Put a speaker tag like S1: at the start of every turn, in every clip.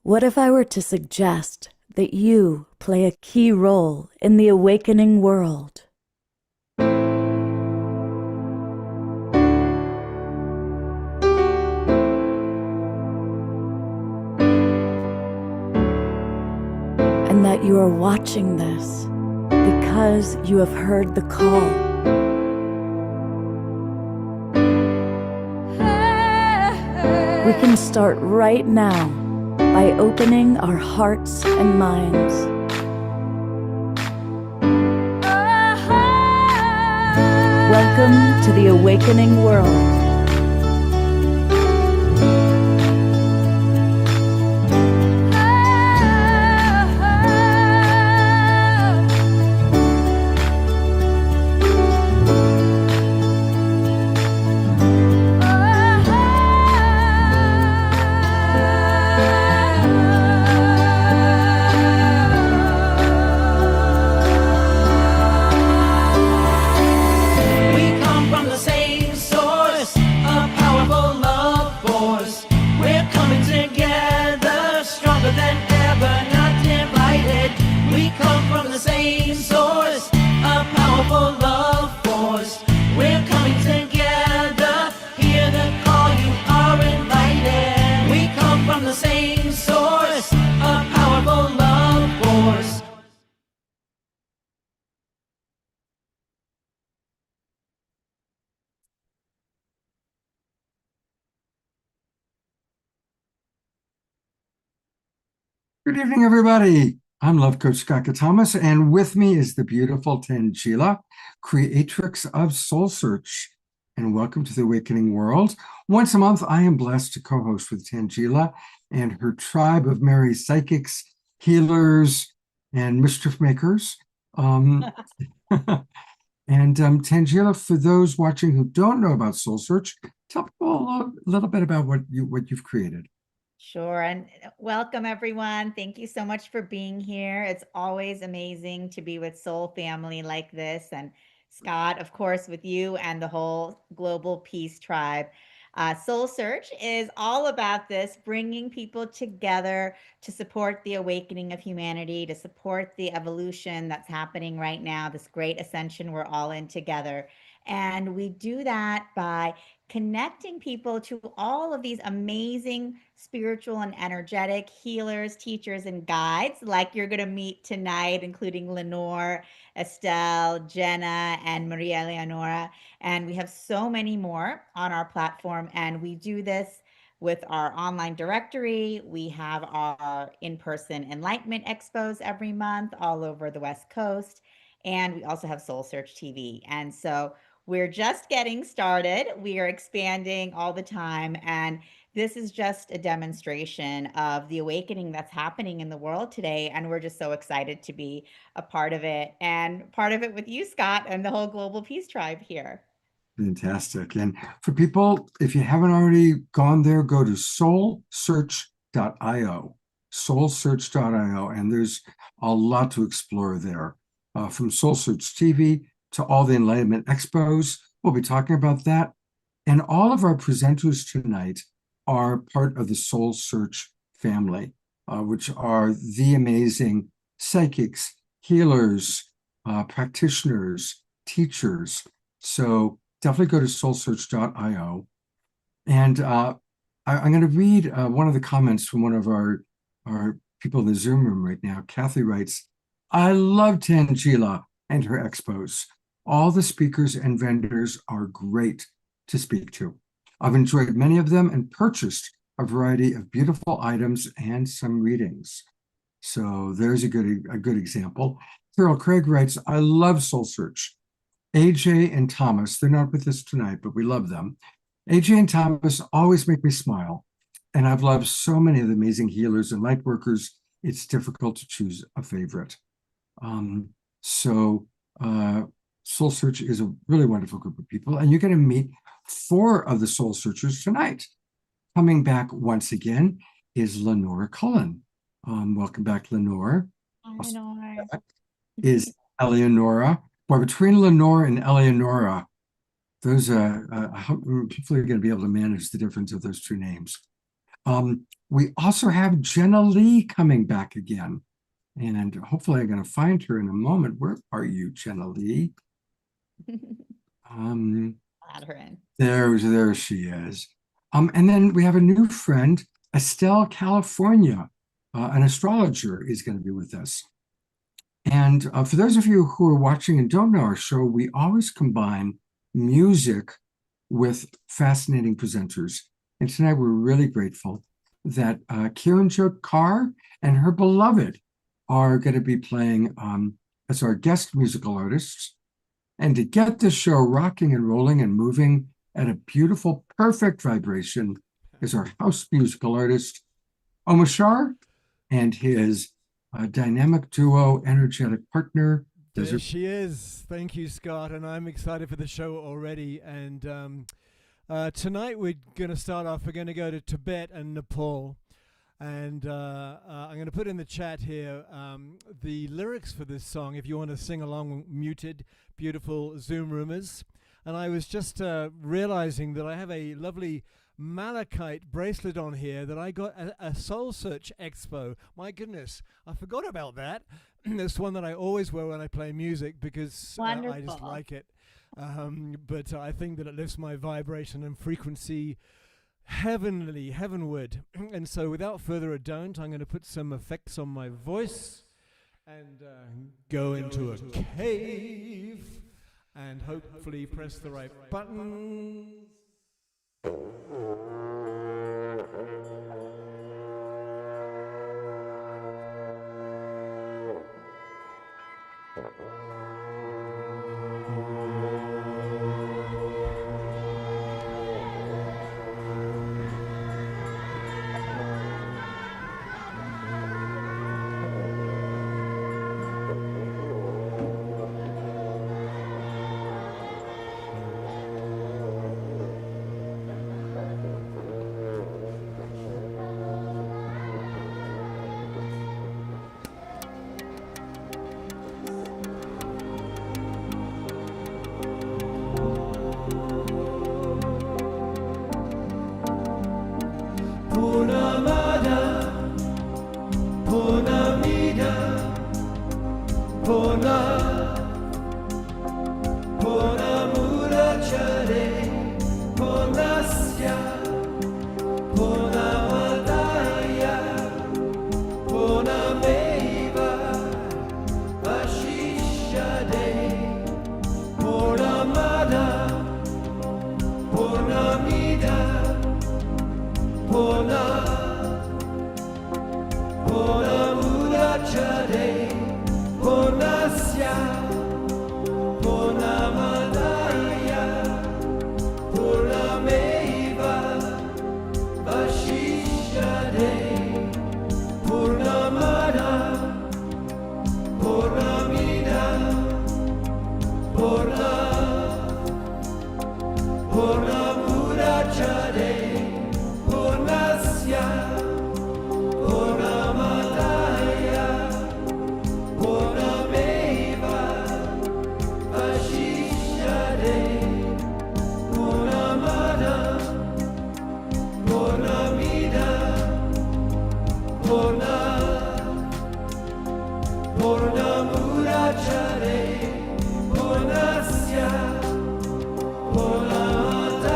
S1: What if I were to suggest that you play a key role in the awakening world? And that you are watching this because you have heard the call. We can start right now by opening our hearts and minds. Welcome to the awakening world.
S2: Good evening, everybody. I'm Love Coach Scott Thomas, and with me is the beautiful Tangela, creatrix of Soul Search. And welcome to the Awakening World. Once a month, I am blessed to co-host with Tangela and her tribe of merry psychics, healers, and mischief makers. Tangela, for those watching who don't know about Soul Search, tell people a little bit about what you've created.
S3: Sure. And welcome, everyone. Thank you so much for being here. It's always amazing to be with Soul Family like this. And Scott, of course, with you and the whole Global Peace Tribe. Soul Search is all about this, bringing people together to support the awakening of humanity, to support the evolution that's happening right now, this great ascension we're all in together. And we do that by connecting people to all of these amazing spiritual and energetic healers, teachers, and guides, like you're going to meet tonight, including Lenore, Estelle, Jenna, and Maria Leonora. And we have so many more on our platform. And we do this with our online directory. We have our in person enlightenment expos every month all over the West Coast. And we also have Soul Search TV. And so we're just getting started. We are expanding all the time. And this is just a demonstration of the awakening that's happening in the world today. And we're just so excited to be a part of it and part of it with you, Scott, and the whole Global Peace Tribe here.
S2: Fantastic. And for people, if you haven't already gone there, go to soulsearch.io, soulsearch.io, and there's a lot to explore there. From Soul Search TV to all the Enlightenment Expos, we'll be talking about that. And all of our presenters tonight are part of the Soul Search family, which are the amazing psychics, healers, practitioners, teachers. So definitely go to soulsearch.io. And I'm going to read one of the comments from one of our people in the Zoom room right now. Kathy writes, I love Tangela and her expos. All the speakers and vendors are great to speak to. I've enjoyed many of them and purchased a variety of beautiful items and some readings. So there's a good example. Carol Craig writes, I love Soul Search. AJ and Thomas, they're not with us tonight, but we love them. AJ and Thomas always make me smile. And I've loved so many of the amazing healers and light workers, it's difficult to choose a favorite. Soul Search is a really wonderful group of people, and you're going to meet 4 of the Soul Searchers tonight. Coming back once again is Lenore Cullen. Welcome back, Lenore.
S3: Hi, Lenore.
S2: Is Eleonora. Well, between Lenore and Eleonora, those hopefully you're going to be able to manage the difference of those 2 names. We also have Jenna Lee coming back again. And hopefully I'm going to find her in a moment. Where are you, Jenna Lee?
S3: Add her in.
S2: There she is. And then we have a new friend, Estelle California, an astrologer, is going to be with us. And for those of you who are watching and don't know our show, we always combine music with fascinating presenters. And tonight we're really grateful that Kiranjot Kaur and her beloved are going to be playing as our guest musical artists. And to get this show rocking and rolling and moving at a beautiful, perfect vibration is our house musical artist, Omashar, and his dynamic duo, energetic partner.
S4: There she is. Thank you, Scott. And I'm excited for the show already. And tonight we're going to start off. We're going to go to Tibet and Nepal. And I'm going to put in the chat here the lyrics for this song if you want to sing along, muted, beautiful Zoom rumors. And I was just realizing that I have a lovely malachite bracelet on here that I got at a Soul Search Expo. My goodness, I forgot about that. It's one that I always wear when I play music because I just like it. But I think that it lifts my vibration and frequency heavenward. And so without further ado, I'm going to put some effects on my voice and go into a cave and hopefully press the right buttons.
S5: Purnamuracare Purnasya Purnamata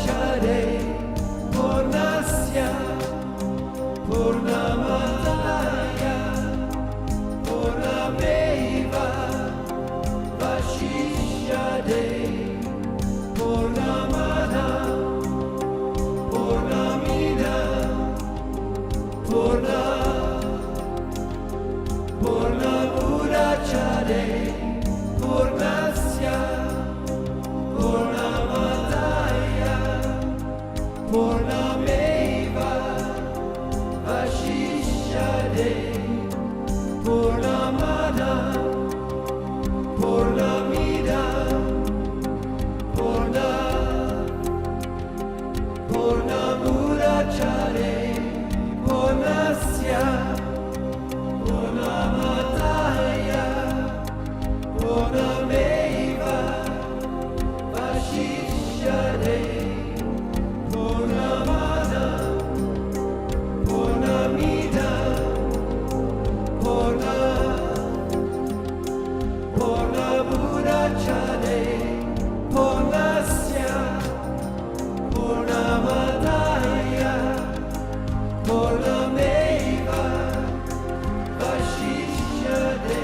S5: Chare Purnasya Purnamadaya Purnameva Vashishyade Purnamada Purnamida Purna Purnamudachare Purnasya Purnamadaya Purnameva Vashishyade Purnamada Purnamida Purna Purnamudachare Purnasya Purnamadaya Purnameva Vashishyade Purnamada Purnamida Purna Purnamudachare Purnasya Purnamadaya Purnameva Vashishyade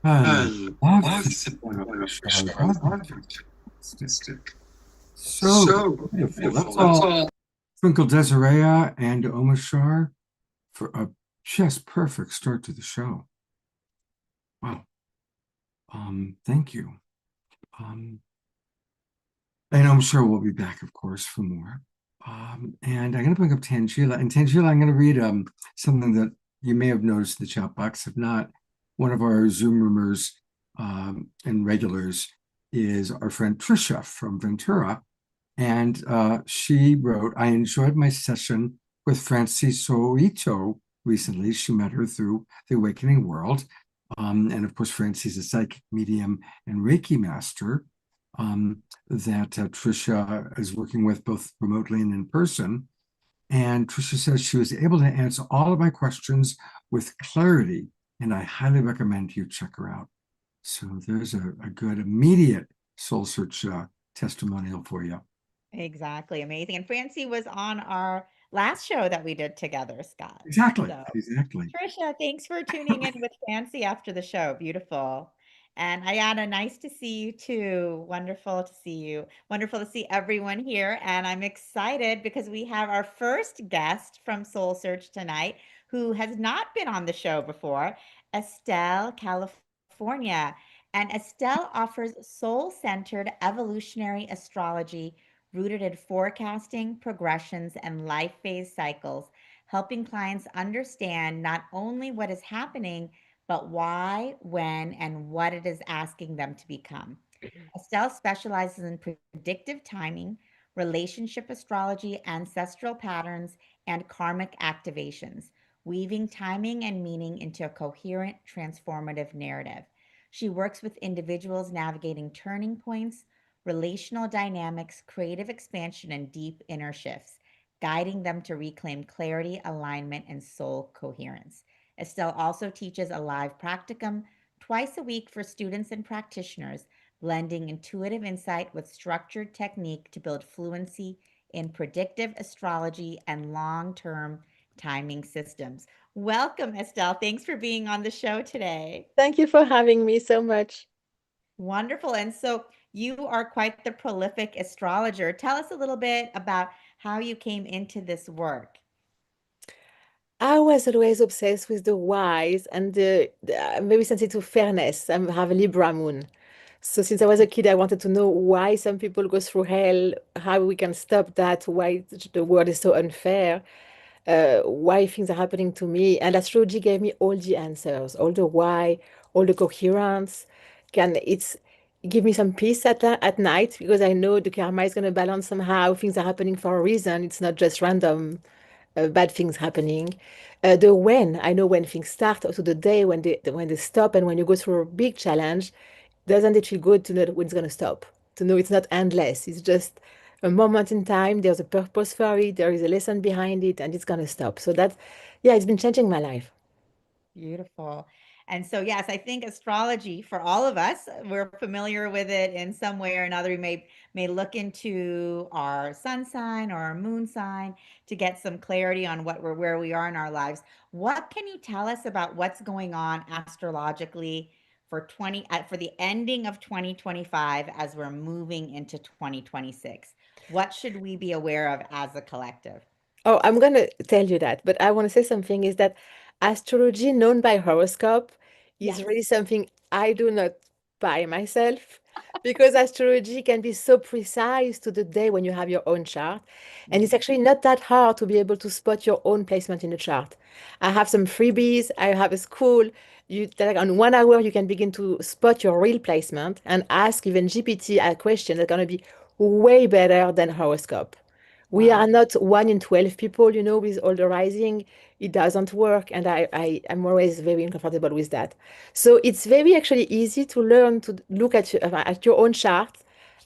S2: I love this show. I love it. So beautiful. That's all Twinkle Desiree and Omashar for a just perfect start to the show. Wow. Thank you. And I'm sure we'll be back, of course, for more. And I'm going to bring up Tangela. And Tangela, I'm going to read something that you may have noticed in the chat box. If not, one of our Zoom roomers and regulars is our friend Trisha from Ventura. And she wrote, I enjoyed my session with Francis Soito recently. She met her through the Awakening World. And of course, Francis is a psychic medium and Reiki master that Trisha is working with both remotely and in person. And Trisha says she was able to answer all of my questions with clarity, and I highly recommend you check her out. So there's a good immediate soul search testimonial for you.
S3: Exactly. Amazing. And Francie was on our last show that we did together, Scott.
S2: Exactly.
S3: So,
S2: Exactly.
S3: Trisha, thanks for tuning in with Francie after the show. Beautiful. And Ayana, nice to see you too. Wonderful to see you. Wonderful to see everyone here. And I'm excited because we have our first guest from Soul Search tonight who has not been on the show before, Estelle, California. And Estelle offers soul centered evolutionary astrology rooted in forecasting, progressions, and life phase cycles, helping clients understand not only what is happening, but why, when, and what it is asking them to become. Estelle specializes in predictive timing, relationship astrology, ancestral patterns, and karmic activations, weaving timing and meaning into a coherent, transformative narrative. She works with individuals navigating turning points, relational dynamics, creative expansion, and deep inner shifts, guiding them to reclaim clarity, alignment, and soul coherence. Estelle also teaches a live practicum twice a week for students and practitioners, blending intuitive insight with structured technique to build fluency in predictive astrology and long term timing systems. Welcome, Estelle. Thanks for being on the show today.
S6: Thank you for having me so much.
S3: Wonderful. And so you are quite the prolific astrologer. Tell us a little bit about how you came into this work.
S6: I was always obsessed with the whys and I'm very sensitive to fairness. I have a Libra moon. So since I was a kid, I wanted to know why some people go through hell, how we can stop that, why the world is so unfair, why things are happening to me. And astrology gave me all the answers, all the why, all the coherence. It's give me some peace at night because I know the karma is going to balance somehow. Things are happening for a reason. It's not just random bad things happening. The when, I know when things start, also the day when they stop, and when you go through a big challenge, doesn't it feel good to know when it's going to stop? To know it's not endless. It's just a moment in time. There's a purpose for it. There is a lesson behind it, and it's going to stop. So that's, yeah, it's been changing my life.
S3: Beautiful. And so, yes, I think astrology for all of us, we're familiar with it in some way or another. We may look into our sun sign or our moon sign to get some clarity on where we are in our lives. What can you tell us about what's going on astrologically for for the ending of 2025 as we're moving into 2026? What should we be aware of as a collective?
S6: Oh, I'm going to tell you that, but I want to say something is that astrology known by horoscope is
S3: Yes.
S6: really something I do not buy myself because astrology can be so precise to the day when you have your own chart. And it's actually not that hard to be able to spot your own placement in the chart. I have some freebies. I have a school. That on 1 hour, you can begin to spot your real placement and ask even GPT a question that's going to be way better than horoscope. We
S3: Wow.
S6: are not 1 in 12 people, with all the rising. It doesn't work, and I'm always very uncomfortable with that. So it's very actually easy to learn to look at your own chart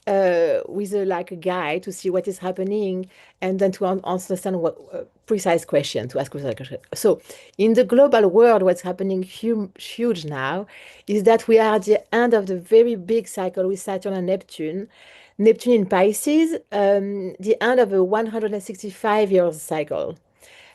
S6: with like a guide to see what is happening, and then to understand what precise question to ask precise question. So in the global world, what's happening huge now is that we are at the end of the very big cycle with Saturn and Neptune. Neptune in Pisces, the end of a 165 years cycle.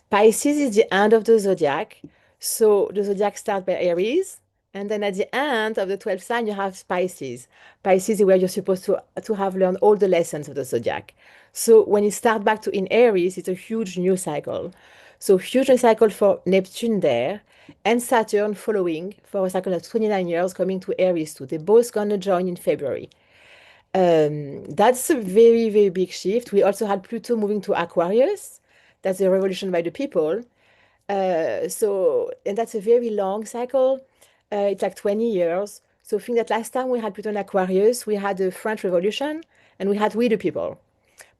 S6: Pisces is the end of the zodiac. So the zodiac starts by Aries. And then at the end of the 12th sign, you have Pisces. Pisces is where you're supposed to have learned all the lessons of the zodiac. So when you start back to in Aries, it's a huge new cycle. So huge new cycle for Neptune there and Saturn following for a cycle of 29 years coming to Aries too. They're both going to join in February. That's a very, very big shift. We also had Pluto moving to Aquarius. That's a revolution by the people. And that's a very long cycle. It's like 20 years. So I think that last time we had Pluto in Aquarius, we had the French Revolution and we had We the People.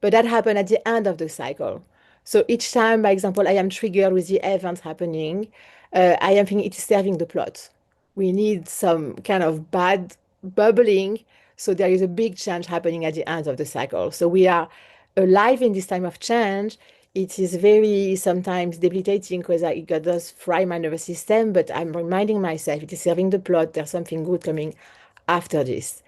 S6: But that happened at the end of the cycle. So each time, by example, I am triggered with the events happening, I am thinking it is serving the plot. We need some kind of bad bubbling. So there is a big change happening at the end of the cycle. So we are alive in this time of change. It is very sometimes debilitating because it does fry my nervous system, but I'm reminding myself it is serving the plot. There's something good coming after this.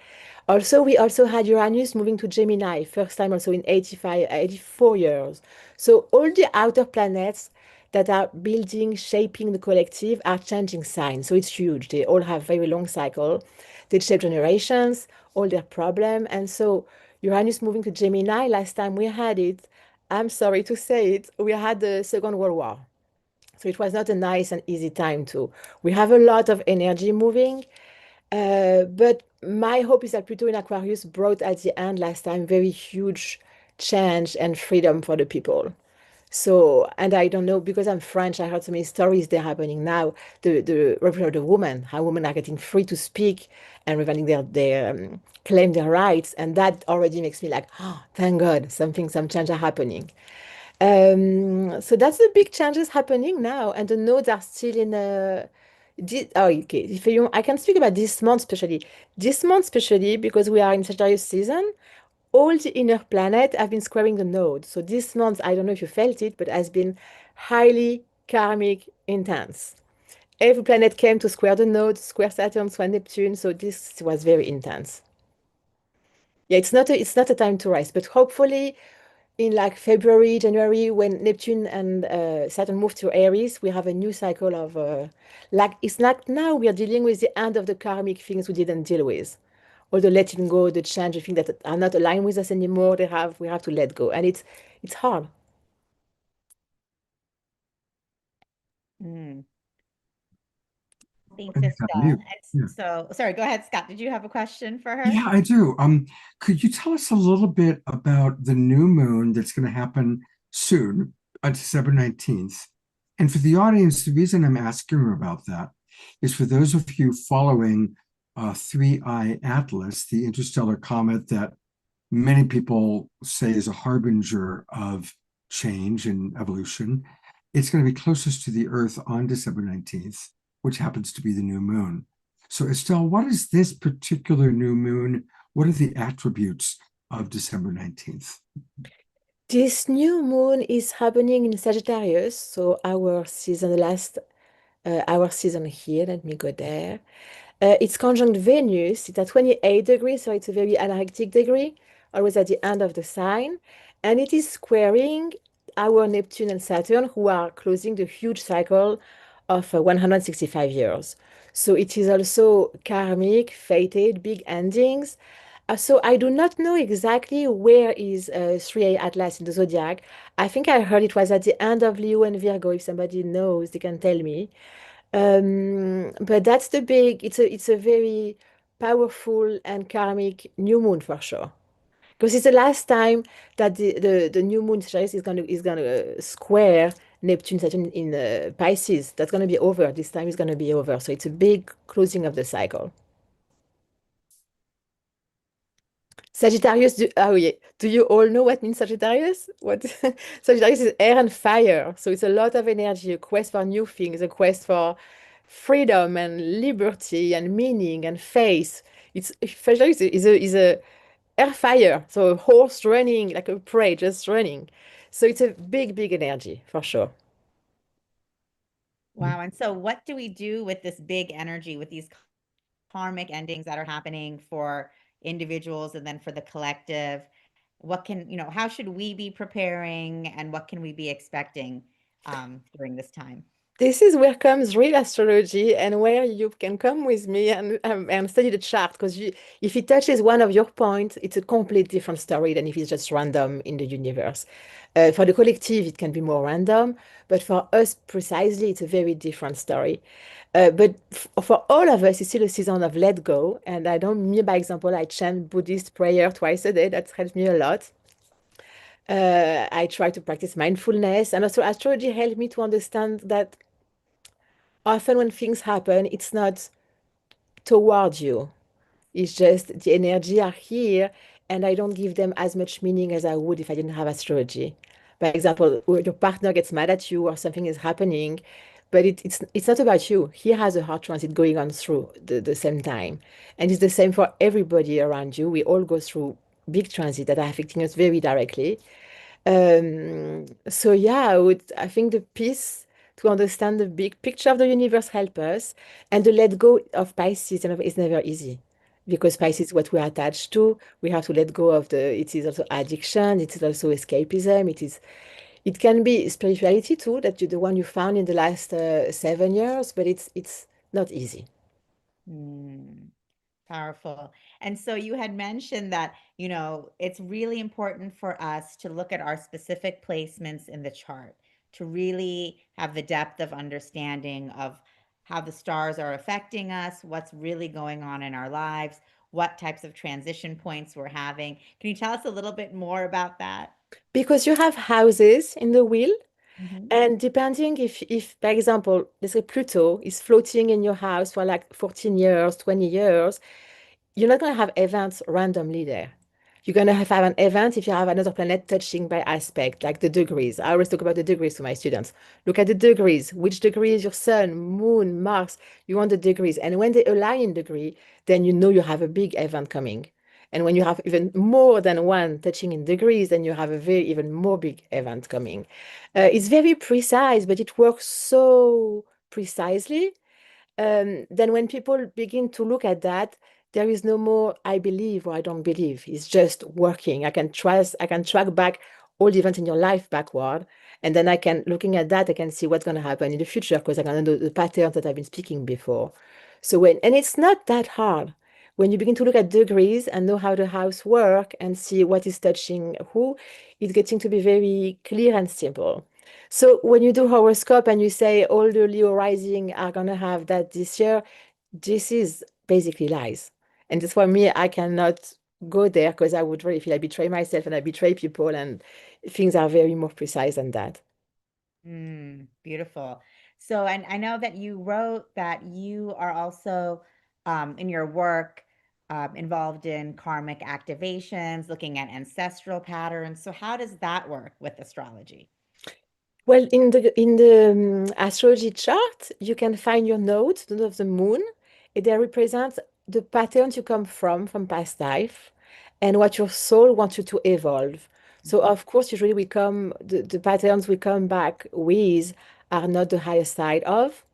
S6: Also, we also had Uranus moving to Gemini, first time also in 84 years. So all the outer planets that are building, shaping the collective are changing signs. So it's huge. They all have very long cycle. They shape generations, all their problem. And so Uranus moving to Gemini, last time we had it, I'm sorry to say it, we had the Second World War. So it was not a nice and easy time too. We have a lot of energy moving. But my hope is that Pluto in Aquarius brought at the end last time very huge change and freedom for the people. So, and I don't know, because I'm French, I heard so many stories that are happening now. The revolution of the woman, how women are getting free to speak and revealing their claim their rights. And that already makes me like, oh, thank God, some change are happening. So that's the big changes happening now, and the nodes are still in a. Oh, okay. If you, I can speak about this month especially. This month especially because we are in Sagittarius season. All the inner planets have been squaring the node. So this month, I don't know if you felt it, but has been highly karmic intense. every planet came to square the node, square Saturn, square Neptune. So this was very intense. Yeah, it's not a time to rest, but hopefully in like February, January, when Neptune and Saturn move to Aries, we have a new cycle of like it's like now we are dealing with the end of the karmic things we didn't deal with. All the letting go, the change, the things that are not aligned with us anymore, we have to let go. And it's hard.
S3: Mm. Thanks,
S2: And it's on
S3: Iska.
S2: mute.
S3: And so, sorry, go ahead, Scott. Did you have a question for her?
S2: Yeah, I do. Could you tell us a little bit about the new moon that's going to happen soon, on December 19th? And for the audience, the reason I'm asking about that is for those of you following 3I Atlas, the interstellar comet that many people say is a harbinger of change and evolution. It's going to be closest to the Earth on December 19th, which happens to be the new moon. So, Estelle, what is this particular new moon? What are the attributes of December 19th?
S6: This new moon is happening in Sagittarius, so our season here. Let me go there. It's conjunct Venus. It's at 28 degrees, so it's a very analytic degree, always at the end of the sign. And it is squaring our Neptune and Saturn, who are closing the huge cycle of 165 years. So it is also karmic, fated, big endings. So I do not know exactly where is 3A Atlas in the zodiac. I think I heard it was at the end of Leo and Virgo. If somebody knows, they can tell me. But that's the big, it's a very powerful and karmic new moon for sure. Because it's the last time that the new moon Sagittarius is gonna square Neptune Saturn in Pisces. That's gonna be over. This time is gonna be over. So it's a big closing of the cycle. Sagittarius, oh yeah. Do you all know what means Sagittarius? What Sagittarius is air and fire. So it's a lot of energy, a quest for new things, a quest for freedom and liberty and meaning and faith. It's Sagittarius is a air fire. So a horse running, like a prey just running. So it's a big, big energy for sure.
S3: Wow. And so, what do we do with this big energy, with these karmic endings that are happening for individuals and then for the collective? What can, how should we be preparing and what can we be expecting during this time?
S6: This is where comes real astrology and where you can come with me and study the chart because if it touches one of your points, it's a complete different story than if it's just random in the universe. For the collective, it can be more random, but for us precisely, it's a very different story. But for all of us, it's still a season of let go. And I don't mean by example, I chant Buddhist prayer twice a day. That helps me a lot. I try to practice mindfulness, and also astrology helped me to understand that often when things happen, it's not toward you. It's just the energy are here, and I don't give them as much meaning as I would if I didn't have astrology. For example, when your partner gets mad at you or something is happening, but it's not about you. He has a hard transit going on through the same time. And it's the same for everybody around you. We all go through big transit that are affecting us very directly. So yeah, I think the piece to understand the big picture of the universe help us, and the let go of Pisces is never easy because Pisces is what we're attached to. We have to let go of it is also addiction, it is also escapism, it can be spirituality too, that you the one you found in the last 7 years, but it's not easy.
S3: Hmm. Powerful. And so you had mentioned that, it's really important for us to look at our specific placements in the chart to really have the depth of understanding of how the stars are affecting us, what's really going on in our lives, what types of transition points we're having. Can you tell us a little bit more about that?
S6: Because you have houses in the wheel.
S3: Mhm.
S6: And depending if, for example, let's say Pluto is floating in your house for like 14 years, 20 years, you're not going to have events randomly there. You're going to have an event if you have another planet touching by aspect, like the degrees. I always talk about the degrees to my students. Look at the degrees. Which degree is your sun, moon, Mars? You want the degrees. And when they align in degree, then you know you have a big event coming. And when you have even more than one touching in degrees, then you have a very even more big event coming. It's very precise, but it works so precisely. then when people begin to look at that, there is no more I believe or I don't believe. It's just working. I can track back all the events in your life backward. And then I can, looking at that, I can see what's going to happen in the future because I can know the patterns that I've been speaking before. And it's not that hard. When you begin to look at degrees and know how the house work and see what is touching who, it's getting to be very clear and simple. So when you do horoscope and you say all the Leo rising are gonna have that this year, this is basically lies. And that's why me, I cannot go there because I would really feel I betray myself and I betray people, and things are very more precise than that.
S3: Beautiful. So, and I know that you wrote that you are also in your work involved in karmic activations, looking at ancestral patterns. So, how does that work with astrology?
S6: Well, in the astrology chart, you can find your nodes, the node of the moon. They represent the patterns you come from past life, and what your soul wants you to evolve. So, of course, usually the patterns we come back with are not the highest side of.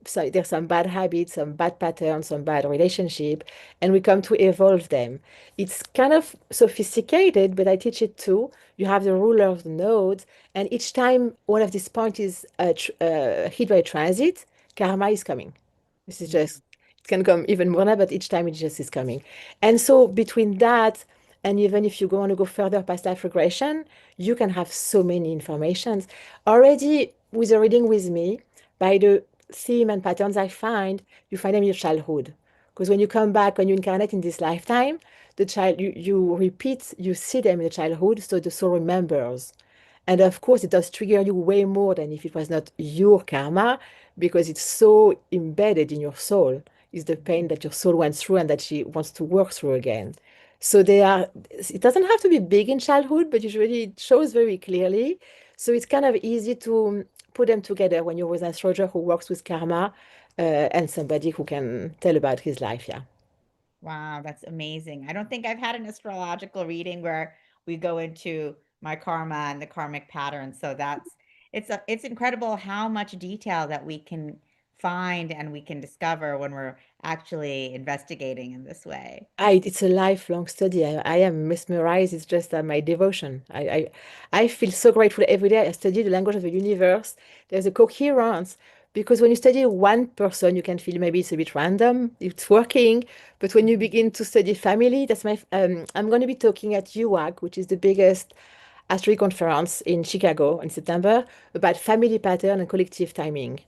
S6: So there's some bad habits, some bad patterns, some bad relationship, and we come to evolve them. It's kind of sophisticated, but I teach it too. You have the ruler of the nodes, and each time one of these points is hit by a transit, karma is coming. This is just, it can come even more now, but each time it just is coming. And so between that, and even if you want to go further past life regression, you can have so many informations. Already with a reading with me, by the theme and patterns I find, you find them in your childhood. Because when you come back, when you incarnate in this lifetime, the child you repeat, you see them in the childhood, so the soul remembers. And of course, it does trigger you way more than if it was not your karma, because it's so embedded in your soul. It's the pain that your soul went through and that she wants to work through again. So it doesn't have to be big in childhood, but usually it shows very clearly. So it's kind of easy to put them together when you're with an astrologer who works with karma, and somebody who can tell about his life. Yeah.
S3: Wow, that's amazing. I don't think I've had an astrological reading where we go into my karma and the karmic pattern. So it's incredible how much detail that we can find and we can discover when we're actually investigating in this way.
S6: It's a lifelong study. I am mesmerized. It's just my devotion. I feel so grateful every day. I study the language of the universe. There's a coherence because when you study one person, you can feel maybe it's a bit random. It's working, but when you begin to study family, I'm going to be talking at UAC, which is the biggest astrology conference in Chicago in September, about family pattern and collective timing.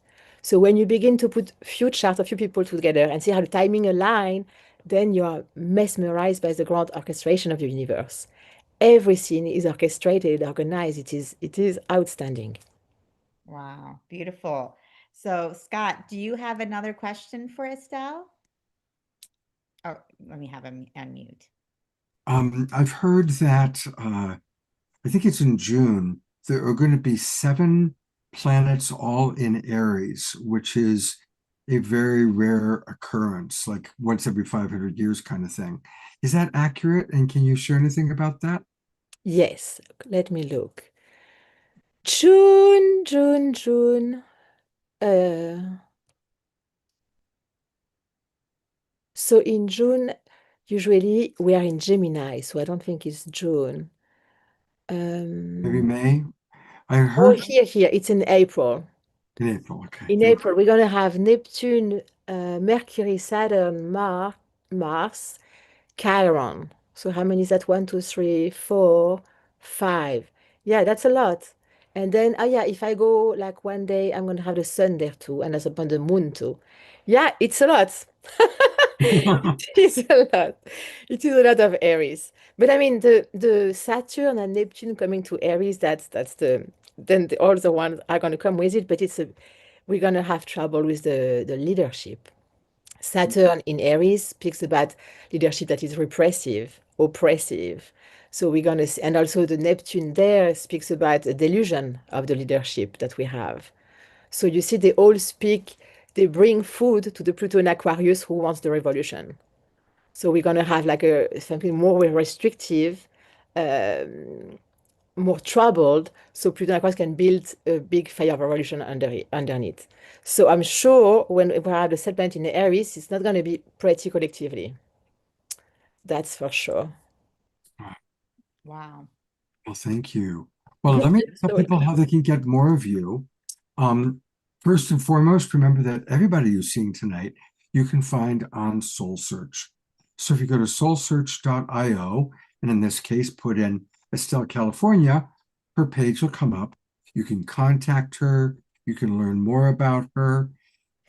S6: So when you begin to put few charts of few people together and see how the timing align, then you are mesmerized by the grand orchestration of the universe. Everything is orchestrated, organized. It is outstanding.
S3: Wow, beautiful. So, Scott, do you have another question for Estelle? Oh, let me have him unmute.
S2: I've heard that I think it's in June, there are going to be 7 planets all in Aries, which is a very rare occurrence, like once every 500 years kind of thing. Is that accurate? And can you share anything about that?
S6: Yes, let me look. June, June, June. Uh, so in June, usually we are in Gemini, so I don't think it's June.
S2: Maybe
S6: Um,
S2: May? I
S6: oh,
S2: heard
S6: here, it's in April.
S2: in April. Okay,
S6: In
S2: thank
S6: April, we're going to have Neptune, Mercury, Saturn, Mars, Chiron. So how many is that? One, two, three, four, five. Yeah, that's a lot. And then, oh yeah, if I go like one day, I'm going to have the sun there too, and as upon the moon too. Yeah, it's a lot.
S2: you.
S6: It is a lot. It is a lot of Aries. But I mean, the Saturn and Neptune coming to Aries, all the ones are going to come with it. But we're going to have trouble with the leadership. Saturn in Aries speaks about leadership that is repressive, oppressive. So we're going to see, and also the Neptune there speaks about a delusion of the leadership that we have. So you see, they bring food to the Pluto in Aquarius who wants the revolution. So we're going to have like something more restrictive, um, more troubled, so Pluto and Aquarius can build a big fire revolution underneath. So I'm sure when we have the set planet in Aries, it's not going to be pretty collectively. That's for sure.
S3: Wow.
S2: Well, thank you. Well, let me tell
S6: So
S2: people how they can get more of you. Um, First and foremost, remember that everybody you're seeing tonight, you can find on Soul Search. So if you go to soulsearch.io, and in this case, put in Estelle, California, her page will come up. You can contact her. You can learn more about her.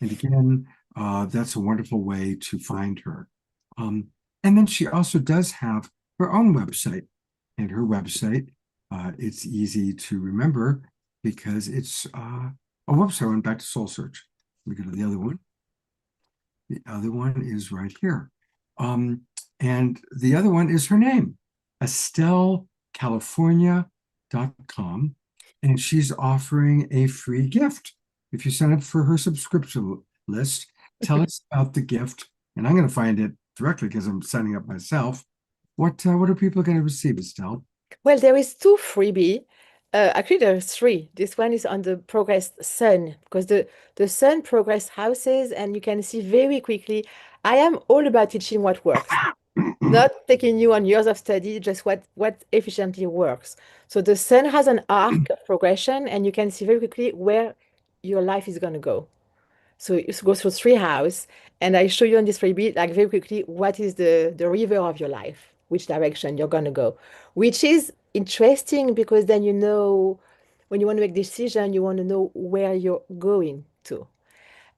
S2: And again, that's a wonderful way to find her. Um, and then she also does have her own website. And her website, it's easy to remember because it's a website. I went back to Soul Search. Let me go to the other one. The other one is right here. And the other one is her name, EstelleCalifornia.com. And she's offering a free gift. If you sign up for her subscription list, tell us about the gift. And I'm going to find it directly because I'm signing up myself. What are people going to receive, Estelle?
S6: Well, there is two freebie. Actually, there are three. This one is on the progress sun because the sun progress houses, and you can see very quickly. I am all about teaching what works, not taking you on years of study, just what efficiently works. So the sun has an arc of progression, and you can see very quickly where your life is going to go. So you go through three houses, and I show you on this freebie, like very quickly, what is the river of your life, which direction you're gonna go, which is interesting because then you know when you want to make decision, you want to know where you're going to.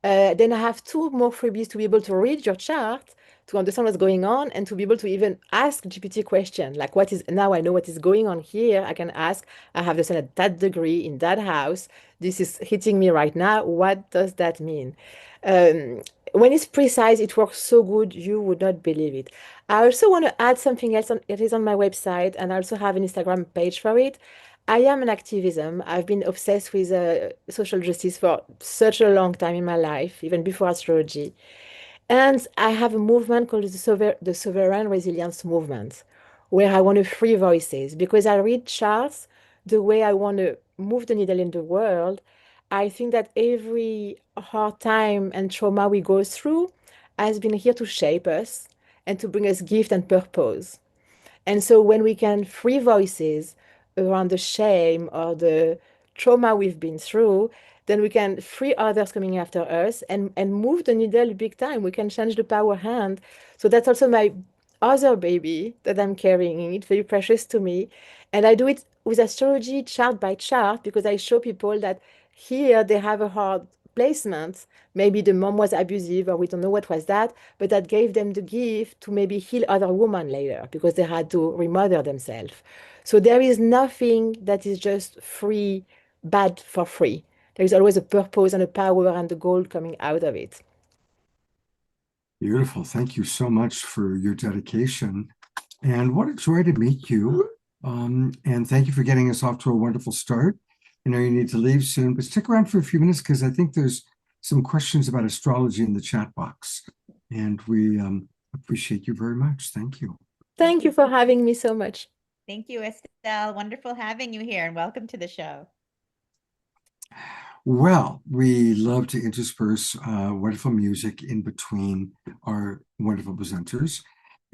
S6: Then I have two more freebies to be able to read your chart, to understand what's going on, and to be able to even ask GPT question. Like, what is now I know what is going on here. I can ask, I have the sun at that degree in that house. This is hitting me right now. What does that mean? Um, when it's precise, it works so good, you would not believe it. I also want to add something else. It is on my website, and I also have an Instagram page for it. I am an activism. I've been obsessed with social justice for such a long time in my life, even before astrology. And I have a movement called the Sovereign Resilience Movement, where I want to free voices because I read charts the way I want to move the needle in the world. I think that every hard time and trauma we go through has been here to shape us and to bring us gift and purpose. And so when we can free voices around the shame or the trauma we've been through, then we can free others coming after us and move the needle big time. We can change the power hand. So that's also my other baby that I'm carrying. It's very precious to me. And I do it with astrology chart by chart because I show people that here they have a hard placement. Maybe the mom was abusive or we don't know what was that, but that gave them the gift to maybe heal other women later because they had to remother themselves. So there is nothing that is just free, bad for free. There is always a purpose and a power and a goal coming out of it.
S2: Beautiful. Thank you so much for your dedication. And what a joy to meet you. And thank you for getting us off to a wonderful start. I know you need to leave soon, but stick around for a few minutes because I think there's some questions about astrology in the chat box. And we appreciate you very much. Thank you.
S6: Thank you for having me so much.
S3: Thank you, Estelle. Wonderful having you here and welcome to the show.
S2: Well, we love to intersperse wonderful music in between our wonderful presenters.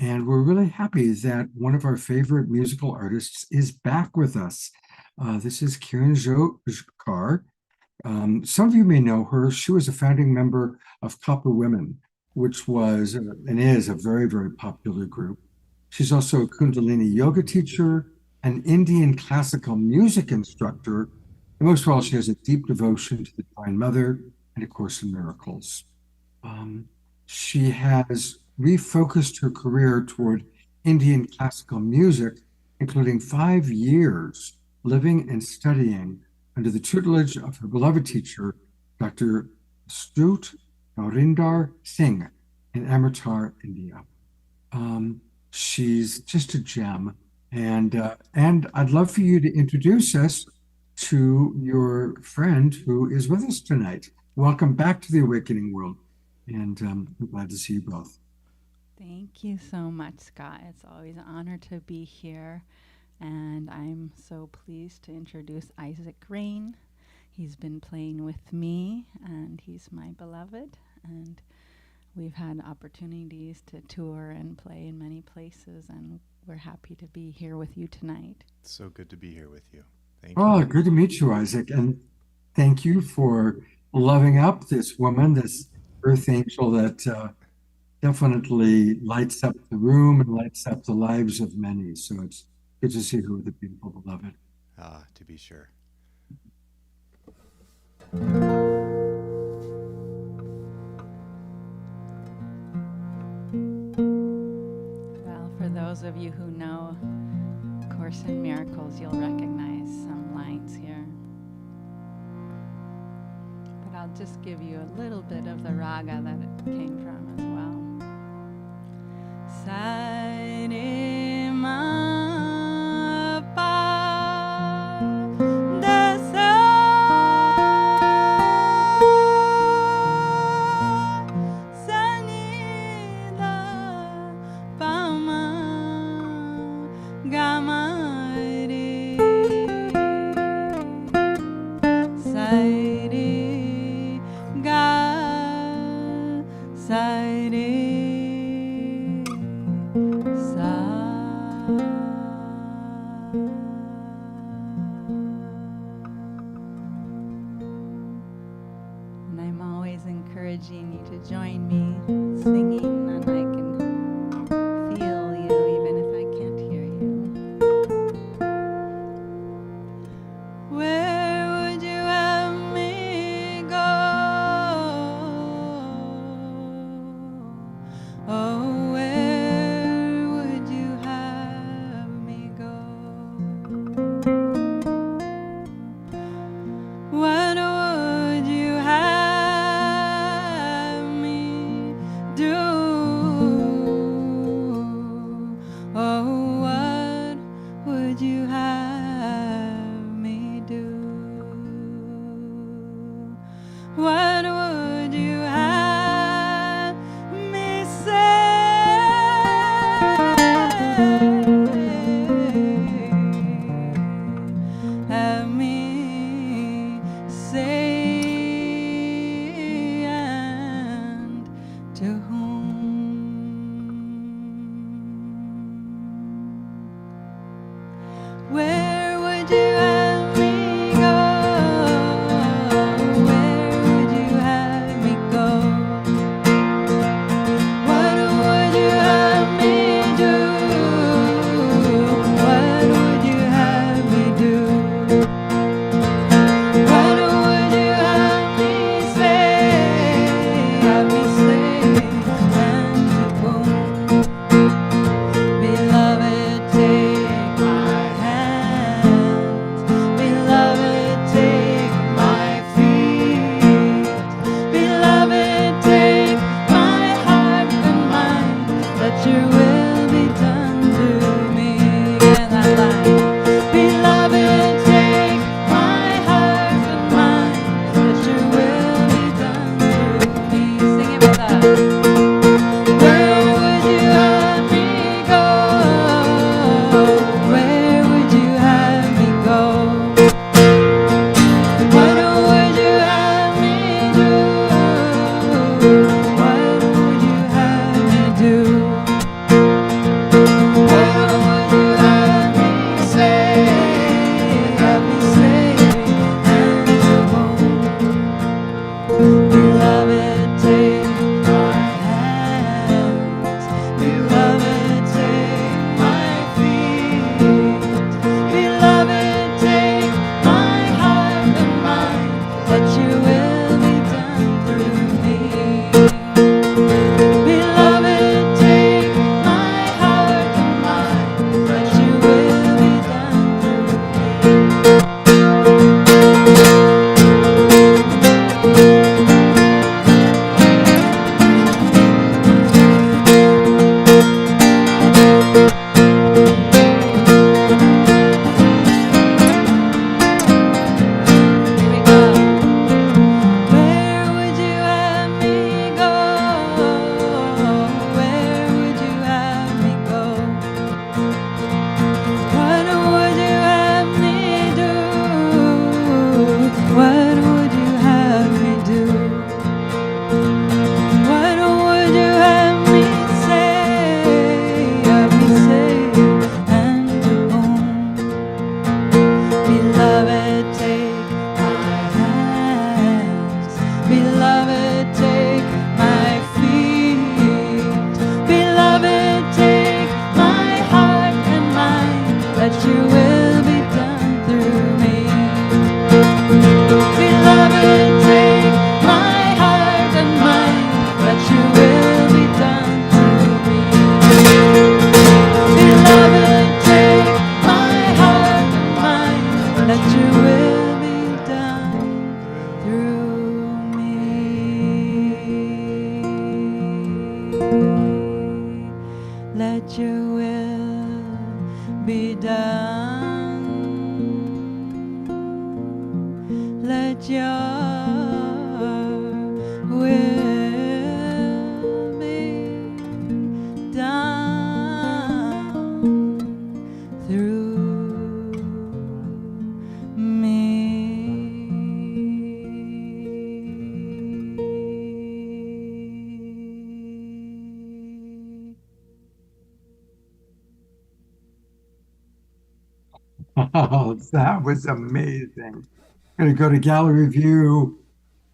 S2: And we're really happy that one of our favorite musical artists is back with us. This is Karen Jokar. Some of you may know her. She was a founding member of Copper Women, which was and is a very, very popular group. She's also a Kundalini yoga teacher, an Indian classical music instructor, and most of all, she has a deep devotion to the Divine Mother and A Course in Miracles. She has refocused her career toward Indian classical music, including 5 years living and studying under the tutelage of her beloved teacher, Dr. Srut Naurinder Singh in Amritsar, India. She's just a gem, and I'd love for you to introduce us to your friend who is with us tonight. Welcome back to the Awakening World, and I'm glad to see you both.
S7: Thank you so much, Scott. It's always an honor to be here. And I'm so pleased to introduce Isaac Rain. He's been playing with me, and he's my beloved. And we've had opportunities to tour and play in many places, and we're happy to be here with you tonight.
S8: It's so good to be here with you. Thank you.
S2: Oh, good to meet you, Isaac. And thank you for loving up this woman, this earth angel that definitely lights up the room and lights up the lives of many. So it's good to see her with a beautiful beloved.
S8: Ah, to be sure.
S7: Well, for those of you who know Course in Miracles, you'll recognize some lines here. But I'll just give you a little bit of the raga that it came from as well. Sa re ma pa da sa sa ni da pa ma ga ma re sa re ga sa re sa. And I'm always encouraging you to join me singing, and I can feel you even if I can't hear you. Where would you have me go? Oh, where would you have me go? What would you have me do? Oh, what would you have me do? What would you have me say? let your will be done. Let your will be done through me.
S2: Oh, that was amazing. Gonna go to gallery view.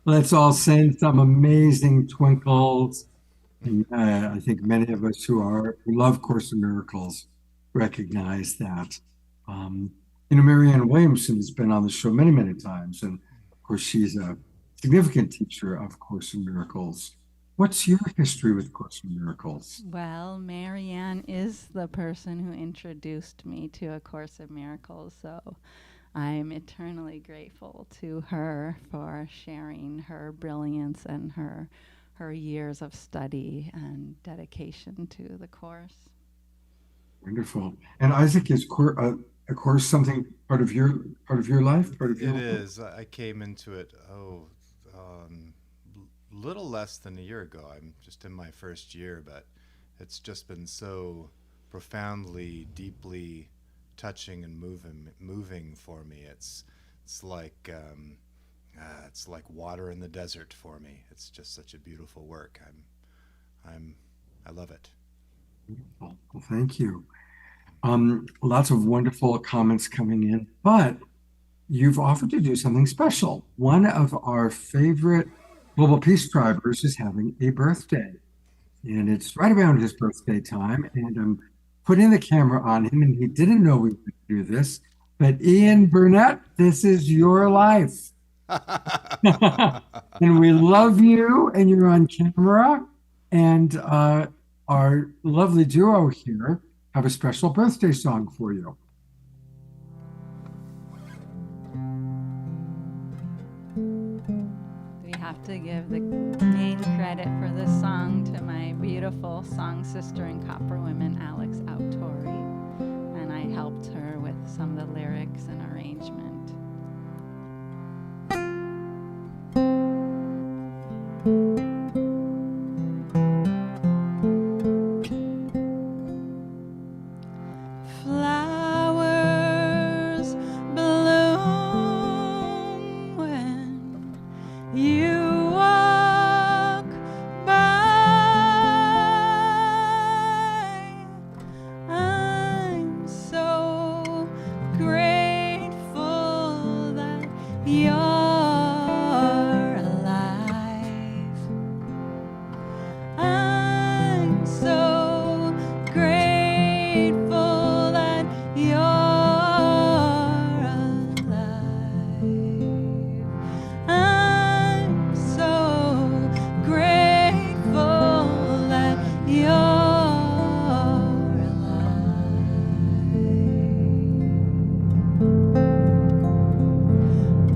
S2: Let's all send some amazing twinkles. And I think many of us who love Course in Miracles recognize that. Um, Marianne Williamson has been on the show many, many times, and of course, she's a significant teacher of Course in Miracles. What's your history with Course in Miracles?
S7: Well, Marianne is the person who introduced me to A Course in Miracles, so I'm eternally grateful to her for sharing her brilliance and her years of study and dedication to the Course.
S2: Wonderful. And Isaac, is a course something part of your life? Part of your
S8: It is. I came into it, little less than a year ago. I'm just in my first year, but it's just been so profoundly, deeply touching and moving for me. It's like water in the desert for me. It's just such a beautiful work. I love it.
S2: Well, thank you. Lots of wonderful comments coming in, but you've offered to do something special. One of our favorite Global Peace Drivers is having a birthday, and it's right around his birthday time. And I'm putting the camera on him, and he didn't know we would do this. But Ian Burnett, this is your life. And we love you, and you're on camera. And our lovely duo here have a special birthday song for you.
S7: We have to give the main credit for this song to my beautiful song sister and Copper Women, Alex Autori, and I helped her with some of the lyrics and arrangement. Flowers bloom when you walk by. I'm so grateful that you're alive. I'm so grateful that you're alive. I'm so grateful that you're alive.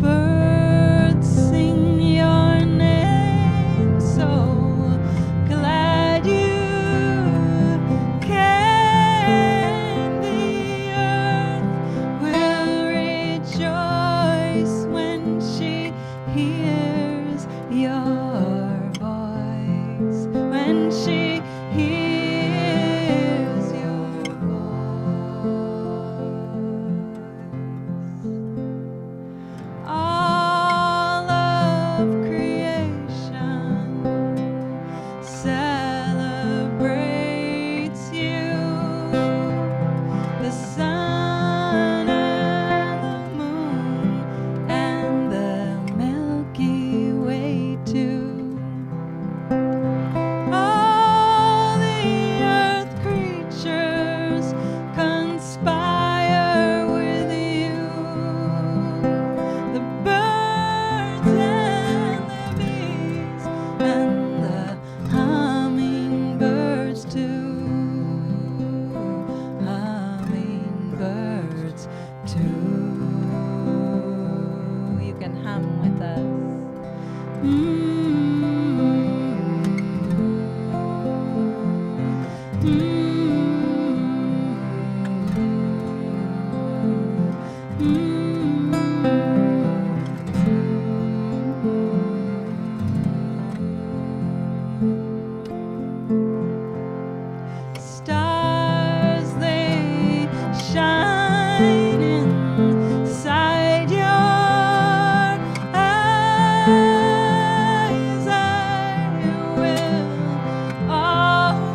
S7: Birds sing your name, so glad you came. The earth will rejoice when she hears your voice. When she hears your voice. All of creation celebrates you. The sun and the moon and the Milky Way too. All the earth creatures conspire with you. The birds and the bees and the hummingbirds too. Hummingbirds too. You can hum with us. Mm-hmm.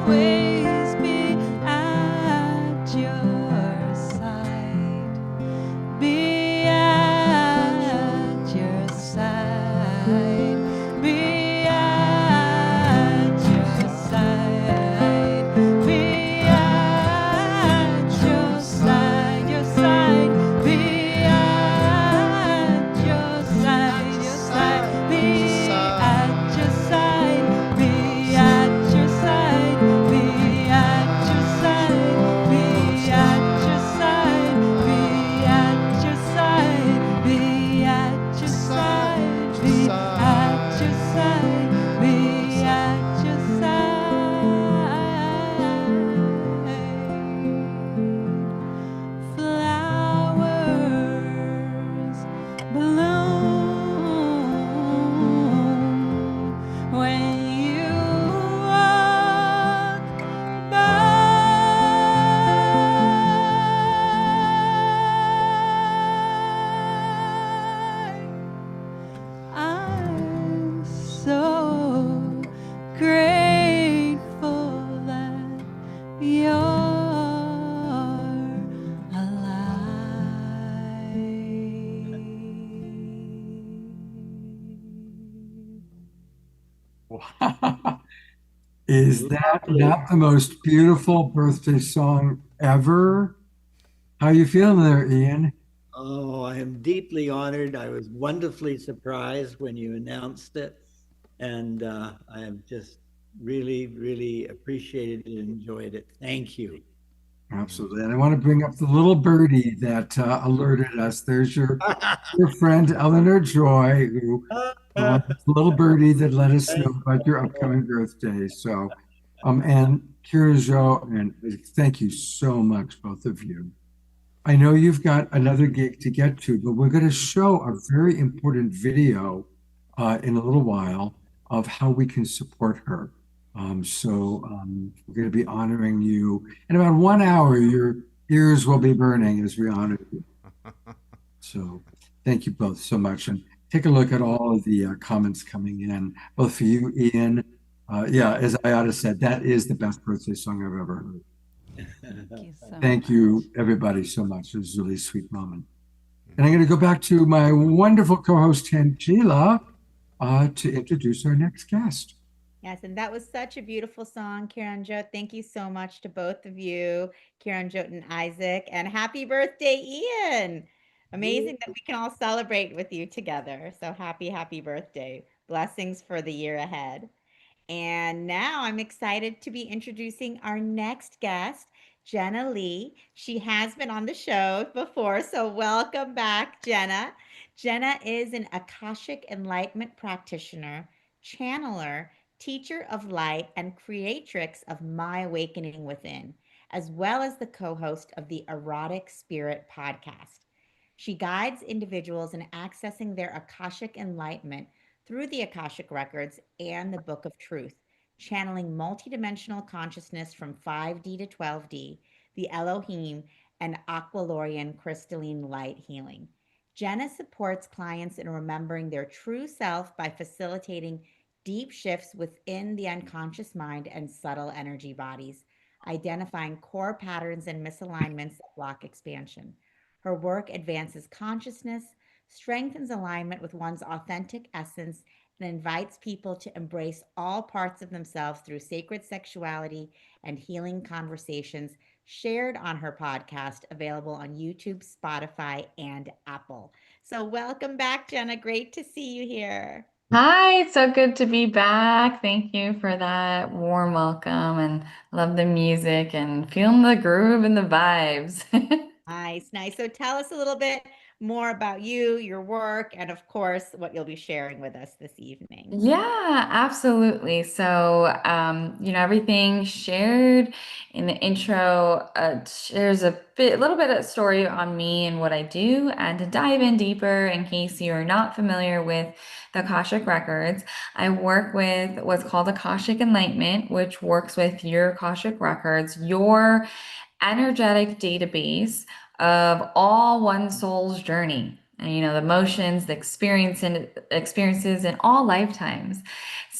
S7: always be at your side. Be at your side. Be at your side. Be at your side. Your side. Be at your side. Your side. Be at your side. Be at your side. Be at your side. Be at your side. Be at your side. Be at your side. Be at your side. Be at your side. Flowers bloom when you walk by. I'm so grateful that you're alive.
S2: Is that not the most beautiful birthday song ever? How you feeling there, Ian?
S9: Oh, I am deeply honored. I was wonderfully surprised when you announced it. And I have just really, really appreciated it and enjoyed it. Thank you.
S2: Absolutely. And I want to bring up the little birdie that alerted us. There's your friend Eleanor Joy, who the little birdie that let us know about your upcoming birthday. So, and Kira Jo, and thank you so much, both of you. I know you've got another gig to get to, but we're going to show a very important video in a little while of how we can support her. We're going to be honoring you. In about 1 hour, your ears will be burning as we honor you. So thank you both so much. And take a look at all of the comments coming in, both for you, Ian. Yeah, as Ayada said, that is the best birthday song I've ever heard.
S7: Thank you so
S2: Thank
S7: much.
S2: you, everybody, so much. It was a really sweet moment. And I'm going to go back to my wonderful co-host, Tangela, to introduce our next guest.
S3: Yes, and that was such a beautiful song, Kiranjot. Thank you so much to both of you, Kiranjot and Isaac. And happy birthday, Ian. Amazing that we can all celebrate with you together. So happy, happy birthday. Blessings for the year ahead. And now I'm excited to be introducing our next guest, Jenna Lee. She has been on the show before, so welcome back, Jenna. Jenna is an Akashic Enlightenment practitioner, channeler, teacher of light, and creatrix of My Awakening Within, as well as the co host of the Erotic Spirit podcast. She guides individuals in accessing their Akashic enlightenment through the Akashic Records and the Book of Truth, channeling multidimensional consciousness from 5D to 12D, the Elohim, and Aqualorian crystalline light healing. Jenna supports clients in remembering their true self by facilitating deep shifts within the unconscious mind and subtle energy bodies, identifying core patterns and misalignments that block expansion. Her work advances consciousness, strengthens alignment with one's authentic essence, and invites people to embrace all parts of themselves through sacred sexuality and healing conversations shared on her podcast, available on YouTube, Spotify, and Apple. So, welcome back, Jenna. Great to see you here.
S10: Hi, it's so good to be back. Thank you for that warm welcome and love the music and feeling the groove and the vibes.
S3: Nice, nice. So, tell us a little bit more about you, your work, and of course, what you'll be sharing with us this evening.
S10: Yeah, absolutely. So, everything shared in the intro shares a little bit of story on me and what I do. And to dive in deeper, in case you're not familiar with the Akashic Records, I work with what's called Akashic Enlightenment, which works with your Akashic Records, your energetic database of all one soul's journey and the emotions, the experiences in all lifetimes.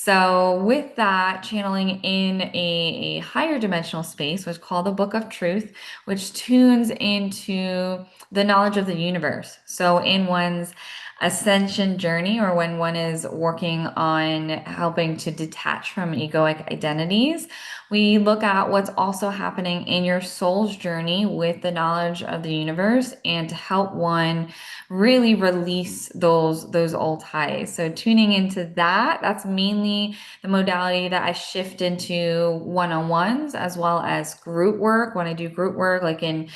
S10: So with that, channeling in a higher dimensional space, which is called the Book of Truth, which tunes into the knowledge of the universe. So in one's ascension journey, or when one is working on helping to detach from egoic identities, we look at what's also happening in your soul's journey with the knowledge of the universe, and to help one really release those old ties. So tuning into that, that's mainly the modality that I shift into one-on-ones as well as group work. When I do group work, like in,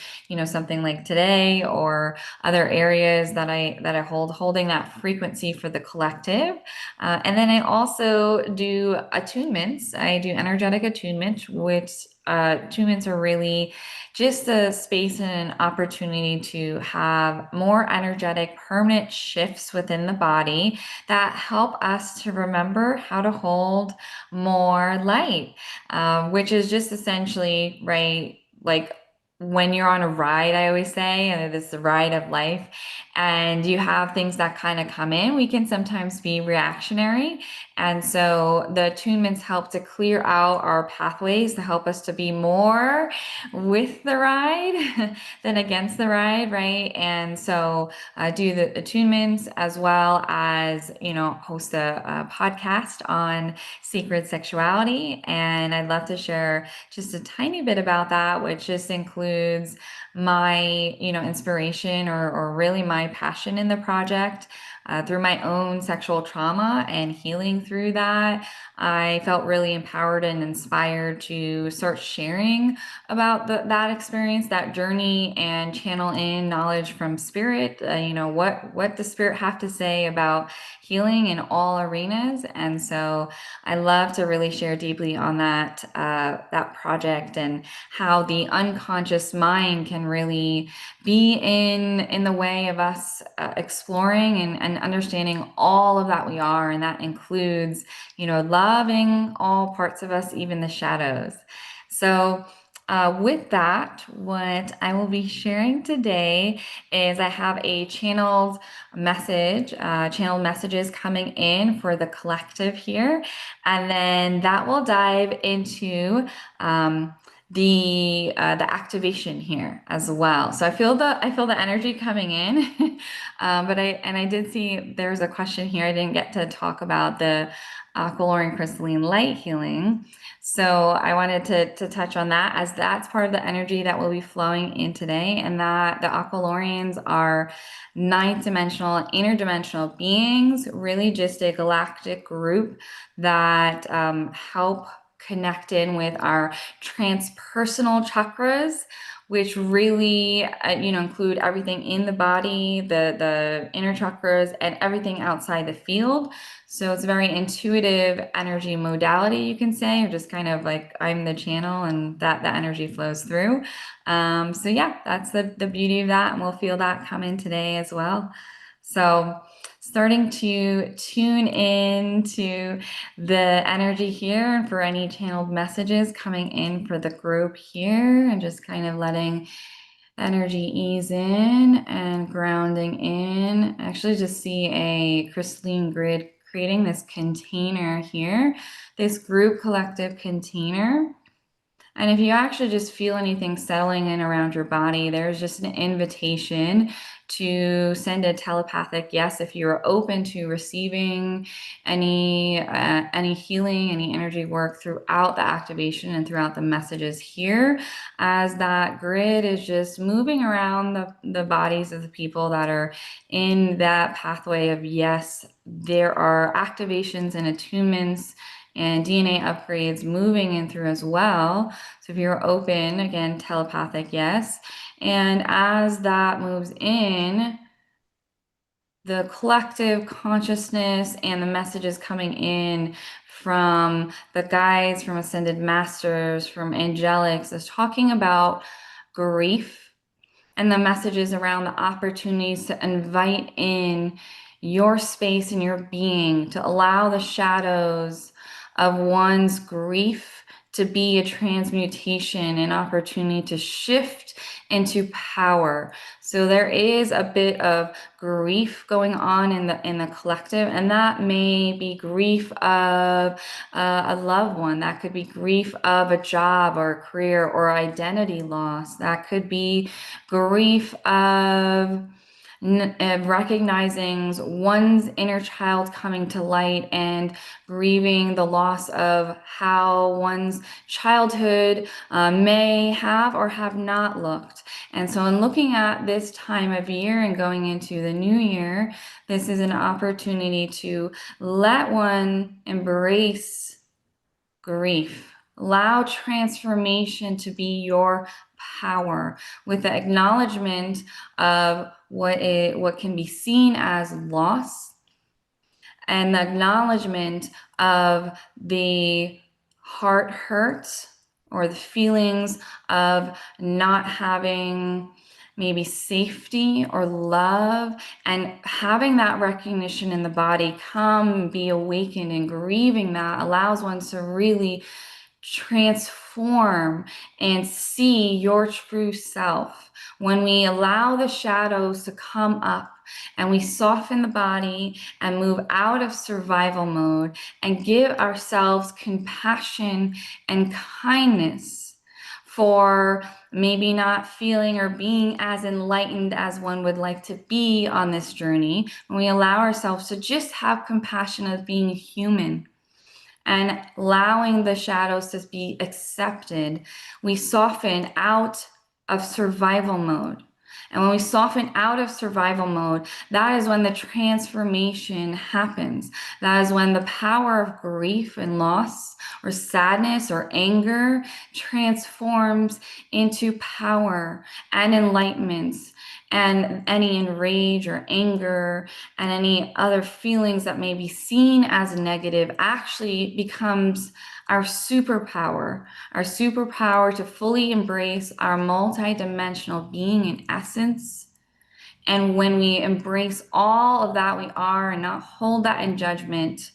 S10: something like today, or other areas that I holding that frequency for the collective. And then I also do attunements. I do energetic attunement, which attunements are really just a space and an opportunity to have more energetic, permanent shifts within the body that help us to remember how to hold more light, which is just essentially, right, like when you're on a ride, I always say, and this is the ride of life, and you have things that kind of come in, we can sometimes be reactionary. And so the attunements help to clear out our pathways to help us to be more with the ride than against the ride, right? And so I do the attunements as well as, host a podcast on sacred sexuality. And I'd love to share just a tiny bit about that, which just includes my, inspiration or really my passion in the project. Through my own sexual trauma and healing through that, I felt really empowered and inspired to start sharing about that experience, that journey, and channel in knowledge from spirit. What does spirit have to say about healing in all arenas? And so I love to really share deeply on that project, and how the unconscious mind can really be in the way of us exploring and understanding all of that we are. And that includes, loving all parts of us, even the shadows. So with that, what I will be sharing today is I have a channeled channeled messages coming in for the collective here. And then that will dive into the activation here as well. So I feel the energy coming in, but I did see there's a question here. I didn't get to talk about the aquamarine crystalline light healing. So I wanted to touch on that, as that's part of the energy that will be flowing in today, and that the aqualorians are ninth dimensional, interdimensional beings, really just a galactic group that help connect in with our transpersonal chakras, which really include everything in the body, the inner chakras, and everything outside the field. So it's a very intuitive energy modality, you can say, or just kind of like I'm the channel and that the energy flows through. So yeah, that's the beauty of that, and we'll feel that come in today as well. So starting to tune in to the energy here, and for any channeled messages coming in for the group here, and just kind of letting energy ease in and grounding in. I actually just see a crystalline grid creating this container here, this group collective container. And if you actually just feel anything settling in around your body, there's just an invitation to send a telepathic yes if you're open to receiving any healing, any energy work throughout the activation and throughout the messages here, as that grid is just moving around the bodies of the people that are in that pathway of yes. There are activations and attunements and DNA upgrades moving in through as well. So if you're open, again, telepathic yes. And as that moves in, the collective consciousness and the messages coming in from the guides, from ascended masters, from angelics, is talking about grief, and the messages around the opportunities to invite in your space and your being, to allow the shadows of one's grief to be a transmutation, an opportunity to shift into power. So there is a bit of grief going on in the collective, and that may be grief of a loved one. That could be grief of a job or a career or identity loss. That could be grief of recognizing one's inner child coming to light and grieving the loss of how one's childhood may have or have not looked. And so in looking at this time of year and going into the new year, this is an opportunity to let one embrace grief. Allow transformation to be your power with the acknowledgement of what can be seen as loss and the acknowledgement of the heart hurt or the feelings of not having maybe safety or love, and having that recognition in the body come be awakened, and grieving that allows one to really transform and see your true self. When we allow the shadows to come up and we soften the body and move out of survival mode and give ourselves compassion and kindness for maybe not feeling or being as enlightened as one would like to be on this journey, when we allow ourselves to just have compassion of being human and allowing the shadows to be accepted, we soften out of survival mode. And when we soften out of survival mode, that is when the transformation happens. That is when the power of grief and loss or sadness or anger transforms into power and enlightenment. And any enrage or anger and any other feelings that may be seen as negative actually becomes our superpower to fully embrace our multidimensional being in essence. And when we embrace all of that we are and not hold that in judgment,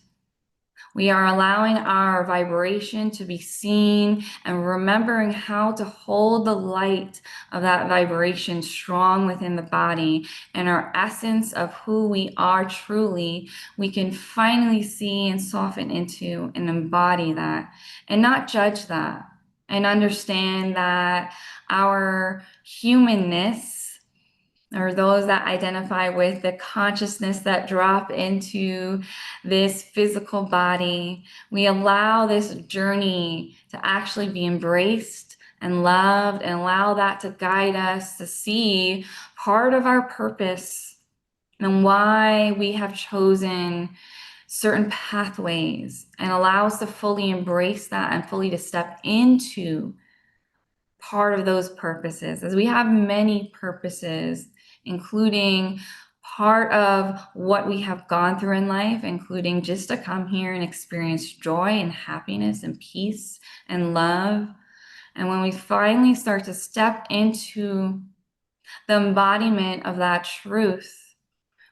S10: we are allowing our vibration to be seen and remembering how to hold the light of that vibration strong within the body and our essence of who we are truly. We can finally see and soften into and embody that and not judge that, and understand that our humanness, or those that identify with the consciousness that drop into this physical body, we allow this journey to actually be embraced and loved, and allow that to guide us to see part of our purpose and why we have chosen certain pathways, and allow us to fully embrace that and fully to step into part of those purposes, as we have many purposes, including part of what we have gone through in life, including just to come here and experience joy and happiness and peace and love. And when we finally start to step into the embodiment of that truth,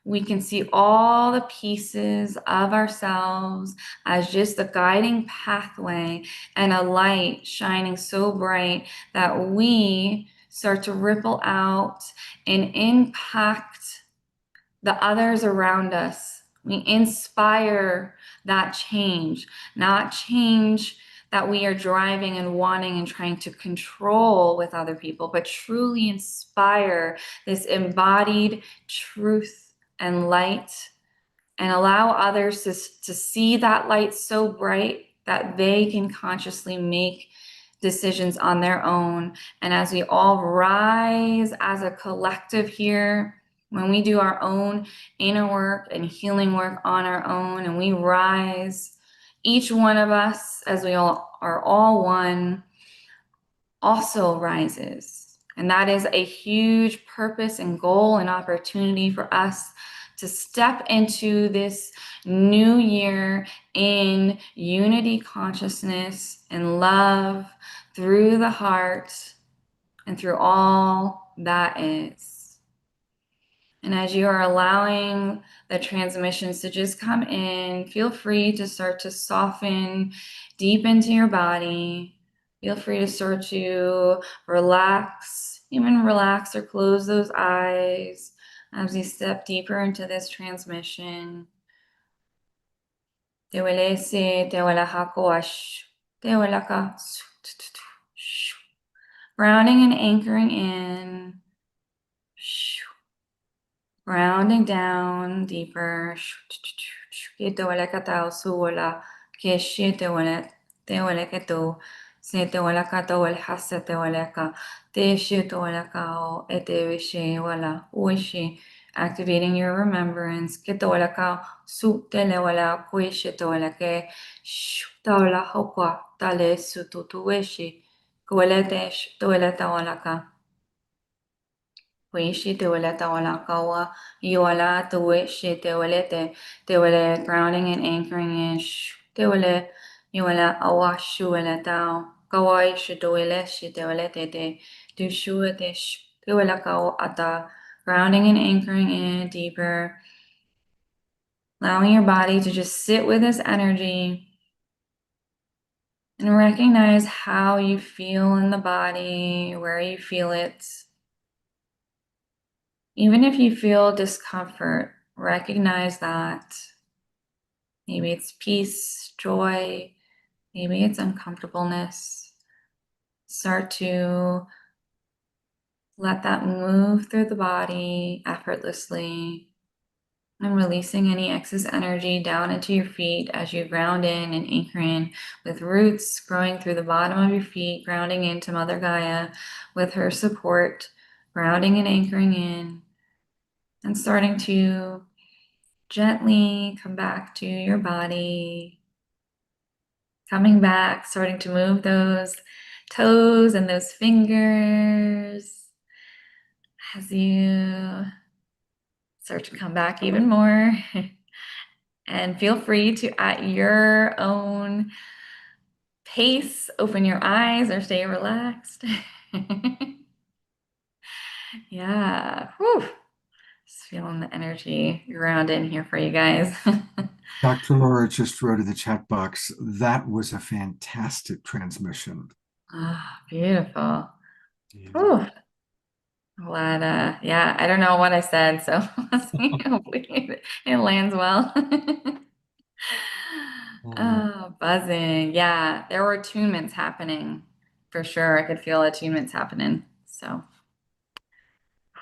S10: we can see all the pieces of ourselves as just a guiding pathway and a light shining so bright that we start to ripple out and impact the others around us. We inspire that change, not change that we are driving and wanting and trying to control with other people, but truly inspire this embodied truth and light, and allow others to see that light so bright that they can consciously make decisions on their own. And as we all rise as a collective here, when we do our own inner work and healing work on our own, and we rise, each one of us, as we all are all one, also rises. And that is a huge purpose and goal and opportunity for us to step into this new year in unity, consciousness, and love through the heart and through all that is. And as you are allowing the transmissions to just come in, feel free to start to soften deep into your body. Feel free to start to relax, even relax or close those eyes as you step deeper into this transmission. Te wele se, te wele hakoash, te wele ka, grounding and anchoring in, grounding down deeper. Te wele ka tau suola, keshi te wele ke tu, se te wele ka to wele hasa te wele ka, te shi te wele ka o, e te wishe wala, uishi. Activating your remembrance. Ke te wele ka, su te le wele, kuishi te wele ke, ta wele hokwa, ta le su tu tu wishi, kuele te wele ta wele ka. Wishi te wele ta wala kawa, yola te wishi te wele grounding and anchoring in, te wele, yola awashu wele tao, kawa ishi te wele shi te wele te, tu shu te wele kawa ata, grounding and anchoring in deeper, allowing your body to just sit with this energy and recognize how you feel in the body, where you feel it. Even if you feel discomfort, recognize that. Maybe it's peace, joy, maybe it's uncomfortableness. Start to let that move through the body effortlessly and releasing any excess energy down into your feet as you ground in and anchor in with roots growing through the bottom of your feet, grounding into Mother Gaia with her support, grounding and anchoring in, and starting to gently come back to your body, coming back, starting to move those toes and those fingers as you start to come back even more. And feel free to, at your own pace, open your eyes or stay relaxed. Yeah. Whew. Just feeling the energy ground in here for you guys.
S2: Dr. Laura just wrote in the chat box, that was a fantastic transmission.
S10: Ah, beautiful.
S2: Yeah.
S10: Whew. Glad, yeah, I don't know what I said, so hopefully it lands well. Oh, buzzing. Yeah, there were attunements happening for sure. I could feel attunements happening. So,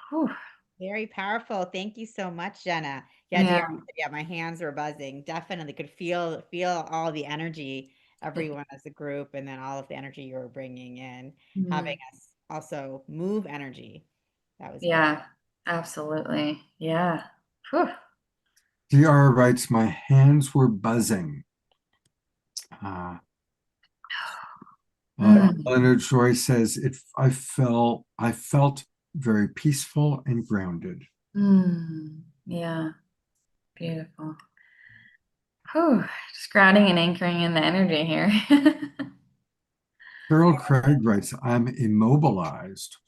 S10: whew.
S3: Very powerful. Thank you so much, Jenna. Yeah,
S10: Yeah.
S3: yeah, my hands were buzzing. Definitely could feel all the energy, everyone as a group, and then all of the energy you were bringing in, having us also move energy. That was beautiful.
S10: Yeah, absolutely. Yeah. Whew.
S2: DR writes, my hands were buzzing. Uh, Eleanor Joy says, I felt very peaceful and grounded.
S10: Yeah, beautiful. Whew. Just grounding and anchoring in the energy here.
S2: Carol Craig writes, I'm immobilized.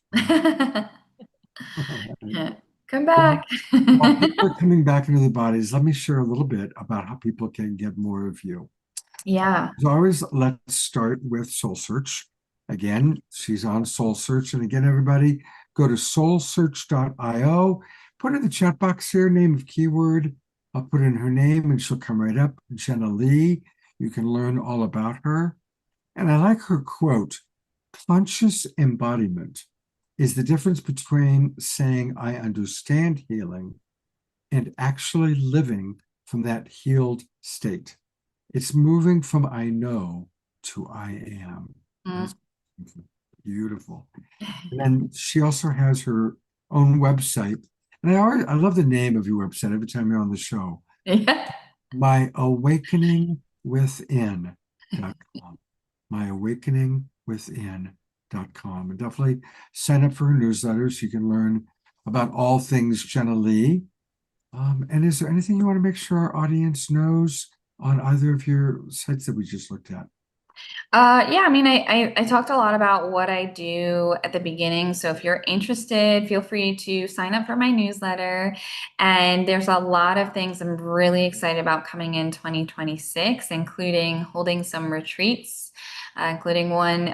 S10: Come back.
S2: While people are coming back into their bodies, let me share a little bit about how people can get more of you.
S10: Yeah.
S2: As always, let's start with Soul Search. Again, she's on Soul Search. And again, everybody, go to soulsearch.io, put in the chat box here, name of keyword. I'll put in her name and she'll come right up. Jenna Lee, you can learn all about her. And I like her quote, conscious embodiment is the difference between saying I understand healing and actually living from that healed state. It's moving from I know to I am. That's beautiful. And then she also has her own website. And I love the name of your website every time you're on the show.
S10: Yeah.
S2: myawakeningwithin.com. myawakeningwithin.com. And definitely sign up for her newsletter so you can learn about all things Jenna Lee. And is there anything you want to make sure our audience knows on either of your sites that we just looked at?
S10: Yeah, I mean, I talked a lot about what I do at the beginning. So if you're interested, feel free to sign up for my newsletter. And there's a lot of things I'm really excited about coming in 2026, including holding some retreats, including one,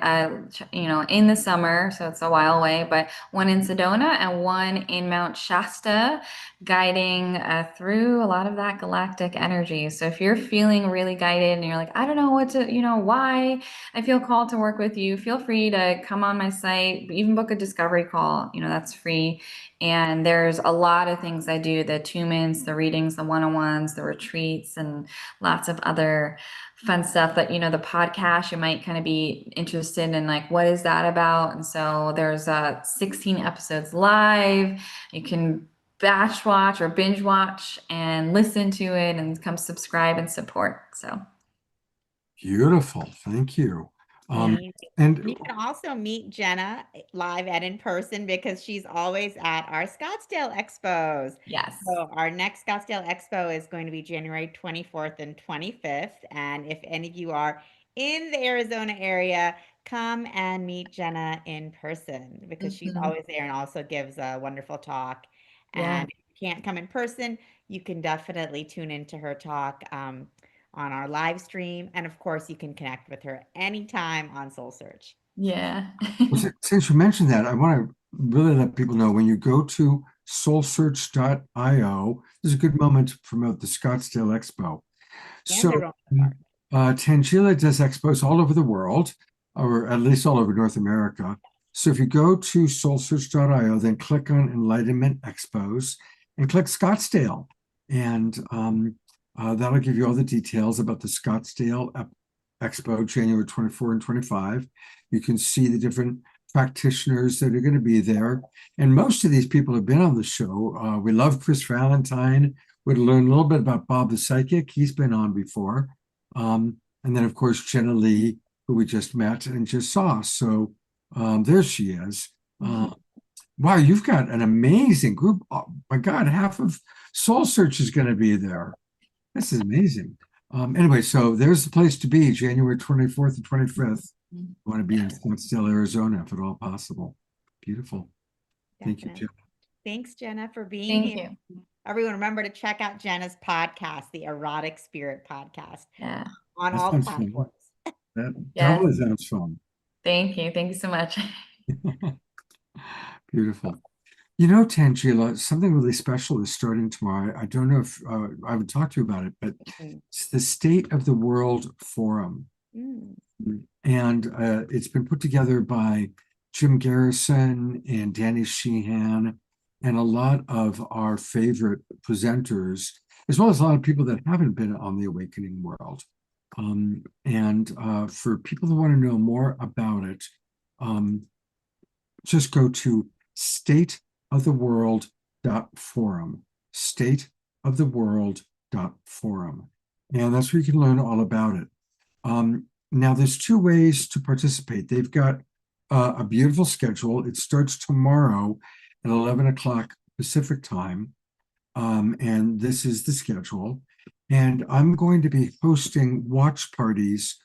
S10: in the summer. So it's a while away, but one in Sedona and one in Mount Shasta, guiding through a lot of that galactic energy. So if you're feeling really guided and you're like, I don't know what to, why I feel called to work with you, feel free to come on my site, even book a discovery call. That's free. And there's a lot of things I do, the attunements, the readings, the one-on-ones, the retreats, and lots of other fun stuff. But the podcast, you might kind of be interested in, like, what is that about? And so there's 16 episodes live. You can batch watch or binge watch and listen to it and come subscribe and support. So
S2: Beautiful. Thank you.
S3: Amazing.
S2: And
S3: And you can also meet Jenna live and in person because she's always at our Scottsdale Expos.
S10: yes.
S3: So our next Scottsdale Expo is going to be January 24th and 25th. And if any of you are in the Arizona area, come and meet Jenna in person because she's
S10: Mhm.
S3: always there and also gives a wonderful talk.
S10: Yeah.
S3: And if you can't come in person, you can definitely tune into her talk. On our live stream. And of course, you can connect with her anytime on Soul Search.
S10: Yeah.
S2: since you mentioned that, I want to really let people know when you go to soulsearch.io, this is a good moment to promote the Scottsdale Expo.
S3: And
S2: So,
S3: the Roman Park.
S2: Tangela does expos all over the world, or at least all over North America. So if you go to soulsearch.io, then click on Enlightenment Expos and click Scottsdale. And that'll give you all the details about the Scottsdale Expo, January 24 and 25. You can see the different practitioners that are going to be there. And most of these people have been on the show. We love Chris Valentine. We'd learn a little bit about Bob the Psychic. He's been on before. And then, of course, Jenna Lee, who we just met and just saw. So there she is. Wow, you've got an amazing group. Oh, my God, half of Soul Search is going to be there. This is amazing. Anyway, so there's the place to be, January 24th and 25th. You want to be in Scottsdale, Arizona, if at all possible. Beautiful. Thank you,
S3: Definitely.
S2: Jenna.
S3: Thanks, Jenna, for being
S10: Thank
S3: here.
S10: you.
S3: Everyone, remember to check out Jenna's podcast, the Erotic Spirit Podcast,
S10: Yeah.
S3: on
S2: That
S3: all
S2: sounds fun.
S3: platforms.
S2: That
S10: Yes.
S2: totally sounds fun.
S10: Thank you. Thank you so much.
S2: Beautiful. Tangela, something really special is starting tomorrow. I don't know if I would talk to you about it, but it's the State of the World Forum.
S3: Mm.
S2: And it's been put together by Jim Garrison and Danny Sheehan and a lot of our favorite presenters, as well as a lot of people that haven't been on the Awakening World. And for people who want to know more about it, just go to stateoftheworld.forum, stateoftheworld.forum. And that's where you can learn all about it. Now, there's two ways to participate. They've got a beautiful schedule. It starts tomorrow at 11 o'clock Pacific time. And this is the schedule. And I'm going to be hosting watch parties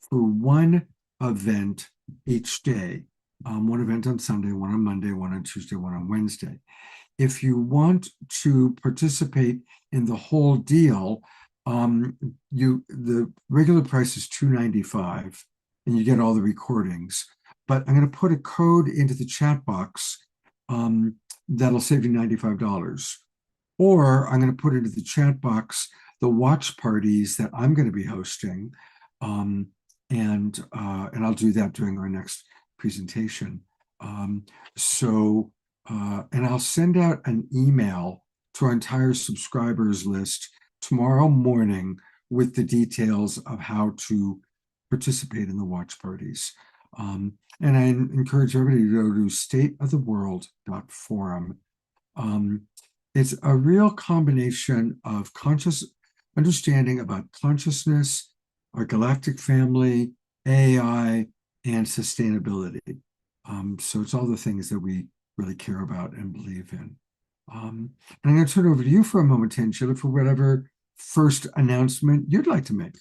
S2: for one event each day. One event on Sunday, one on Monday, one on Tuesday, one on Wednesday. If you want to participate in the whole deal, the regular price is $295 and you get all the recordings. But I'm going to put a code into the chat box that'll save you $95. Or I'm going to put into the chat box the watch parties that I'm going to be hosting, and I'll do that during our next presentation. And I'll send out an email to our entire subscribers list tomorrow morning with the details of how to participate in the watch parties. And I encourage everybody to go to stateoftheworld.forum. It's a real combination of conscious understanding about consciousness, our galactic family, AI, and sustainability. So it's all the things that we really care about and believe in. And I'm going to turn it over to you for a moment, Tangela, for whatever first announcement you'd like to make.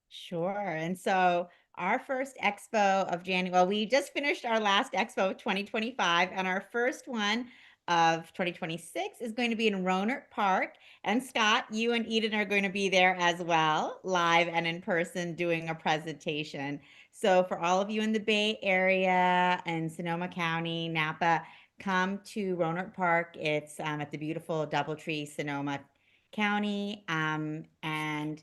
S3: Sure. And so our first expo of January. Well, we just finished our last expo of 2025, and our first one of 2026 is going to be in Rohnert Park. And Scott, you and Eden are going to be there as well, live and in person, doing a presentation. So for all of you in the Bay Area and Sonoma County, Napa, come to Rohnert Park. It's at the beautiful Doubletree, Sonoma County, and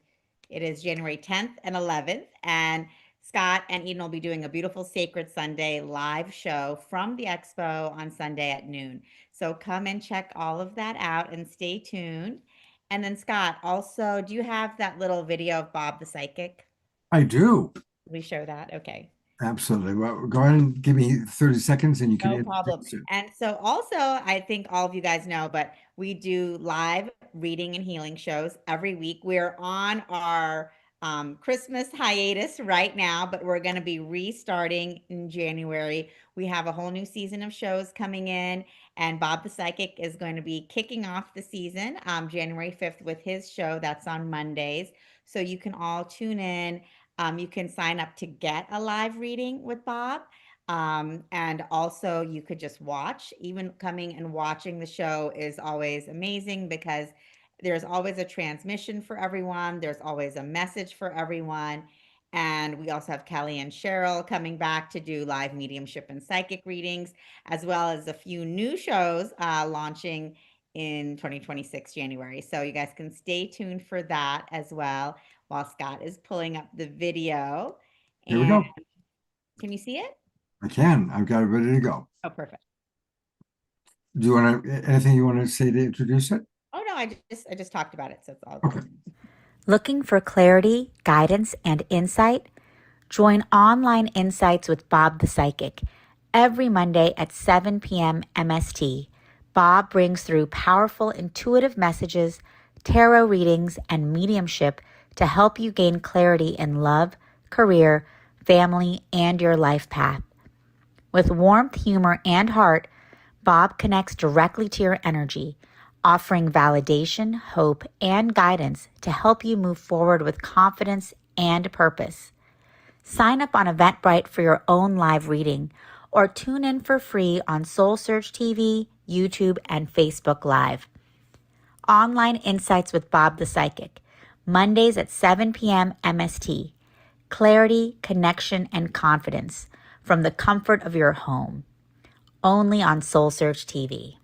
S3: it is January 10th and 11th. And Scott and Eden will be doing a beautiful Sacred Sunday live show from the expo on Sunday at noon. So come and check all of that out and stay tuned. And then Scott, also, do you have that little video of Bob the Psychic?
S2: I do.
S3: We show that? Okay.
S2: Absolutely. Well, go ahead and give me 30 seconds and you can
S3: No problem.
S2: introduce it.
S3: And so also, I think all of you guys know, but we do live reading and healing shows every week. We're on our Christmas hiatus right now, but we're going to be restarting in January. We have a whole new season of shows coming in, and Bob the Psychic is going to be kicking off the season January 5th with his show that's on Mondays. So you can all tune in. You can sign up to get a live reading with Bob. And also you could just watch. Even coming and watching the show is always amazing because there's always a transmission for everyone. There's always a message for everyone. And we also have Kelly and Cheryl coming back to do live mediumship and psychic readings, as well as a few new shows launching in 2026 January. So you guys can stay tuned for that as well while Scott is pulling up the video.
S2: Here we go.
S3: Can you see it?
S2: I can. I've got it ready to go.
S3: Oh, perfect.
S2: Do you want to, anything you want to say to introduce it?
S3: Oh no, I just talked about it, so it's all
S2: Okay.
S11: Looking for clarity, guidance, and insight? Join Online Insights with Bob the Psychic every Monday at 7 p.m. MST. Bob brings through powerful, intuitive messages, tarot readings, and mediumship to help you gain clarity in love, career, family, and your life path. With warmth, humor, and heart, Bob connects directly to your energy, offering validation, hope, and guidance to help you move forward with confidence and purpose. Sign up on Eventbrite for your own live reading or tune in for free on Soul Search TV, YouTube, and Facebook Live. Online Insights with Bob the Psychic, Mondays at 7 p.m. MST. Clarity, connection, and confidence from the comfort of your home. Only on Soul Search TV.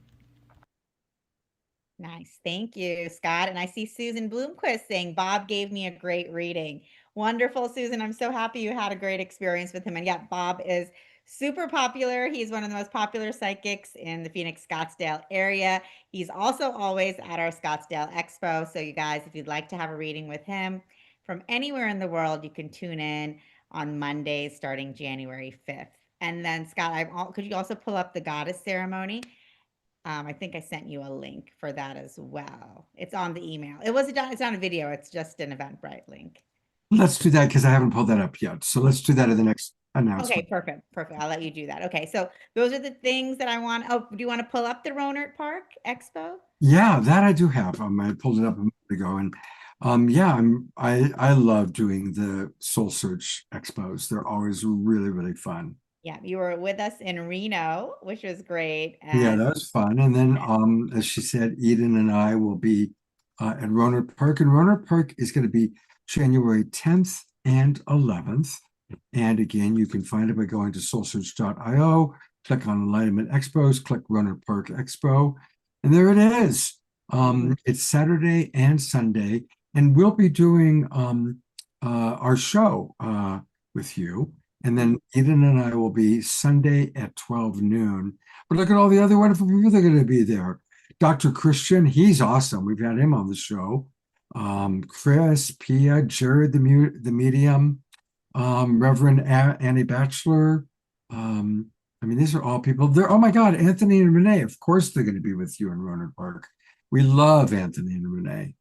S3: Nice. Thank you, Scott. And I see Susan Bloomquist saying, Bob gave me a great reading. Wonderful, Susan. I'm so happy you had a great experience with him. And yeah, Bob is super popular. He's one of the most popular psychics in the Phoenix Scottsdale area. He's also always at our Scottsdale Expo. So you guys, if you'd like to have a reading with him from anywhere in the world, you can tune in on Mondays starting January 5th. And then Scott, could you also pull up the goddess ceremony? I think I sent you a link for that as well. It's on the email. It's not a video. It's just an Eventbrite link.
S2: Let's do that because I haven't pulled that up yet. So let's do that in the next announcement.
S3: Okay, perfect. I'll let you do that. Okay, so those are the things that I want. Oh, do you want to pull up the Rohnert Park Expo?
S2: Yeah, that I do have. I pulled it up a minute ago, and yeah, I love doing the Soul Search expos. They're always really, really fun.
S3: Yeah, you were with us in Reno, which was great.
S2: Yeah, that was fun. And then, as she said, Eden and I will be at Rohnert Park, and Rohnert Park is going to be January 10th and 11th. And again, you can find it by going to soulsearch.io, click on Enlightenment Expos, click Rohnert Park Expo, and there it is. It's Saturday and Sunday, and we'll be doing our show with you. And then Eden and I will be Sunday at 12 noon. But look at all the other wonderful people that are going to be there. Dr. Christian, he's awesome. We've had him on the show. Chris, Pia, Jared, the medium, Reverend Annie Batchelor. I mean, these are all people. Oh my God, Anthony and Renee. Of course, they're going to be with you in Rohnert Park. We love Anthony and Renee.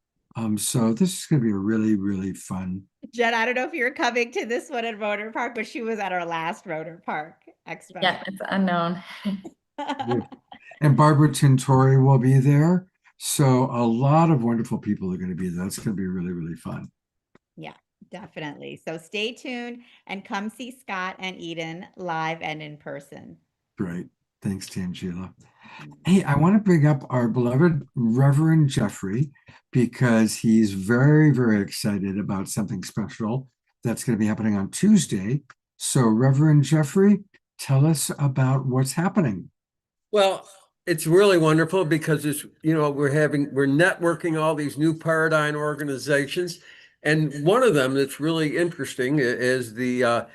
S2: So this is going to be a really, really fun.
S3: Jen, I don't know if you're coming to this one at Rohnert Park, but she was at our last Rohnert Park Expo.
S10: Yeah, it's unknown.
S2: And Barbara Tintori will be there. So a lot of wonderful people are going to be there. That's going to be really, really fun.
S3: Yeah, Definitely. So stay tuned and come see Scott and Eden live and in person.
S2: Great. Thanks, Tangela.
S3: Mm.
S2: Hey, I want to bring up our beloved Reverend Jeffrey because he's very, very excited about something special that's going to be happening on Tuesday. So, Reverend Jeffrey, tell us about what's happening.
S12: Well, it's really wonderful because we're networking all these new paradigm organizations, and one of them that's really interesting is the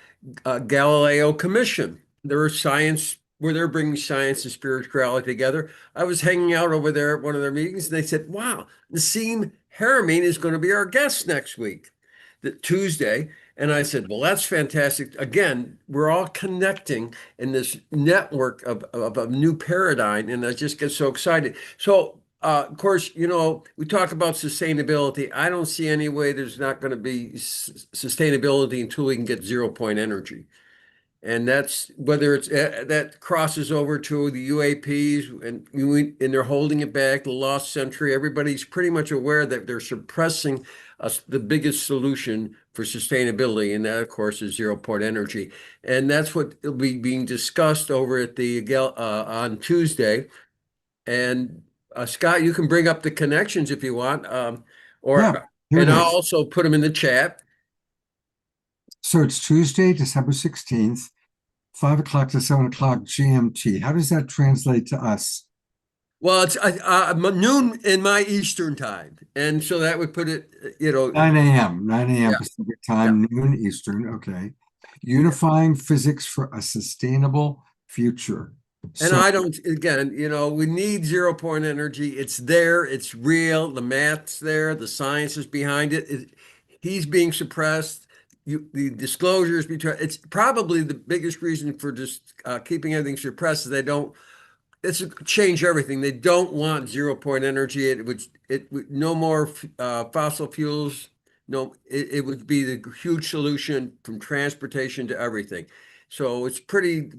S12: Galileo Commission. They're science where they're bringing science and spirituality together. I was hanging out over there at one of their meetings, and they said, "Wow, Nassim Haramein is going to be our guest next week, the Tuesday." And I said, "Well, that's fantastic." Again, we're all connecting in this network of a new paradigm, and I just get so excited. So, of course, we talk about sustainability. I don't see any way there's not going to be sustainability until we can get 0 point energy. And that's whether it's that crosses over to the UAPs and they're holding it back, the lost century. Everybody's pretty much aware that they're suppressing the biggest solution for sustainability, and that, of course, is 0 point energy. And that's what will be being discussed over at the on Tuesday. And Scott, you can bring up the connections if you want,
S2: Yeah, here it
S12: and I'll
S2: is.
S12: also put them in the chat.
S2: So, it's Tuesday, December 16th, 5 o'clock to 7 o'clock GMT. How does that translate to us?
S12: Well, it's noon in my Eastern time, and so that would put it,
S2: 9 a.m., 9 a.m.
S12: Yeah.
S2: Pacific time, noon Eastern. Okay. Unifying physics for a sustainable future.
S12: And
S2: So,
S12: I don't, again, we need 0 point energy. It's there, it's real, the math's there, the science is behind it. He's being suppressed. The disclosures between, it's probably the biggest reason for just keeping everything suppressed is they don't it's change everything. They don't want 0 point energy. It would no more fossil fuels. No, it would be the huge solution from transportation to everything. So it's pretty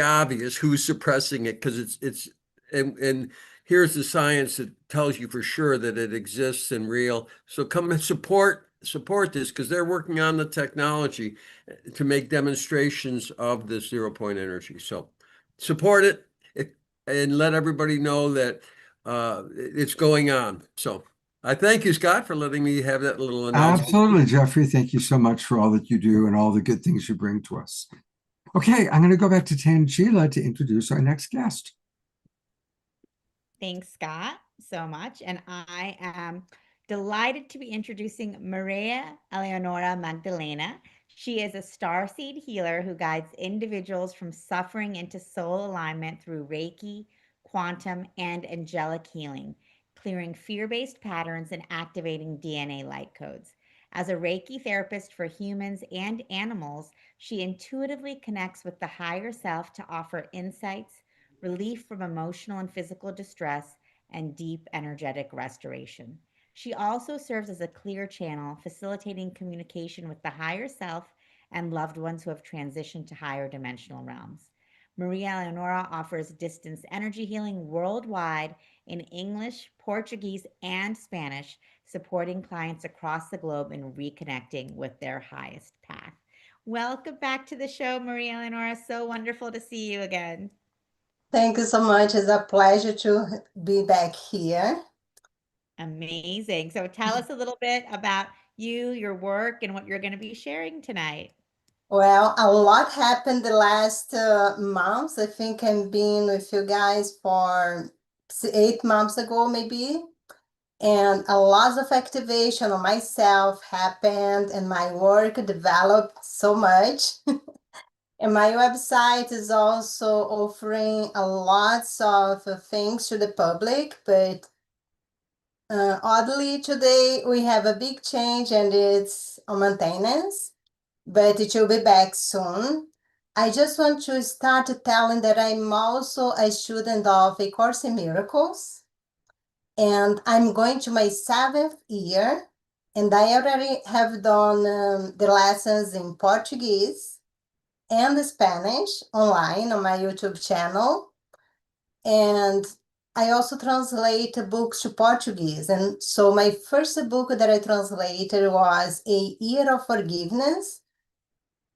S12: obvious who's suppressing it because it's and here's the science that tells you for sure that it exists and real. So come and support this because they're working on the technology to make demonstrations of this 0 point energy. So support it and let everybody know that it's going on. So I thank you, Scott, for letting me have that little announcement.
S2: absolutely, Jeffrey. Thank you so much for all that you do and all the good things you bring to us. Okay, I'm going to go back to Tangela to introduce our next guest.
S3: Thanks, Scott, so much. And I am delighted to be introducing Maria Eleonora Magdalena. She is a starseed healer who guides individuals from suffering into soul alignment through Reiki, quantum, and angelic healing, clearing fear-based patterns and activating DNA light codes. As a Reiki therapist for humans and animals, she intuitively connects with the higher self to offer insights, relief from emotional and physical distress, and deep energetic restoration. She also serves as a clear channel, facilitating communication with the higher self and loved ones who have transitioned to higher dimensional realms. Maria Leonora offers distance energy healing worldwide in English, Portuguese, and Spanish, supporting clients across the globe in reconnecting with their highest path. Welcome back to the show, Maria Leonora. So wonderful to see you again.
S13: Thank you so much. It's a pleasure to be back here.
S3: Amazing. So tell us a little bit about you, your work, and what you're going to be sharing tonight.
S13: Well, a lot happened the last months. I think I've been with you guys for 8 months ago, maybe. And a lot of activation on myself happened, and my work developed so much. And my website is also offering a lots of things to the public, but oddly, today we have a big change and it's on maintenance, but it will be back soon. I just want to start telling that I'm also a student of A Course in Miracles, and I'm going to my 7th year, and I already have done the lessons in Portuguese and Spanish online on my YouTube channel. And I also translate books to Portuguese. And so my first book that I translated was A Year of Forgiveness.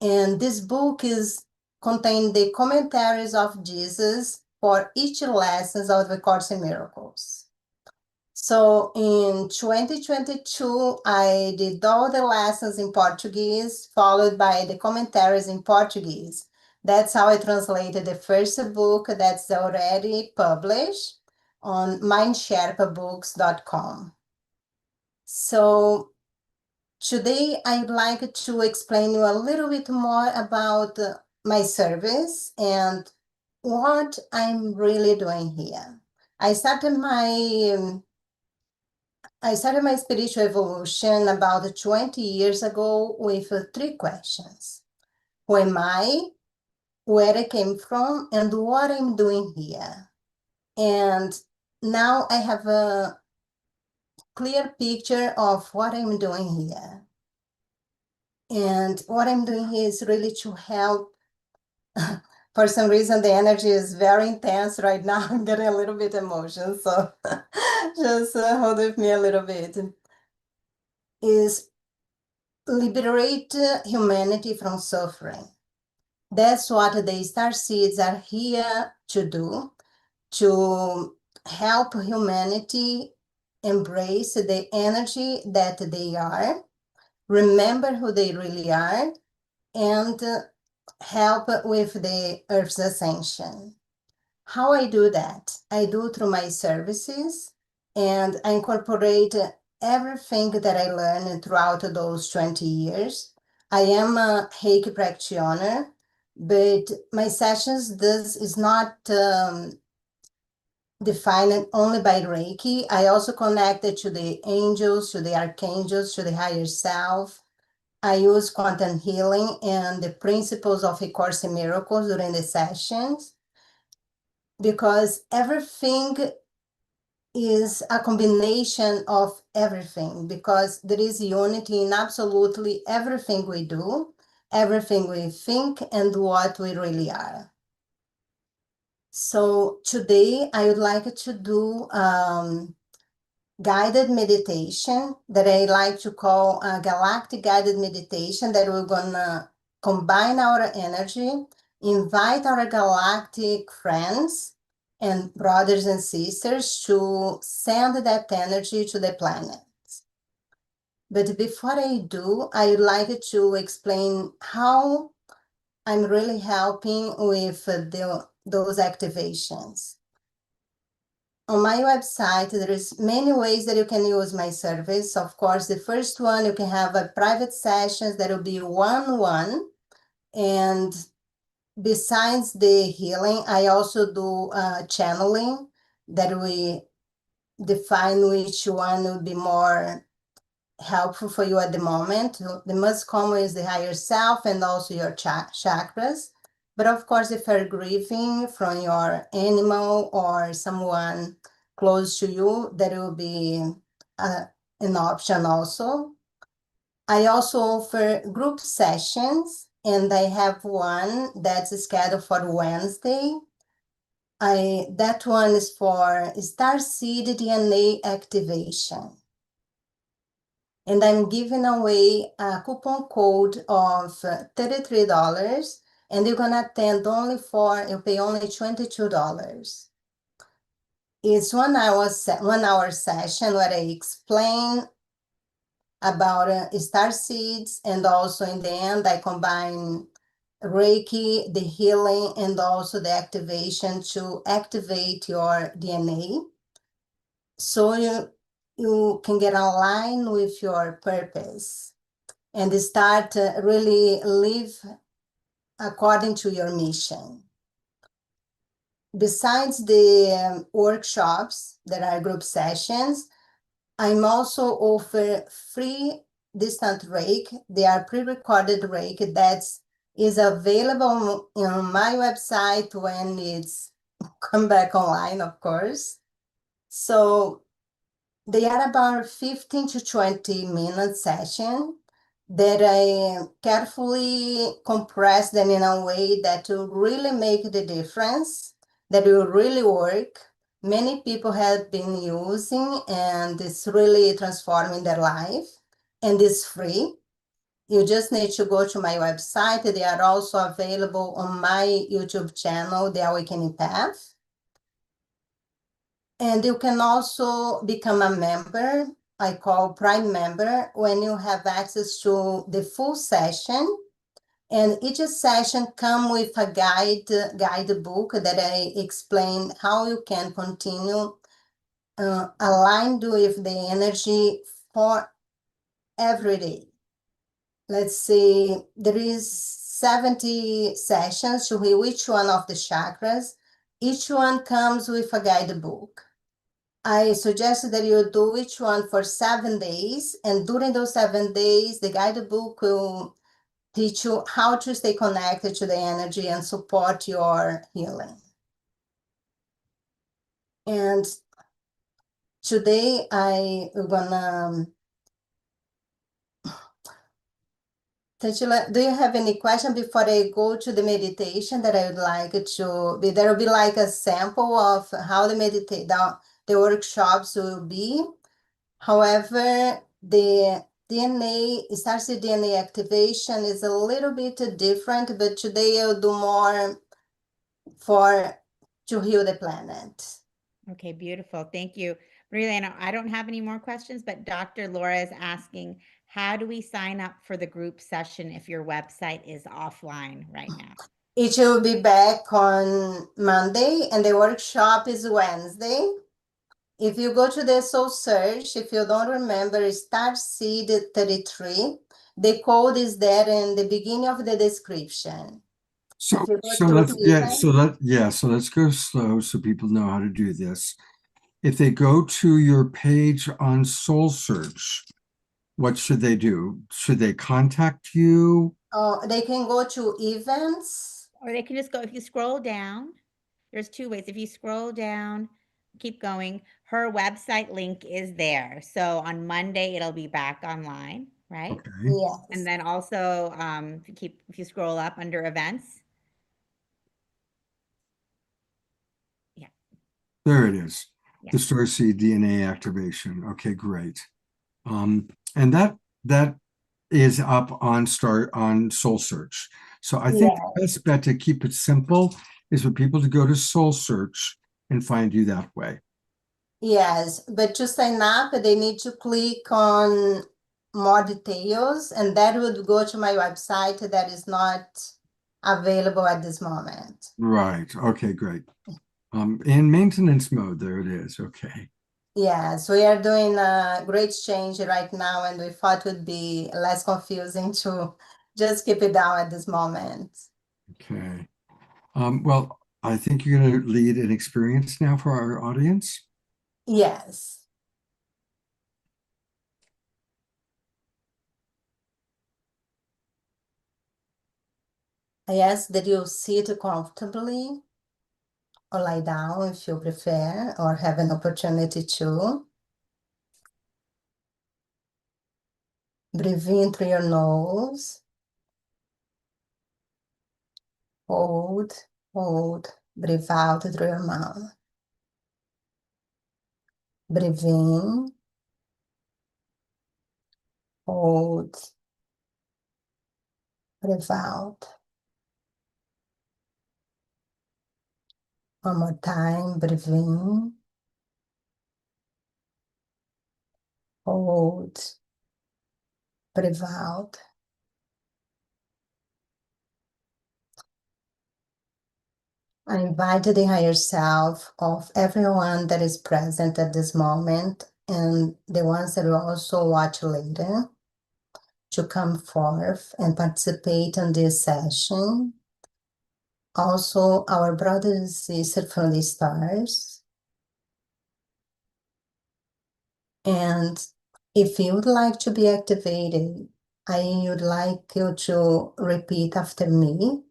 S13: And this book is contain the commentaries of Jesus for each lessons of the Course in Miracles. So in 2022, I did all the lessons in Portuguese, followed by the commentaries in Portuguese. That's how I translated the first book that's already published on mindsherpabooks.com. So today I'd like to explain you a little bit more about my service and what I'm really doing here. I started my spiritual evolution about 20 years ago with three questions. Who am I? Where I came from? And what I'm doing here? And now I have a clear picture of what I'm doing here. And what I'm doing here is really to help. For some reason, the energy is very intense right now. I'm getting a little bit emotional, so just hold with me a little bit. Is liberate humanity from suffering. That's what the star seeds are here to do, to help humanity embrace the energy that they are, remember who they really are, and help with the Earth's ascension. How I do that? I do through my services, and I incorporate everything that I learned throughout those 20 years. I am a Reiki practitioner, but my sessions, this is not defined only by Reiki. I also connected to the angels, to the archangels, to the higher self. I use quantum healing and the principles of A Course in Miracles during the sessions, because everything is a combination of everything, because there is unity in absolutely everything we do, everything we think, and what we really are. So today I would like to do guided meditation that I like to call a galactic guided meditation, that we're gonna combine our energy, invite our galactic friends and brothers and sisters to send that energy to the planet. But before I do, I would like to explain how I'm really helping with those activations. On my website, there is many ways that you can use my service. Of course, the first one, you can have a private sessions that will be one-on-one. And besides the healing, I also do channeling, that we define which one will be more helpful for you at the moment. The most common is the higher self and also your chakras. But of course, if you're grieving from your animal or someone close to you, that will be an option also. I also offer group sessions, and I have one that's scheduled for Wednesday. That one is for starseed DNA activation. And I'm giving away a coupon code of $33, and you're gonna attend you pay only $22. It's 1 hour session where I explain about star seeds, and also in the end I combine Reiki, the healing, and also the activation to activate your DNA, so you can get aligned with your purpose and start really live according to your mission. Besides the workshops that are group sessions, I'm also offer free distant Reiki. They are pre-recorded Reiki that is available on my website when it's come back online, of course. So they are about 15 to 20 minute session that I carefully compress them in a way that will really make the difference, that will really work, many people have been using, and it's really transforming their life, and it's free. You just need to go to my website. They are also available on my YouTube channel, The Awakening Path. And you can also become a member, I call Prime member, when you have access to the full session. And each session come with a guidebook that I explain how you can continue aligned with the energy for every day. Let's see, there is 70 sessions to heal each one of the chakras. Each one comes with a guidebook. I suggest that you do each one for 7 days, and during those 7 days, the guidebook will teach you how to stay connected to the energy and support your healing. And today I gonna Tachila, do you have any question before I go to the meditation that I would like to be? There will be like a sample of how the workshops will be. However, the starts the DNA activation is a little bit different, but today I'll do more to heal the planet.
S3: Okay, beautiful. Thank you. Really, I don't have any more questions, but Dr. Laura is asking, how do we sign up for the group session if your website is offline right now?
S13: It will be back on Monday, and the workshop is Wednesday. If you go to the Soul Search, if you don't remember, Star Seed 33, the code is there in the beginning of the description.
S2: So,
S13: If you go
S2: so
S13: through
S2: let's, yeah,
S13: even-
S2: so let's go slow so people know how to do this. If they go to your page on Soul Search, what should they do? Should they contact you?
S13: They can go to events.
S3: Or they can just go, if you scroll down, there's two ways. If you scroll down, keep going, her website link is there. So on Monday, it'll be back online, right?
S2: Okay,
S13: Yes.
S3: And then also, if you scroll up under events. Yeah.
S2: there it is.
S3: Yeah.
S2: The Starseed DNA activation. Okay, great. And that is up on Soul Search. So I think the best bet to keep it simple is for people to go to Soul Search and find you that way.
S13: Yes, but to sign up, they need to click on more details, and that would go to my website that is not available at this moment.
S2: Right. Okay, great. In maintenance mode, there it is. Okay.
S13: Yes, we are doing a great change right now, and we thought it would be less confusing to just keep it down at this moment.
S2: Okay. Well, I think you're going to lead an experience now for our audience.
S13: Yes. I ask that you sit comfortably or lie down if you prefer, or have an opportunity to. Breathe in through your nose. Hold, hold. Breathe out through your mouth. Breathe in. Hold. Breathe out. One more time. Breathe in. Hold. Breathe out. I invite the higher self of everyone that is present at this moment, and the ones that will also watch later, to come forth and participate in this session. Also, our brothers and sisters from the stars. And if you would like to be activated, I would like you to repeat after me.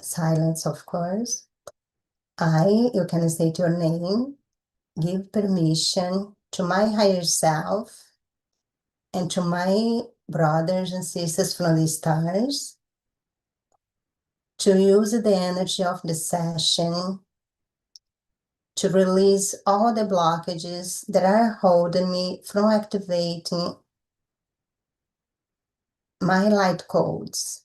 S13: Silence, of course. You can state your name, give permission to my higher self and to my brothers and sisters from the stars to use the energy of the session to release all the blockages that are holding me from activating my light codes,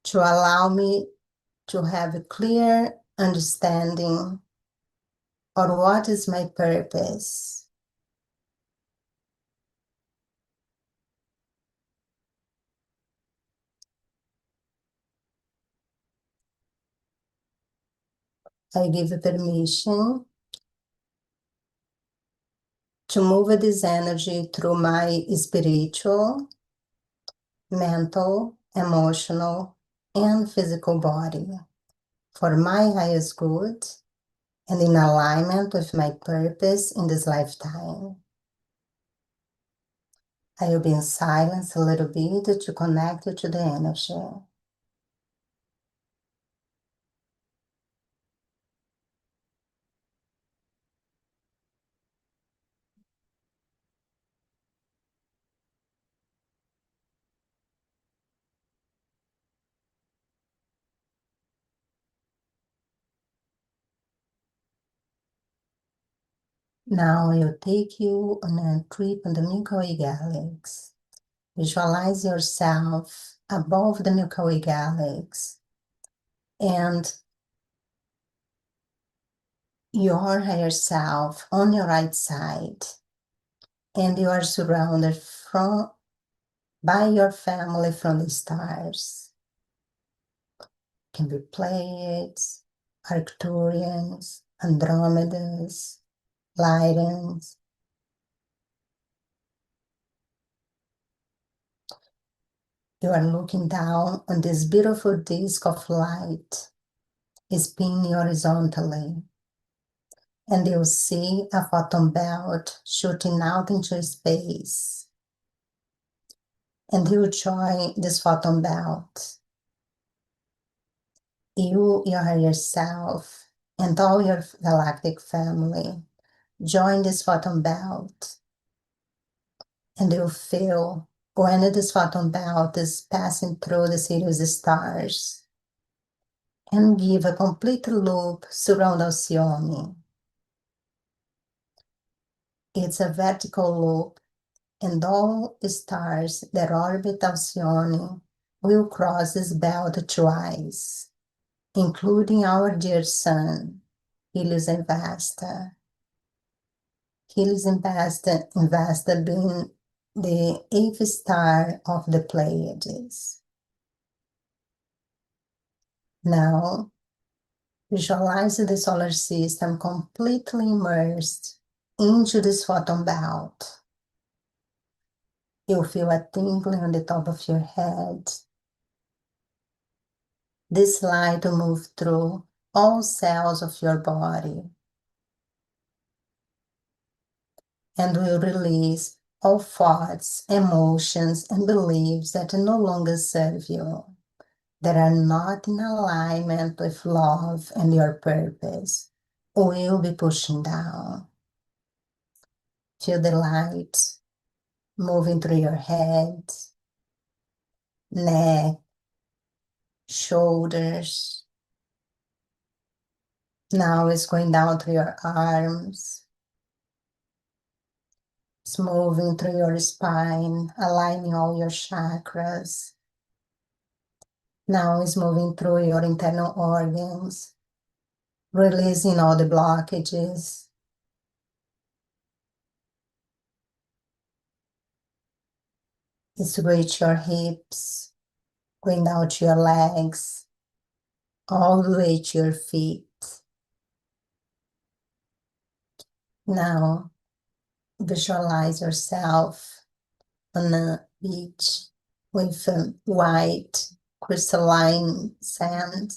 S13: to allow me to have a clear understanding of what is my purpose. I give permission to move this energy through my spiritual, mental, emotional, and physical body for my highest good and in alignment with my purpose in this lifetime. I will be in silence a little bit to connect to the energy. Now I'll take you on a trip in the Milky Way galaxy. Visualize yourself above the Milky Way galaxy and your higher self on your right side. And you are surrounded by your family from the stars. Can be Pleiades, Arcturians, Andromedas, Lyrans. You are looking down on this beautiful disk of light, spinning horizontally, and you'll see a photon belt shooting out into space. And you join this photon belt. You, your higher self, and all your galactic family join this photon belt, and you feel when this photon belt is passing through the Sirius stars and give a complete loop surround Alcyone. It's a vertical loop, and all stars that orbit Alcyone will cross this belt twice, including our dear sun, Helios and Vesta. Helios and Vesta being the eighth star of the Pleiades. Now, visualize the solar system completely immersed into this photon belt. You'll feel a tingling on the top of your head. This light will move through all cells of your body and will release all thoughts, emotions, and beliefs that no longer serve you, that are not in alignment with love and your purpose, will be pushing down. Feel the light moving through your head, neck, shoulders. Now it's going down through your arms. It's moving through your spine, aligning all your chakras. Now it's moving through your internal organs, releasing all the blockages. It's reach your hips, going down to your legs, all the way to your feet. Now visualize yourself on a beach with white crystalline sand.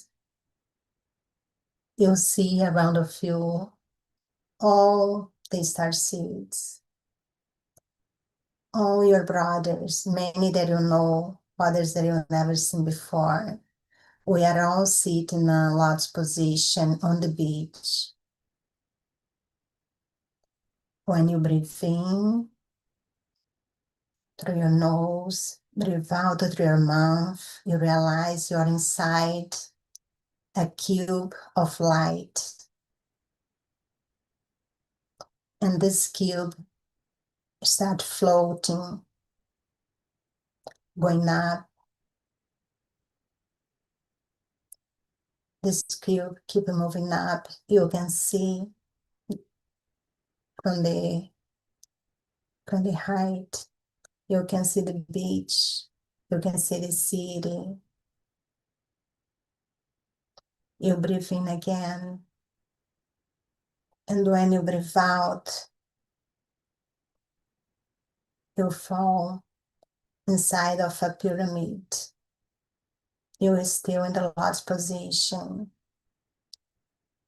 S13: You'll see around of you all the star seeds, all your brothers, many that you know, others that you've never seen before. We are all sitting in a lotus position on the beach. When you breathe in through your nose, breathe out through your mouth, you realize you're inside a cube of light. And this cube start floating, going up. This cube keep moving up. You can see from the height. You can see the beach. You can see the city. You breathe in again. And when you breathe out, you fall inside of a pyramid. You are still in the lost position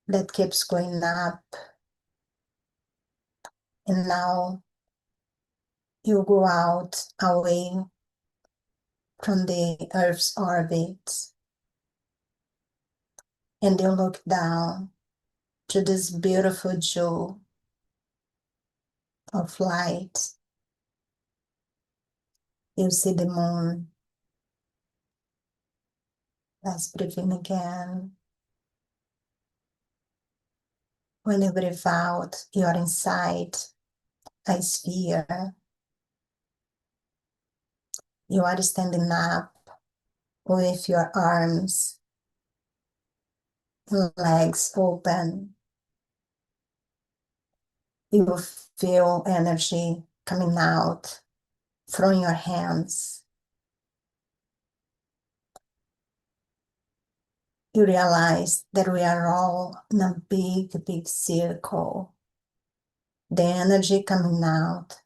S13: that keeps going up. And now you go out away from the Earth's orbit. And you look down to this beautiful jewel of light. You see the moon. Let's breathe in again. When you breathe out, you are inside a sphere. You are standing up with your arms and legs open. You feel energy coming out from your hands. You realize that we are all in a big, big circle. The energy coming out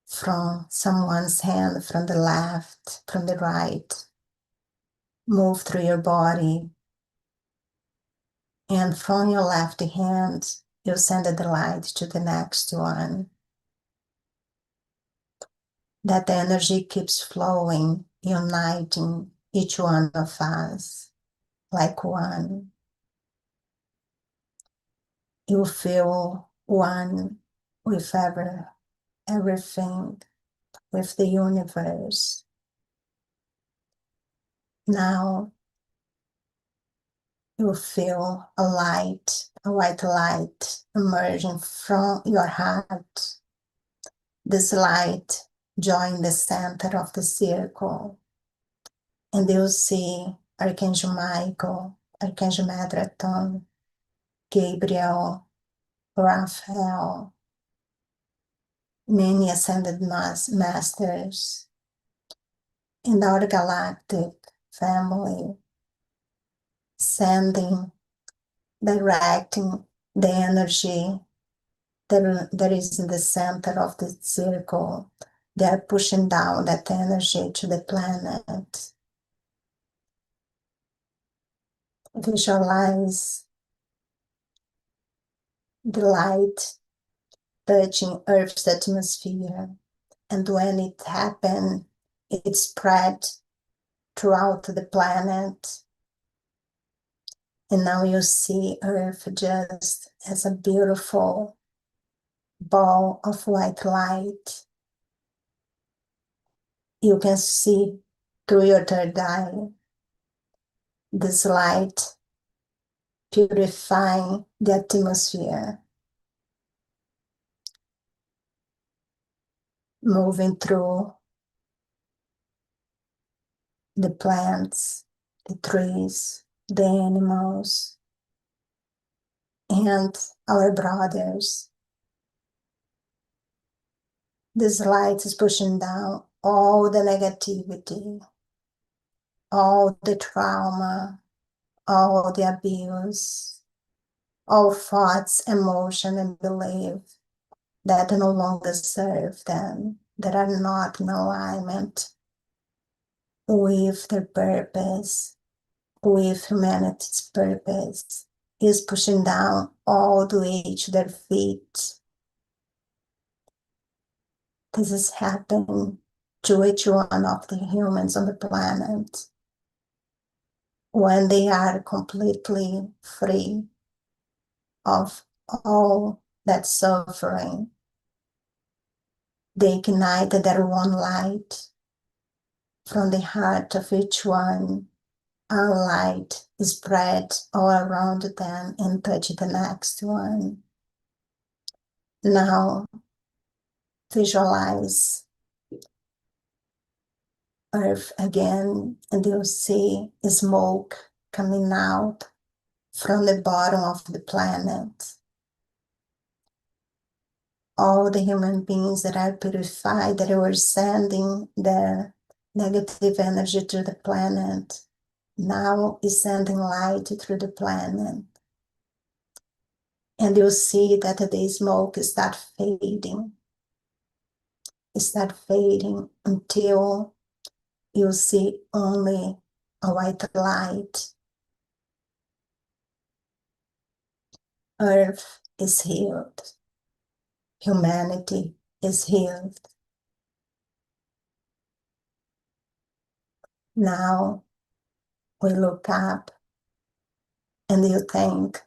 S13: from someone's hand, from the left, from the right, move through your body. And from your left hand, you send the light to the next one. That energy keeps flowing, uniting each one of us like one. You feel one with everything, with the universe. Now you feel a light, a white light emerging from your heart. This light joins the center of the circle, and you see Archangel Michael, Archangel Metatron, Gabriel, Raphael, many ascended masters in our galactic family, sending, directing the energy that is in the center of the circle. They are pushing down that energy to the planet. Visualize the light touching Earth's atmosphere. And when it happened, it spread throughout the planet. And now you see Earth just as a beautiful ball of white light. You can see through your third eye this light purifying the atmosphere, moving through the plants, the trees, the animals, and our brothers. This light is pushing down all the negativity, all the trauma, all the abuse, all thoughts, emotion, and belief that no longer serve them, that are not in alignment with their purpose, with humanity's purpose, is pushing down all the way to their feet. This is happening to each one of the humans on the planet when they are completely free of all that suffering. They ignite their one light from the heart of each one, our light spread all around them and touch the next one. Now visualize Earth again, and you'll see smoke coming out from the bottom of the planet. All the human beings that are purified, that were sending their negative energy to the planet, now is sending light through the planet. And you'll see that the smoke start fading until you see only a white light. Earth is healed. Humanity is healed. Now we look up and you thank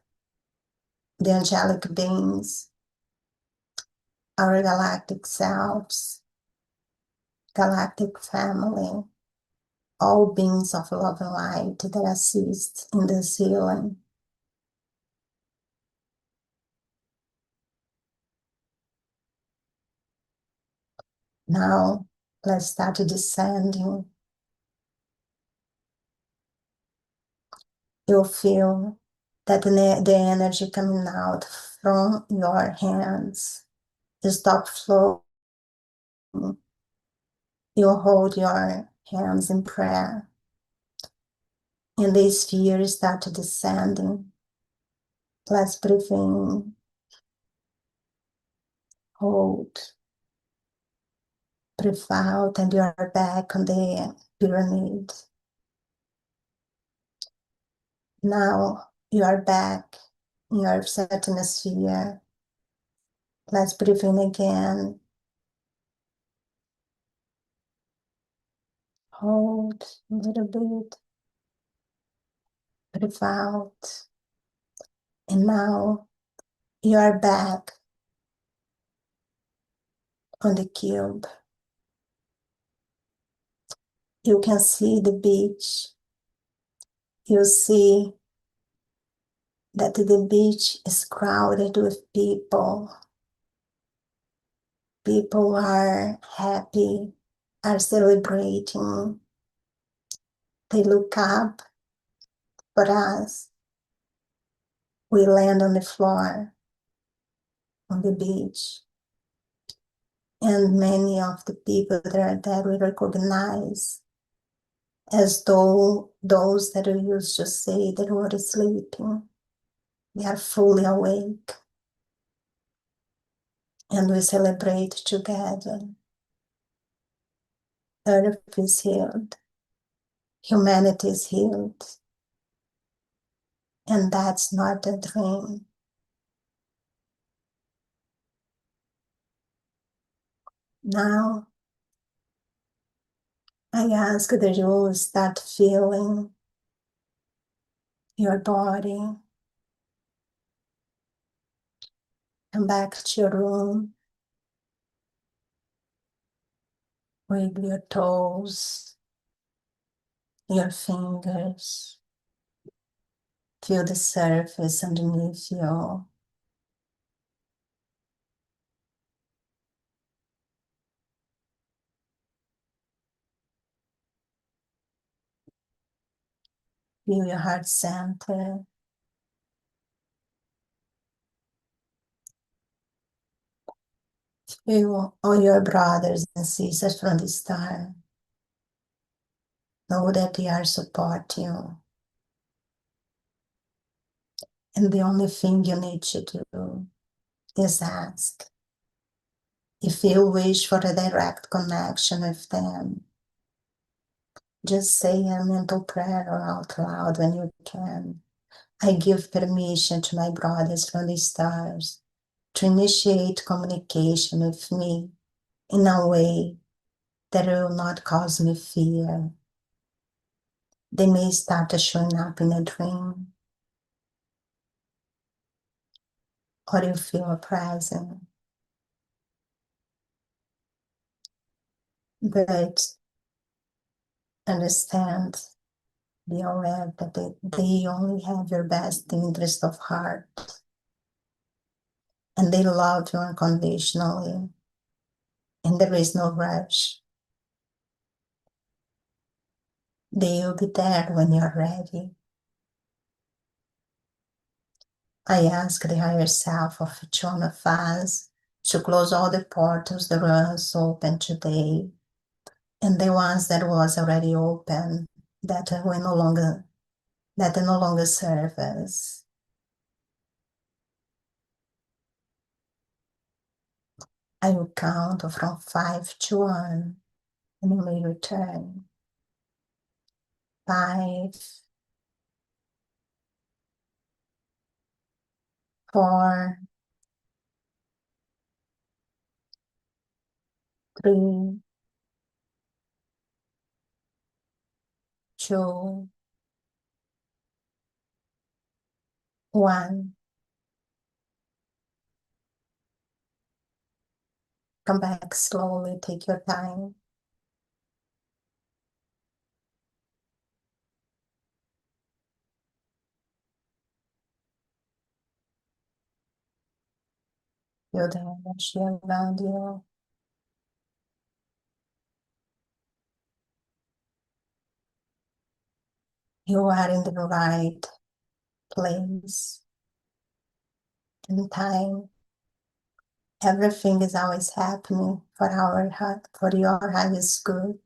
S13: the angelic beings, our galactic selves, galactic family, all beings of love and light that assist in this healing. Now let's start descending. You'll feel that the energy coming out from your hands stop flowing. You'll hold your hands in prayer, and the sphere start descending. Let's breathe in, hold, breathe out, and you're back on the pyramid. Now you are back in your certain sphere. Let's breathe in again. Hold a little bit. Breathe out. And now you are back on the cube. You can see the beach. You see that the beach is crowded with people. People are happy, are celebrating. They look up for us. We land on the floor, on the beach. And many of the people that are there we recognize as though those that we used to say that were sleeping. They are fully awake. And we celebrate together. Earth is healed. Humanity is healed. And that's not a dream. Now, I ask that you will start feeling your body. Come back to your room. Wiggle your toes, your fingers. Feel the surface underneath you. Feel your heart center. Feel all your brothers and sisters from the star. Know that they are supporting you. And the only thing you need to do is ask. If you wish for a direct connection with them, just say a mental prayer or out loud when you can. I give permission to my brothers from the stars to initiate communication with me in a way that will not cause me fear. They may start showing up in a dream, or you feel a presence. But understand Be aware that they only have your best interest of heart, and they love you unconditionally, and there is no rush. They will be there when you're ready. I ask the higher self of each one of us to close all the portals that were open today, and the ones that was already open that no longer serve us. I will count from 5 to 1, and you may return. 5, 4, 3, 2, 1. Come back slowly, take your time. Feel the energy around you. You are in the right place and time. Everything is always happening for our heart, for your highest good.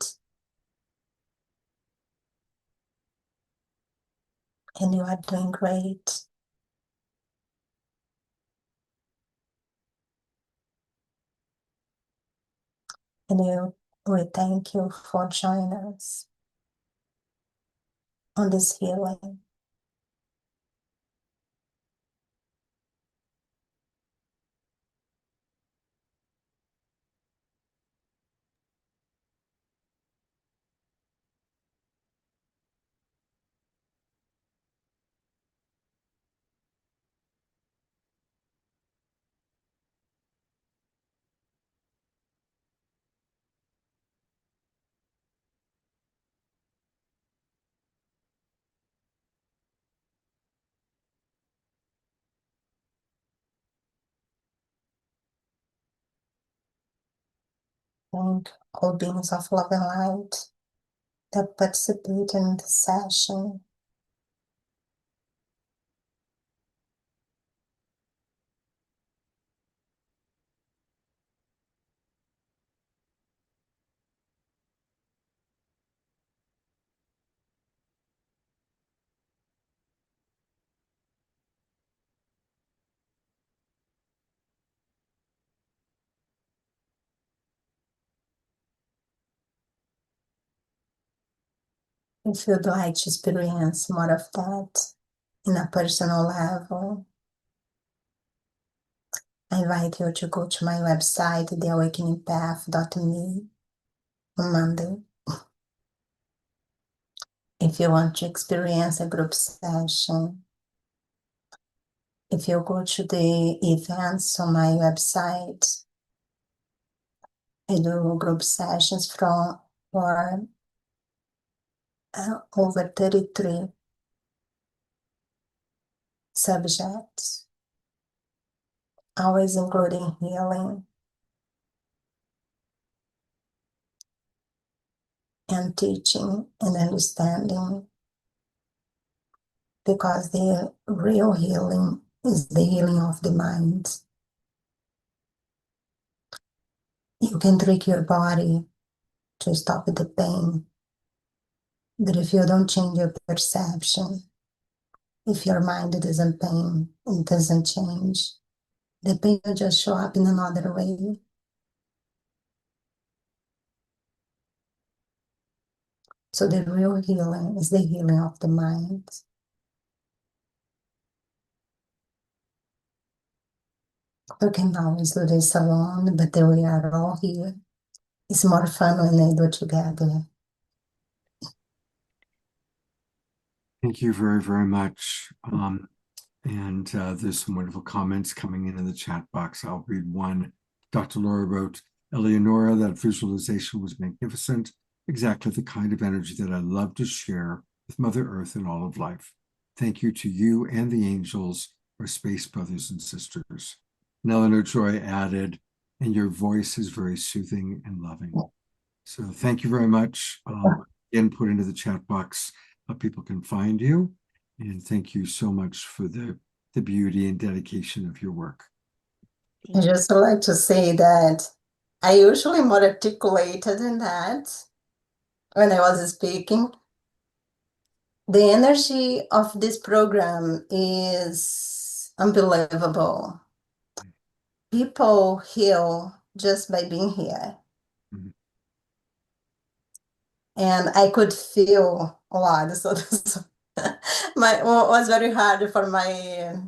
S13: And you are doing great. And we thank you for joining us on this healing. Thank all beings of love and light that participate in this session. If you'd like to experience more of that in a personal level, I invite you to go to my website, theawakeningpath.me, on Monday. If you want to experience a group session, if you go to the events on my website, I do group sessions for over 33 subjects, always including healing and teaching and understanding, because the real healing is the healing of the mind. You can trick your body to stop the pain, but if you don't change your perception, if your mind doesn't pain, it doesn't change, the pain will just show up in another way. So the real healing is the healing of the mind. You can always do this alone, but we are all here. It's more fun when they do together.
S2: Thank you very, very much. And there's some wonderful comments coming in the chat box. I'll read one. Dr. Laura wrote, Eleonora, that visualization was magnificent. Exactly the kind of energy that I love to share with Mother Earth and all of life. Thank you to you and the angels, our space brothers and sisters. And Eleanor Joy added, and your voice is very soothing and loving. So thank you very much. Again, put into the chat box how people can find you. And thank you so much for the beauty and dedication of your work.
S13: I just would like to say that I usually more articulated than that when I was speaking. The energy of this program is unbelievable. People heal just by being here.
S2: Mhm.
S13: And I could feel a lot. So it was very hard for my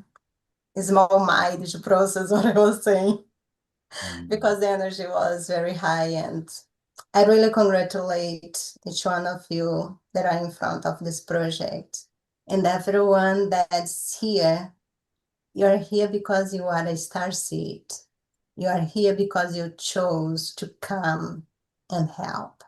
S13: small mind to process what I was saying because the energy was very high. And I really congratulate each one of you that are in front of this project and everyone that's here. You're here because you are a starseed. You are here because you chose to come and help.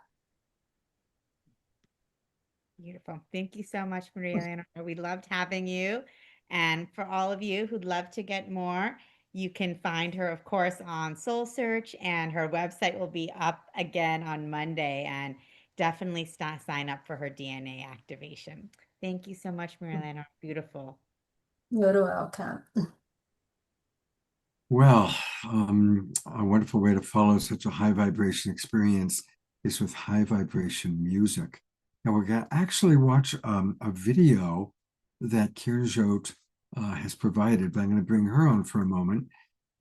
S3: Beautiful. Thank you so much, Maria Leonora. We loved having you. And for all of you who'd love to get more, you can find her, of course, on Soul Search, and her website will be up again on Monday. And definitely sign up for her DNA activation. Thank you so much, Maria Leonora. Beautiful.
S13: You're welcome.
S2: Well, a wonderful way to follow such a high vibration experience is with high vibration music. Now we're going to actually watch a video that Kirjot has provided, but I'm going to bring her on for a moment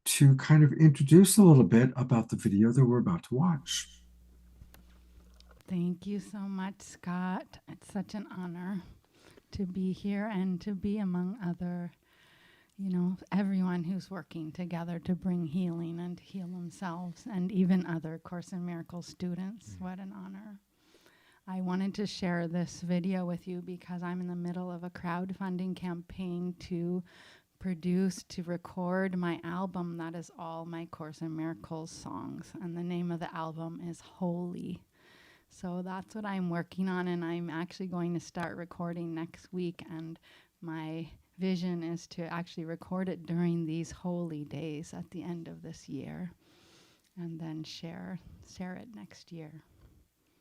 S2: to kind of introduce a little bit about the video that we're about to watch.
S7: Thank you so much, Scott. It's such an honor to be here and to be among other, everyone who's working together to bring healing and to heal themselves, and even other Course in Miracles students. What an honor. I wanted to share this video with you because I'm in the middle of a crowdfunding campaign to record my album that is all my Course in Miracles songs. And the name of the album is Holy. So that's what I'm working on, and I'm actually going to start recording next week. And my vision is to actually record it during these holy days at the end of this year, and then share it next year.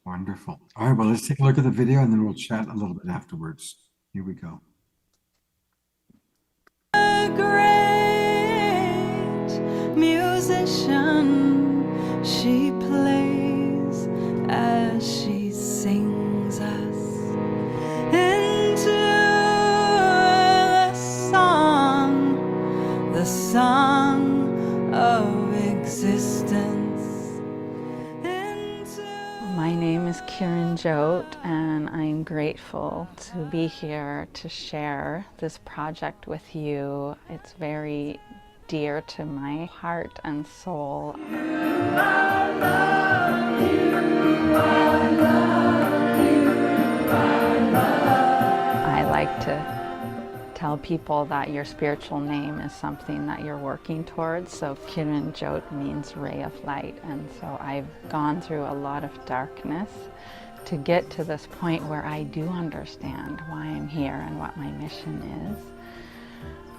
S2: Wonderful. All right, well, let's take a look at the video and then we'll chat a little bit afterwards. Here we go.
S5: A great musician, she plays as she sings us into the song of existence.
S7: My name is Kiran Jot, and I'm grateful to be here to share this project with you. It's very dear to my heart and soul. I like to tell people that your spiritual name is something that you're working towards. So Kiran Jot means ray of light. And so I've gone through a lot of darkness to get to this point where I do understand why I'm here and what my mission is.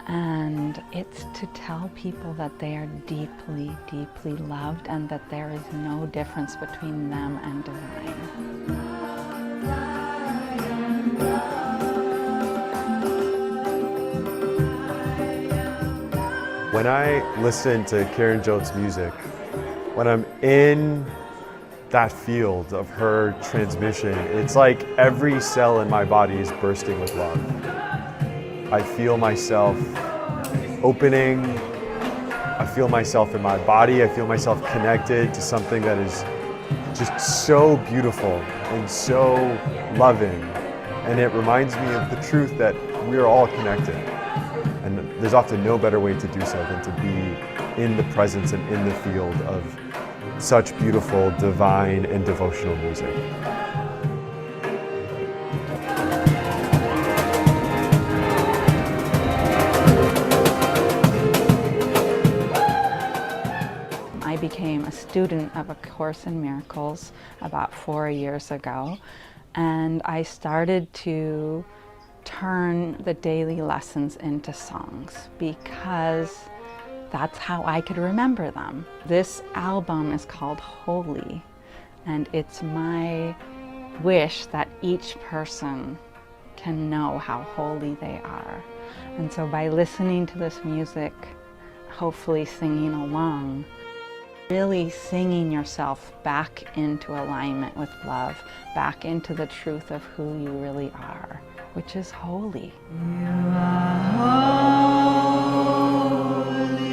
S7: And it's to tell people that they are deeply, deeply loved and that there is no difference between them and divine.
S14: When I listen to Kiran Jot's music, when I'm in that field of her transmission, it's like every cell in my body is bursting with love. I feel myself opening, I feel myself in my body, I feel myself connected to something that is just so beautiful and so loving. And it reminds me of the truth that we're all connected. And there's often no better way to do so than to be in the presence and in the field of such beautiful, divine, and devotional music.
S7: I became a student of A Course in Miracles about 4 years ago. And I started to turn the daily lessons into songs because that's how I could remember them. This album is called Holy, and it's my wish that each person can know how holy they are. And so by listening to this music, hopefully singing along, really singing yourself back into alignment with love, back into the truth of who you really are, which is holy.
S5: You are holy,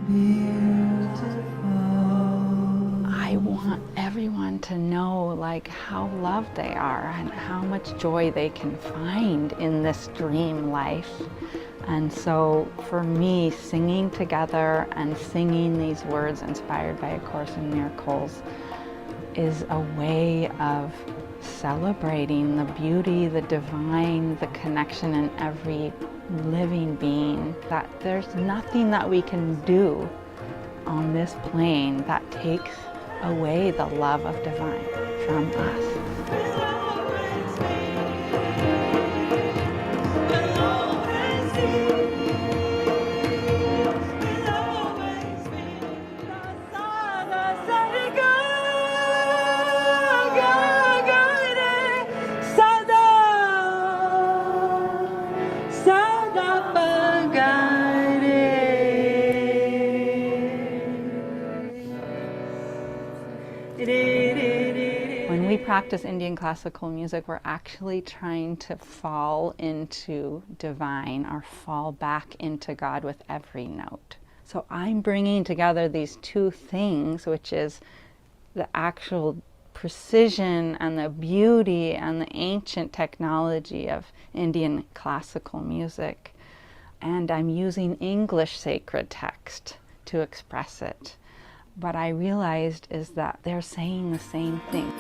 S5: beautiful.
S7: I want everyone to know like how loved they are and how much joy they can find in this dream life. And so for me, singing together and singing these words inspired by A Course in Miracles is a way of celebrating the beauty, the divine, the connection in every living being, that there's nothing that we can do on this plane that takes away the love of divine from us. When we practice Indian classical music, we're actually trying to fall into divine or fall back into God with every note. So I'm bringing together these two things, which is the actual precision and the beauty and the ancient technology of Indian classical music. And I'm using English sacred text to express it. What I realized is that they're saying the same thing.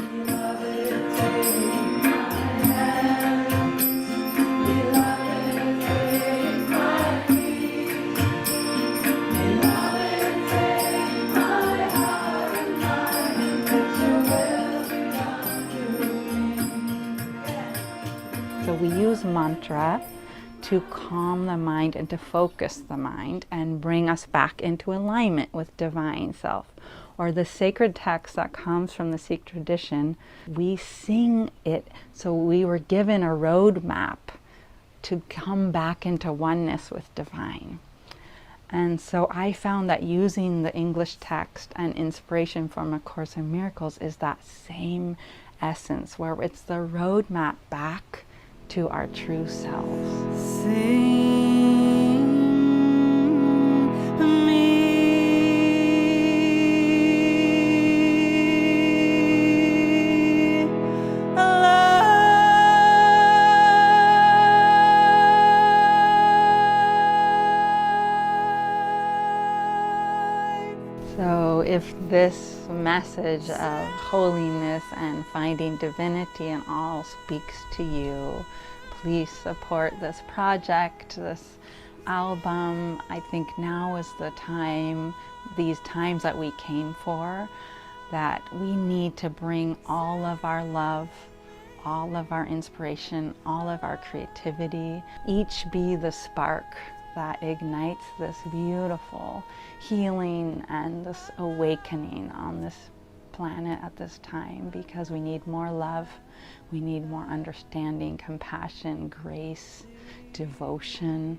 S7: So we use mantra to calm the mind and to focus the mind and bring us back into alignment with divine self. Or the sacred text that comes from the Sikh tradition, we sing it, so we were given a roadmap to come back into oneness with divine. And so I found that using the English text and inspiration from A Course in Miracles is that same essence, where it's the roadmap back to our true selves.
S5: Sing me
S7: So if this message of holiness and finding divinity in all speaks to you, please support this project, this album. I think now is the time, these times that we came for, that we need to bring all of our love, all of our inspiration, all of our creativity, each be the spark that ignites this beautiful healing and this awakening on this planet at this time, because we need more love, we need more understanding, compassion, grace, devotion,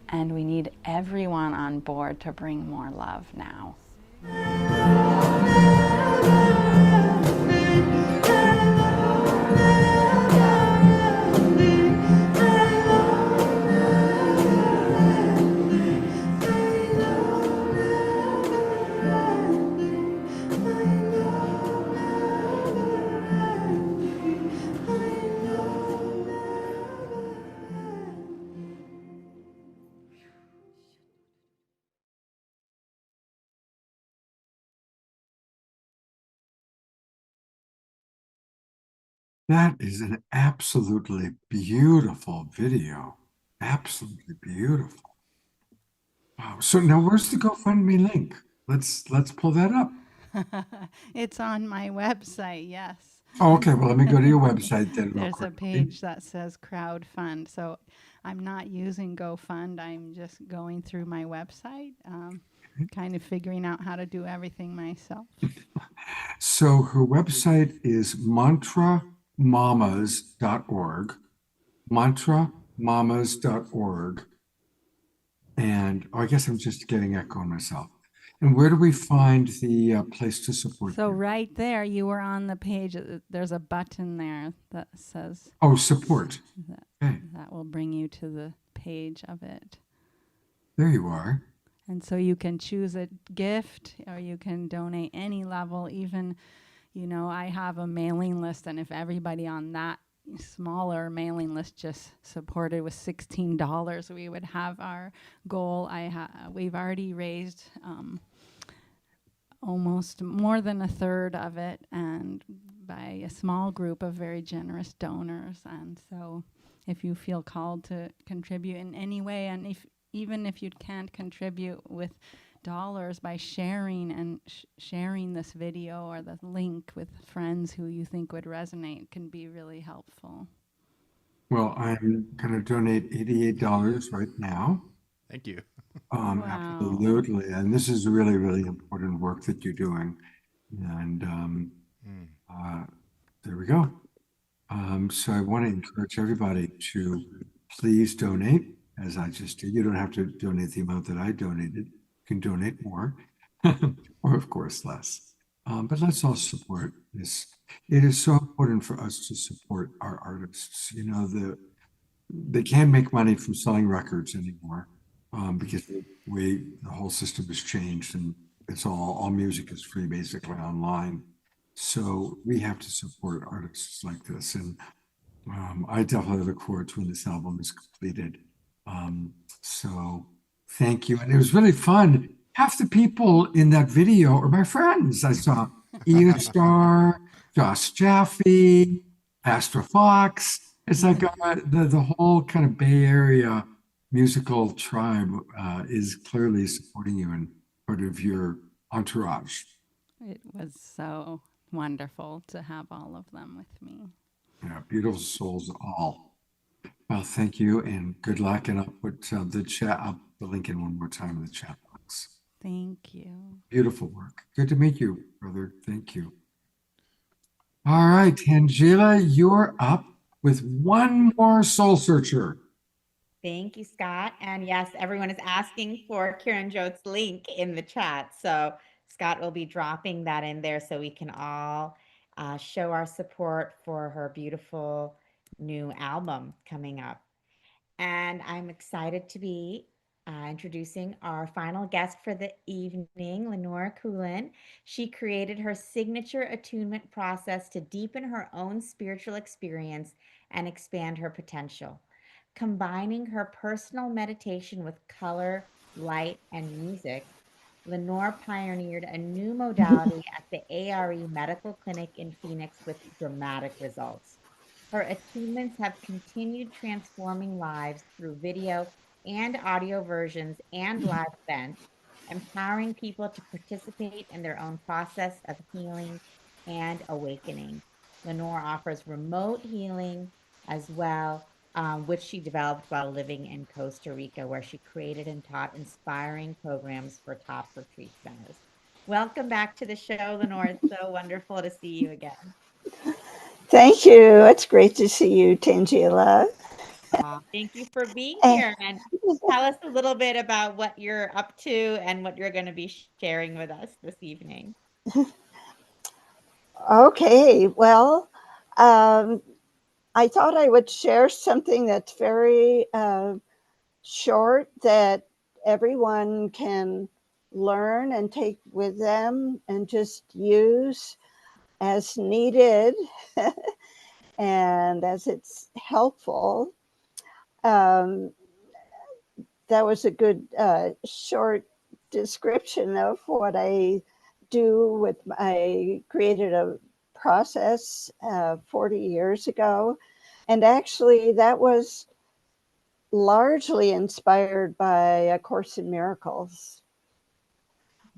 S7: and we need everyone on board to bring more love now.
S2: That is an absolutely beautiful video. Absolutely beautiful. Wow. So now where's the GoFundMe link? Let's pull that up.
S7: It's on my website, yes.
S2: Oh, okay, well, let me go to your website then real
S7: There's a
S2: quickly.
S7: page that says crowdfund. So I'm not using GoFund. I'm just going through my website, kind of figuring out how to do everything myself.
S2: So her website is mantramamas.org, mantramamas.org. And I guess I'm just getting echo on myself. And where do we find the place to support
S7: So
S2: you?
S7: right there, you were on the page. There's a button there that says
S2: Oh, support.
S7: that,
S2: Okay,
S7: that will bring you to the page of it.
S2: there you are.
S7: And so you can choose a gift or you can donate any level. Even, I have a mailing list, and if everybody on that smaller mailing list just supported with $16, we would have our goal. We've already raised almost more than a third of it, and by a small group of very generous donors. And so if you feel called to contribute in any way, and even if you can't contribute with dollars, by sharing and sharing this video or the link with friends who you think would resonate, can be really helpful.
S2: Well, I'm going to donate $88 right now.
S8: Thank you.
S7: Wow.
S2: Absolutely. And this is really, really important work that you're doing. And there we go. So I want to encourage everybody to please donate, as I just did. You don't have to donate the amount that I donated. You can donate more, or of course less. But let's all support this. It is so important for us to support our artists. They can't make money from selling records anymore, because the whole system has changed, and it's all music is free basically online. So we have to support artists like this, and I definitely look forward to when this album is completed. So thank you, and it was really fun. Half the people in that video are my friends. I saw Ian Starr, Josh Jaffe, Astra Fox. It's like the whole kind of Bay Area musical tribe is clearly supporting you and part of your entourage.
S7: It was so wonderful to have all of them with me.
S2: Yeah, beautiful souls all. Well, thank you and good luck. And I'll put the link in one more time in the chat box.
S7: Thank you.
S2: Beautiful work. Good to meet you, brother. Thank you. All right, Tangela, you're up with one more soul searcher.
S3: Thank you, Scott. And yes, everyone is asking for Kieran Jotes' link in the chat. So Scott will be dropping that in there so we can all show our support for her beautiful new album coming up. And I'm excited to be introducing our final guest for the evening, Lenore Coolin. She created her signature attunement process to deepen her own spiritual experience and expand her potential. Combining her personal meditation with color, light, and music, Lenore pioneered a new modality at the ARE Medical Clinic in Phoenix with dramatic results. Her attunements have continued transforming lives through video and audio versions and live events, empowering people to participate in their own process of healing and awakening. Lenore offers remote healing as well, which she developed while living in Costa Rica, where she created and taught inspiring programs for top retreat centers. Welcome back to the show, Lenore. It's so wonderful to see you again.
S15: Thank you. It's great to see you, Tangela.
S3: Thank you for being
S15: And-
S3: here, and tell us a little bit about what you're up to and what you're going to be sharing with us this evening.
S15: Okay, well, I thought I would share something that's very short that everyone can learn and take with them and just use as needed and as it's helpful. That was a good short description of what I do with I created a process 40 years ago. And actually, that was largely inspired by A Course in Miracles.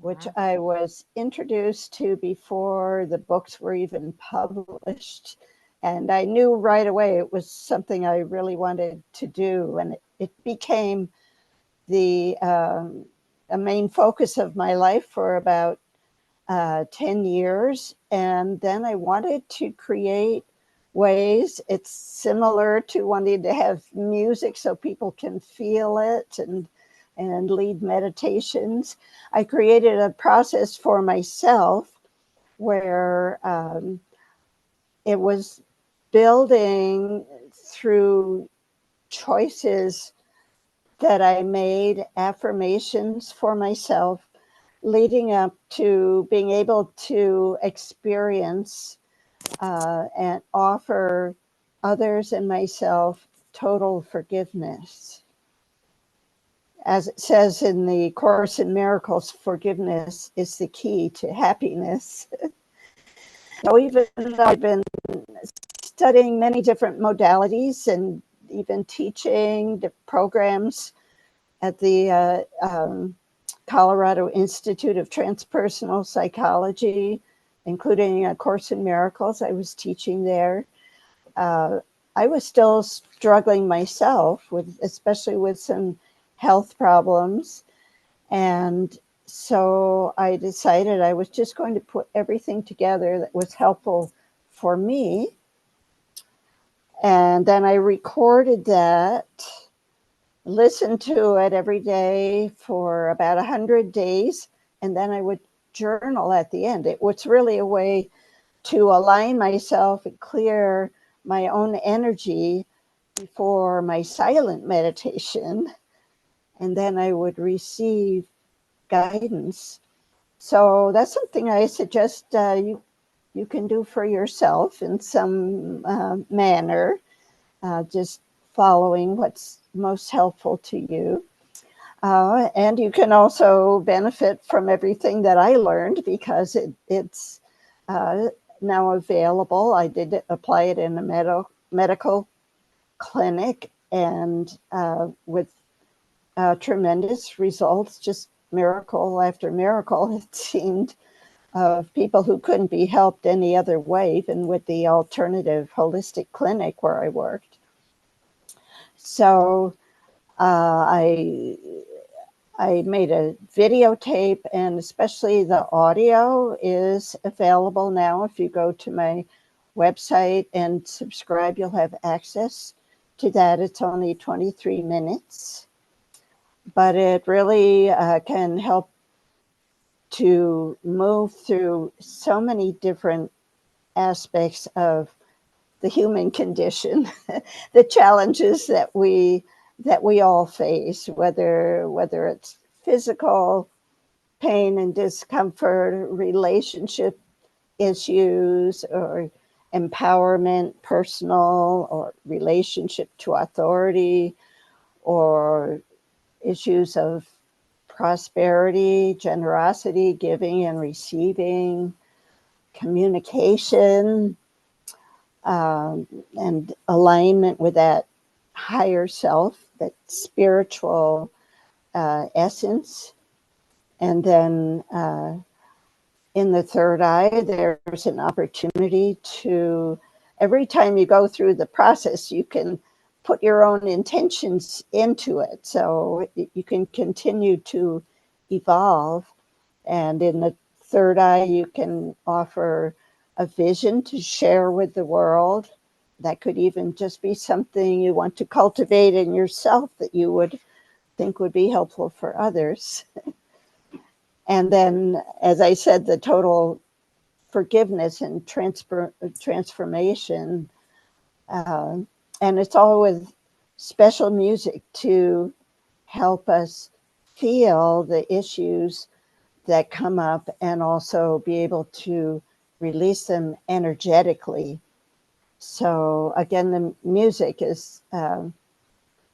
S15: which I was introduced to before the books were even published. And I knew right away it was something I really wanted to do. And it became the a main focus of my life for about 10 years. And then I wanted to create ways. It's similar to wanting to have music so people can feel it and lead meditations. I created a process for myself where it was building through choices that I made, affirmations for myself, leading up to being able to experience and offer others and myself total forgiveness. As it says in the Course in Miracles, forgiveness is the key to happiness. So even though I've been studying many different modalities and even teaching the programs at the Colorado Institute of Transpersonal Psychology, including A Course in Miracles, I was teaching there. I was still struggling myself with, especially with some health problems. And so I decided I was just going to put everything together that was helpful for me. And then I recorded that, listened to it every day for about 100 days, and then I would journal at the end. It was really a way to align myself and clear my own energy before my silent meditation, and then I would receive guidance. So that's something I suggest you can do for yourself in some manner, just following what's most helpful to you. And you can also benefit from everything that I learned because it's now available. I did apply it in a medical clinic and with tremendous results, just miracle after miracle, it seemed, of people who couldn't be helped any other way, even with the alternative holistic clinic where I worked. So I made a videotape, and especially the audio is available now. If you go to my website and subscribe, you'll have access to that. It's only 23 minutes, but it really can help to move through so many different aspects of the human condition, the challenges that we all face, whether it's physical pain and discomfort, relationship issues, or empowerment, personal or relationship to authority, or issues of prosperity, generosity, giving and receiving, communication, and alignment with that higher self, that spiritual essence. And then in the third eye, there's an opportunity to, every time you go through the process, you can put your own intentions into it. So you can continue to evolve. And in the third eye, you can offer a vision to share with the world. That could even just be something you want to cultivate in yourself that you would think would be helpful for others. And then, as I said, the total forgiveness and transformation. And it's all with special music to help us feel the issues that come up and also be able to release them energetically. So again, the music is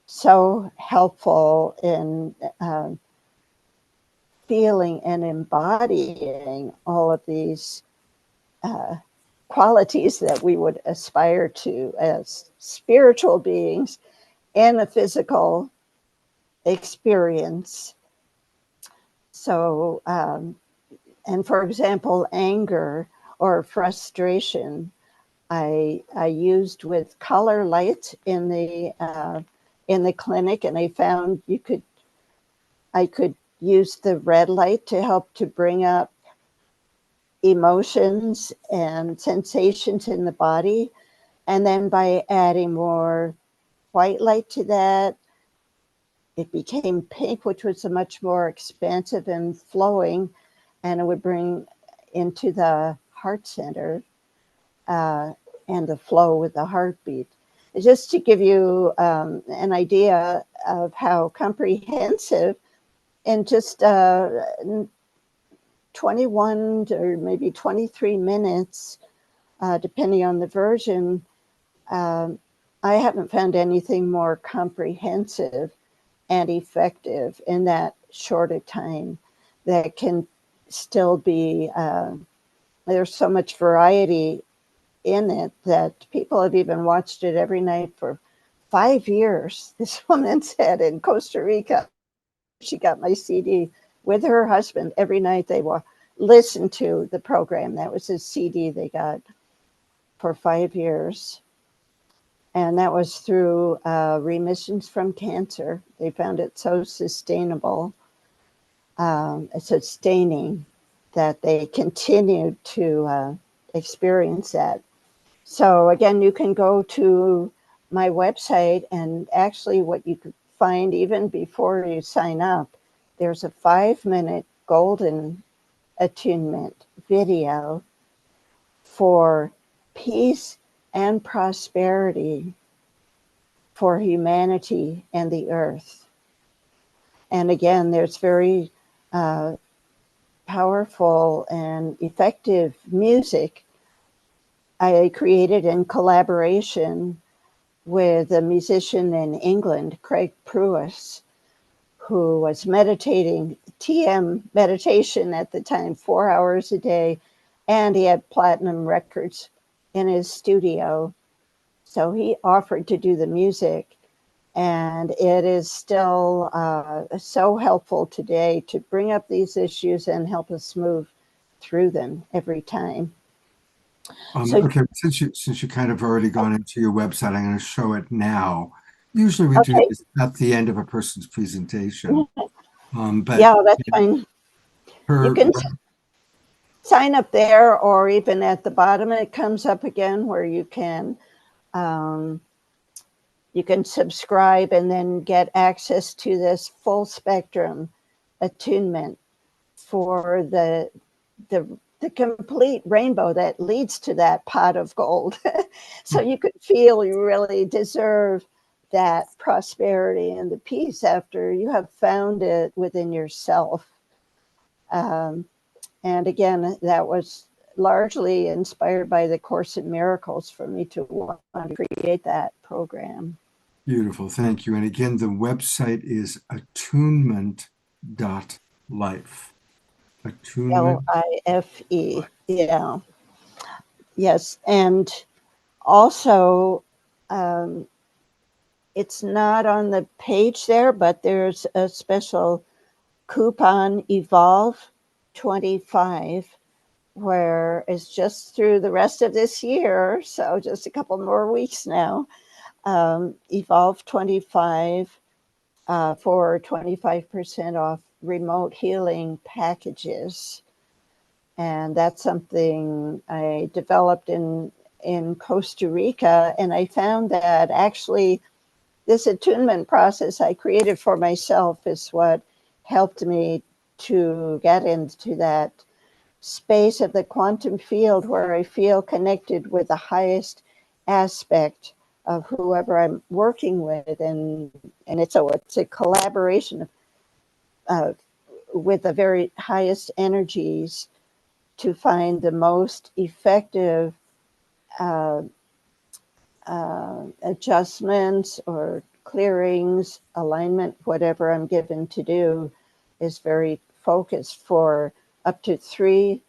S15: so helpful in feeling and embodying all of these qualities that we would aspire to as spiritual beings in a physical experience. So, and for example, anger or frustration, I used with color light in the clinic, and I found I could use the red light to help to bring up emotions and sensations in the body. And then by adding more white light to that, it became pink, which was a much more expansive and flowing, and it would bring into the heart center and the flow with the heartbeat. Just to give you an idea of how comprehensive, in just 21 or maybe 23 minutes, depending on the version, I haven't found anything more comprehensive and effective in that short a time that can still be, there's so much variety in it that people have even watched it every night for 5 years. This woman said in Costa Rica, she got my CD with her husband. Every night they will listen to the program. That was a CD they got for 5 years. And that was through remissions from cancer. They found it so sustainable, sustaining, that they continued to experience that. So again, you can go to my website, and actually what you could find even before you sign up, there's a 5-minute golden attunement video for peace and prosperity for humanity and the earth. And again, there's very powerful and effective music I created in collaboration with a musician in England, Craig Pruis, who was meditating, TM meditation at the time, 4 hours a day, and he had platinum records in his studio. So he offered to do the music, and it is still so helpful today to bring up these issues and help us move through them every time.
S2: Okay, since you kind of already gone into your website, I'm going to show it now. Usually we do this at the end of a person's presentation. But
S15: yeah, that's fine. You can sign up there, or even at the bottom it comes up again where you can subscribe and then get access to this full spectrum attunement for the complete rainbow that leads to that pot of gold. So you could feel you really deserve that prosperity and the peace after you have found it within yourself. And again, that was largely inspired by the Course in Miracles for me to want to create that program.
S2: Beautiful, thank you. And again, the website is attunement.life. Attunement.
S15: L-I-F-E, yeah. Yes, and also, it's not on the page there, but there's a special coupon, Evolve 25, where it's just through the rest of this year, so just a couple more weeks now, Evolve 25 for 25% off remote healing packages. And that's something I developed in Costa Rica. And I found that actually this attunement process I created for myself is what helped me to get into that space of the quantum field where I feel connected with the highest aspect of whoever I'm working with. And it's a collaboration with the very highest energies to find the most effective adjustments or clearings, alignment, whatever I'm given to do is very focused for up to 3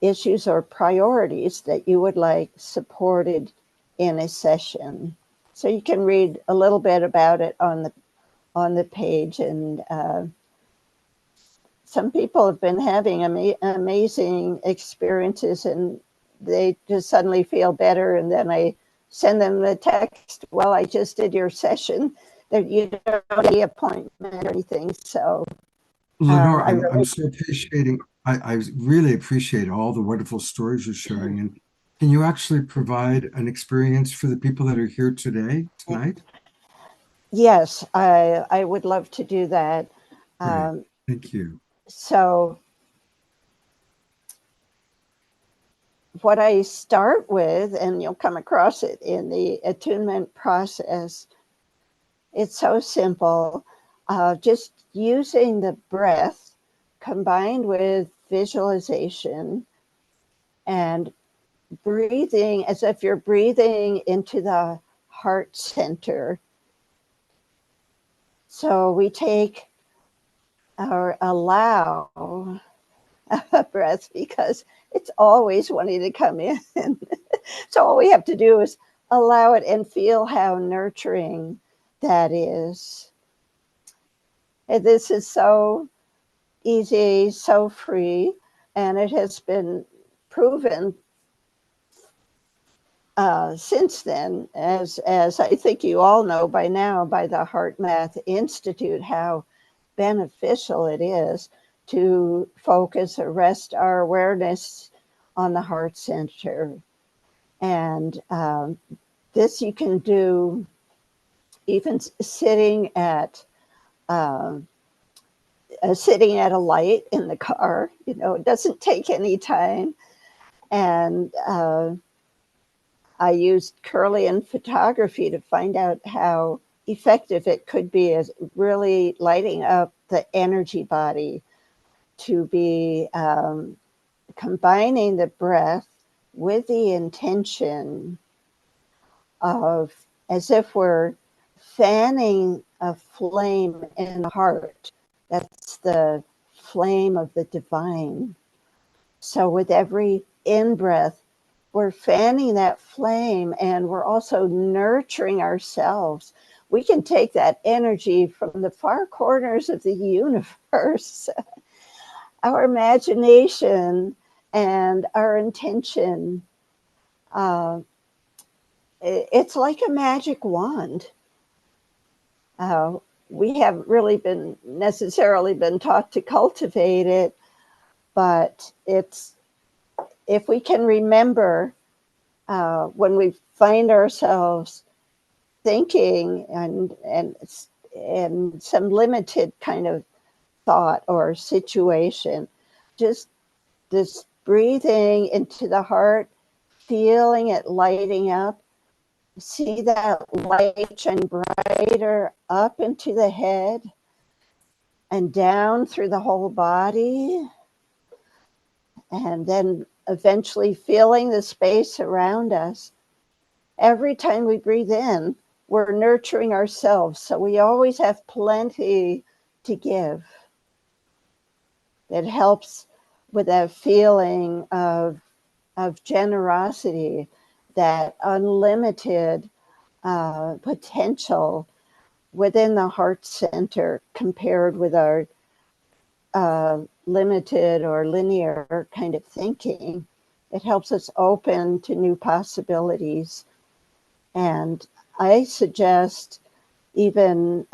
S15: issues or priorities that you would like supported in a session. So you can read a little bit about it on the page, and some people have been having amazing experiences, and they just suddenly feel better. And then I send them the text, well, I just did your session, that you don't need an appointment or anything. So
S2: Lenore,
S15: I
S2: I'm
S15: really,
S2: so appreciating. I really appreciate all the wonderful stories you're sharing. And can you actually provide an experience for the people that are here tonight?
S15: yes, I would love to do that.
S2: Great. Thank you.
S15: So what I start with, and you'll come across it in the attunement process, it's so simple. Just using the breath combined with visualization and breathing as if you're breathing into the heart center. So we take or allow a breath because it's always wanting to come in. So all we have to do is allow it and feel how nurturing that is. And this is so easy, so free, and it has been proven since then, as I think you all know by now, by the Heart Math Institute, how beneficial it is to focus or rest our awareness on the heart center. And this you can do even sitting at a light in the car. You know, it doesn't take any time. And I used Kirlian photography to find out how effective it could be as really lighting up the energy body, to be combining the breath with the intention of, as if we're fanning a flame in the heart. That's the flame of the divine. So with every in-breath, we're fanning that flame, and we're also nurturing ourselves. We can take that energy from the far corners of the universe, our imagination and our intention. It's like a magic wand. We haven't really been necessarily been taught to cultivate it, but it's, if we can remember when we find ourselves thinking and some limited kind of thought or situation, just this breathing into the heart, feeling it lighting up, see that light shine brighter up into the head and down through the whole body, and then eventually feeling the space around us. Every time we breathe in, we're nurturing ourselves, so we always have plenty to give. It helps with that feeling of generosity, that unlimited potential within the heart center compared with our limited or linear kind of thinking. It helps us open to new possibilities. And I suggest even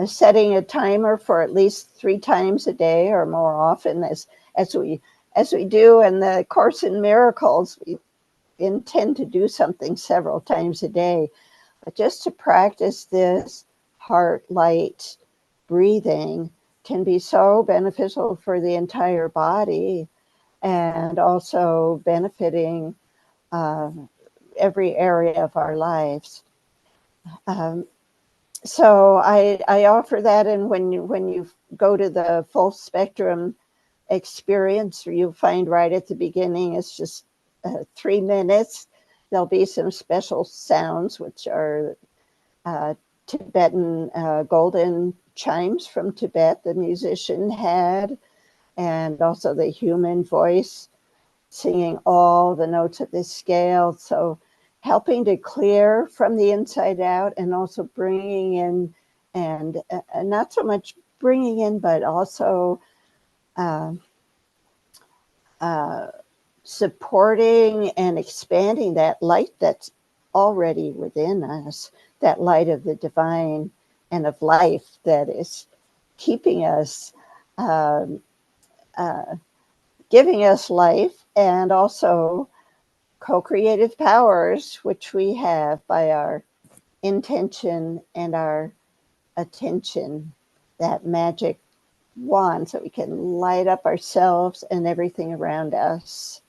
S15: setting a timer for at least 3 times a day or more often, as we do in the Course in Miracles. We intend to do something several times a day, but just to practice this heart light breathing can be so beneficial for the entire body, and also benefiting every area of our lives. So I offer that, and when you go to the full spectrum experience, you'll find right at the beginning it's just 3 minutes. There'll be some special sounds, which are Tibetan golden chimes from Tibet the musician had, and also the human voice singing all the notes of this scale. So helping to clear from the inside out, and also bringing in, and not so much bringing in, but also uh, uh, supporting and expanding that light that's already within us, that light of the divine and of life that is keeping us, um, uh, giving us life, and also co creative powers, which we have by our intention and our attention, that magic wand, so we can light up ourselves and everything around us.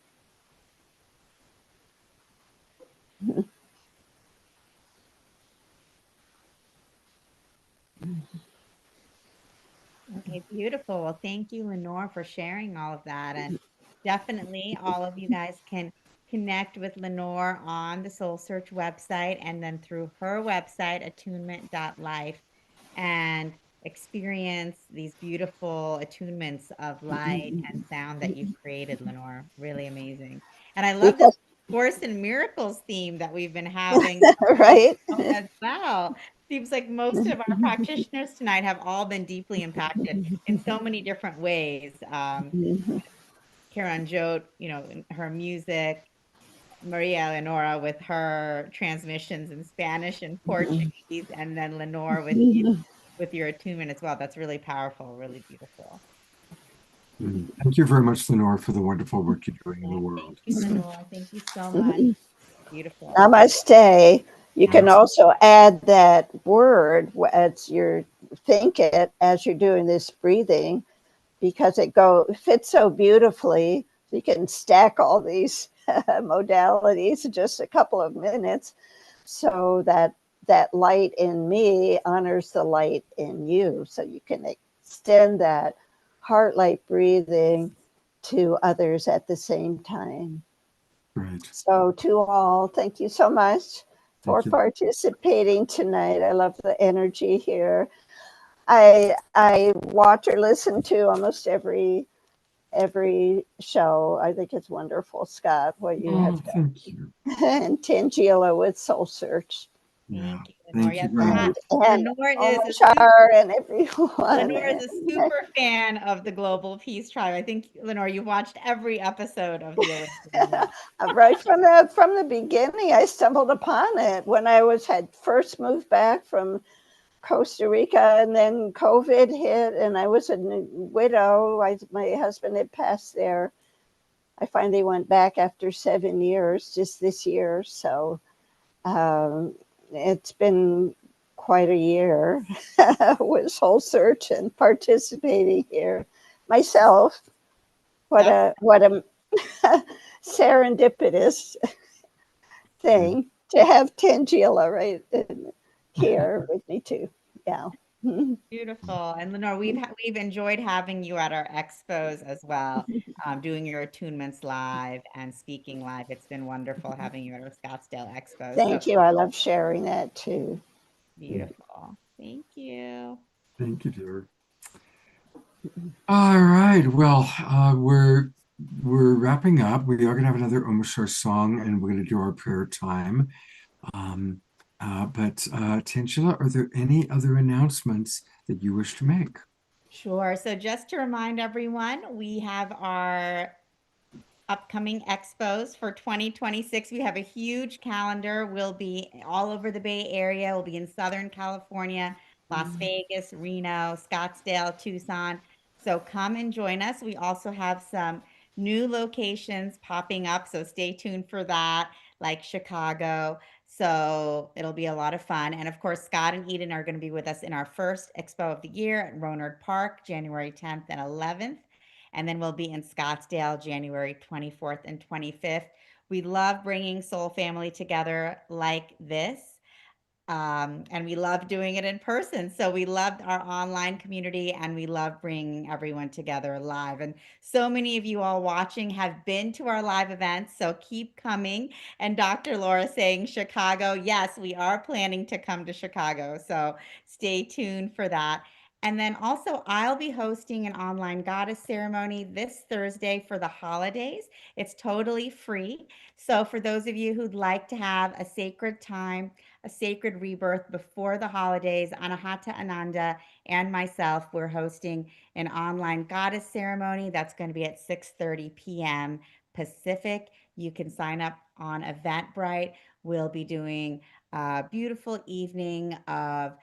S3: Okay, beautiful. Well, thank you, Lenore, for sharing all of that. And definitely all of you guys can connect with Lenore on the Soul Search website and then through her website, attunement.life, and experience these beautiful attunements of light and sound that you've created, Lenore. Really amazing. And I love this
S15: Because,
S3: Course in Miracles theme that we've been having
S15: right?
S3: as well. Seems like most of our practitioners tonight have all been deeply impacted in so many different ways. Karen Jote, in her music, Maria Eleonora with her transmissions in Spanish and Portuguese, and then Lenore with you with your attunement as well. That's really powerful, really beautiful.
S2: Thank you very much, Lenore, for the wonderful work you're doing in the
S3: Yeah,
S2: world.
S3: thank you, Lenore. Thank you so much. Beautiful.
S15: Namaste. You can
S2: Namaste.
S15: also add that word as you think it, as you're doing this breathing, because it fits so beautifully. You can stack all these modalities in just a couple of minutes, so that light in me honors the light in you. So you can extend that heart light breathing to others at the same time.
S2: Right.
S15: So to all, thank you so much for
S2: Thank you.
S15: participating tonight. I love the energy here. I watch or listen to almost every show. I think it's wonderful, Scott, what you have
S2: Oh,
S15: done.
S2: thank you.
S15: And Tangela with Soul Search.
S2: Yeah.
S3: Thank you, Lenore.
S2: Thank you
S3: Yes,
S2: very much.
S15: And
S3: Lenore is a
S15: Omashar and everyone.
S3: Lenore is a super fan of the Global Peace Tribe. I think, Lenore, you've watched every episode of The Awakening.
S15: Right from the beginning, I stumbled upon it when I had first moved back from Costa Rica, and then COVID hit, and I was a widow. My husband had passed there. I finally went back after 7 years, just this year. So it's been quite a year with Soul Search and participating here myself. What a serendipitous thing to have Tangela right here with me too. Yeah.
S3: Beautiful. And Lenore, we've enjoyed having you at our expos as well, doing your attunements live and speaking live. It's been wonderful having you at our Scottsdale Expo. So
S15: Thank you. I love sharing that too.
S3: beautiful. Thank you.
S2: Thank you, dear. All right. Well, we're wrapping up. We are going to have another Omashar song, and we're going to do our prayer time. But Tangela, are there any other announcements that you wish to make?
S3: Sure. So just to remind everyone, we have our upcoming expos for 2026. We have a huge calendar. We'll be all over the Bay Area. We'll be in Southern California, Las Vegas, Reno, Scottsdale, Tucson. So come and join us. We also have some new locations popping up. So stay tuned for that, like Chicago. So it'll be a lot of fun. And of course, Scott and Eden are going to be with us in our first expo of the year at Rohnert Park, January 10th and 11th. And then we'll be in Scottsdale, January 24th and 25th. We love bringing Soul Family together like this. And we love doing it in person. So we loved our online community and we love bringing everyone together live. And so many of you all watching have been to our live events. So keep coming. And Dr. Laura saying Chicago. Yes, we are planning to come to Chicago. So stay tuned for that. And then also, I'll be hosting an online goddess ceremony this Thursday for the holidays. It's totally free. So for those of you who'd like to have a sacred time, a sacred rebirth before the holidays. Anahata Ananda and myself, we're hosting an online goddess ceremony that's going to be at 6:30 p.m. Pacific. You can sign up on Eventbrite. We'll be doing a beautiful evening of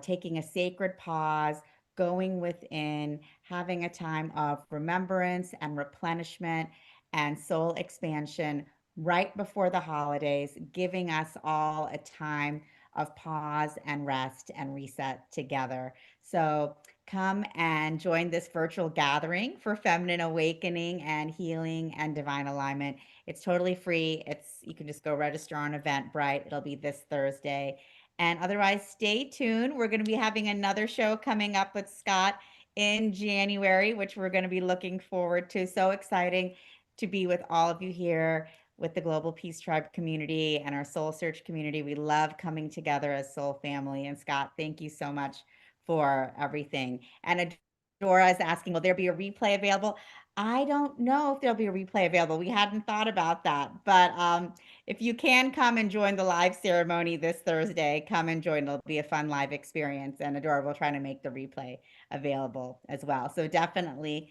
S3: taking a sacred pause, going within, having a time of remembrance and replenishment and soul expansion right before the holidays, giving us all a time of pause and rest and reset together. So come and join this virtual gathering for feminine awakening and healing and divine alignment. It's totally free. You can just go register on Eventbrite. It'll be this Thursday. And otherwise, stay tuned. We're going to be having another show coming up with Scott in January, which we're going to be looking forward to. So exciting to be with all of you here with the Global Peace Tribe community and our Soul Search community. We love coming together as soul family. And Scott, thank you so much for everything. And Adora is asking, will there be a replay available? I don't know if there'll be a replay available. We hadn't thought about that. But if you can come and join the live ceremony this Thursday, come and join. It'll be a fun live experience. And Adora will try to make the replay available as well. So definitely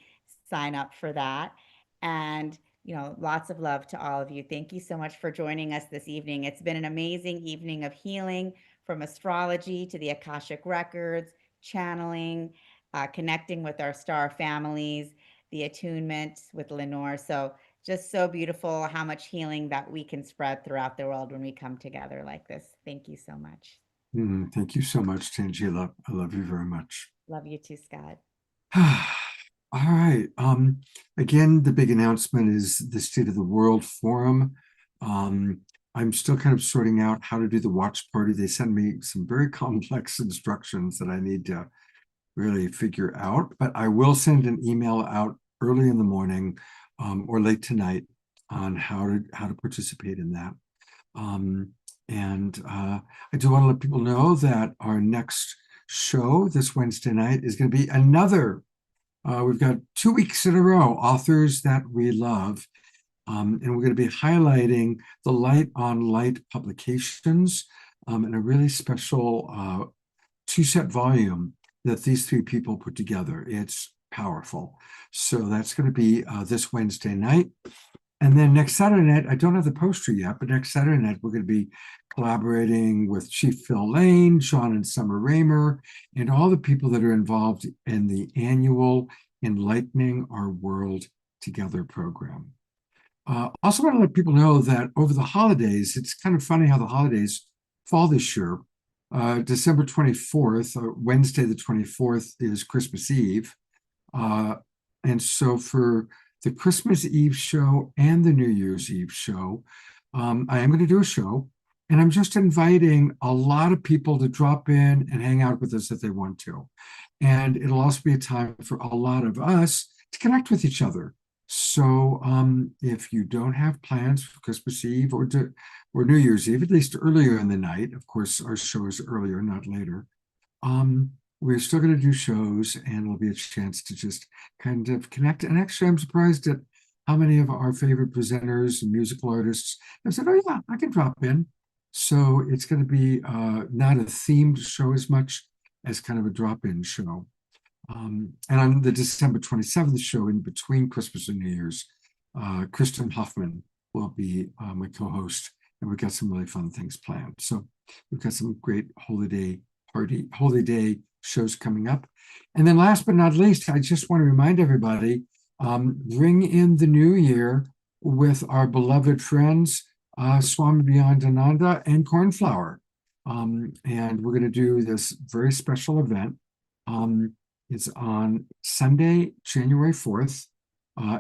S3: sign up for that. And lots of love to all of you. Thank you so much for joining us this evening. It's been an amazing evening of healing, from astrology to the Akashic Records, channeling, connecting with our star families, the attunement with Lenore. So just so beautiful how much healing that we can spread throughout the world when we come together like this. Thank you so much.
S2: Thank you so much, Tangela. I love you very much.
S3: Love you too, Scott.
S2: All right. Again, the big announcement is the State of the World Forum. I'm still kind of sorting out how to do the watch party. They sent me some very complex instructions that I need to really figure out, but I will send an email out early in the morning or late tonight on how to participate in that. I do want to let people know that our next show this Wednesday night is going to be another. We've got 2 weeks in a row, authors that we love. And we're going to be highlighting the Light on Light publications in a really special 2-set volume that these 3 people put together. It's powerful. So that's going to be this Wednesday night. And then next Saturday night, I don't have the poster yet, but next Saturday night, we're going to be collaborating with Chief Phil Lane, Sean and Summer Raymer, and all the people that are involved in the annual Enlightening Our World Together program. Also want to let people know that over the holidays, it's kind of funny how the holidays fall this year. December 24th, Wednesday the 24th is Christmas Eve. And so for the Christmas Eve show and the New Year's Eve show, I am going to do a show, and I'm just inviting a lot of people to drop in and hang out with us if they want to. And it'll also be a time for a lot of us to connect with each other. So if you don't have plans for Christmas Eve or New Year's Eve, at least earlier in the night, of course, our show is earlier, not later, we're still going to do shows, and it'll be a chance to just kind of connect. And actually, I'm surprised at how many of our favorite presenters and musical artists have said, oh yeah, I can drop in. So it's going to be not a themed show as much as kind of a drop-in show. And on the December 27th show, in between Christmas and New Year's, Kristen Hoffman will be my co-host, and we've got some really fun things planned. So we've got some great holiday shows coming up. And then last but not least, I just want to remind everybody, bring in the new year with our beloved friends, Swami Beyond Ananda and Cornflower. And we're going to do this very special event. It's on Sunday, January 4th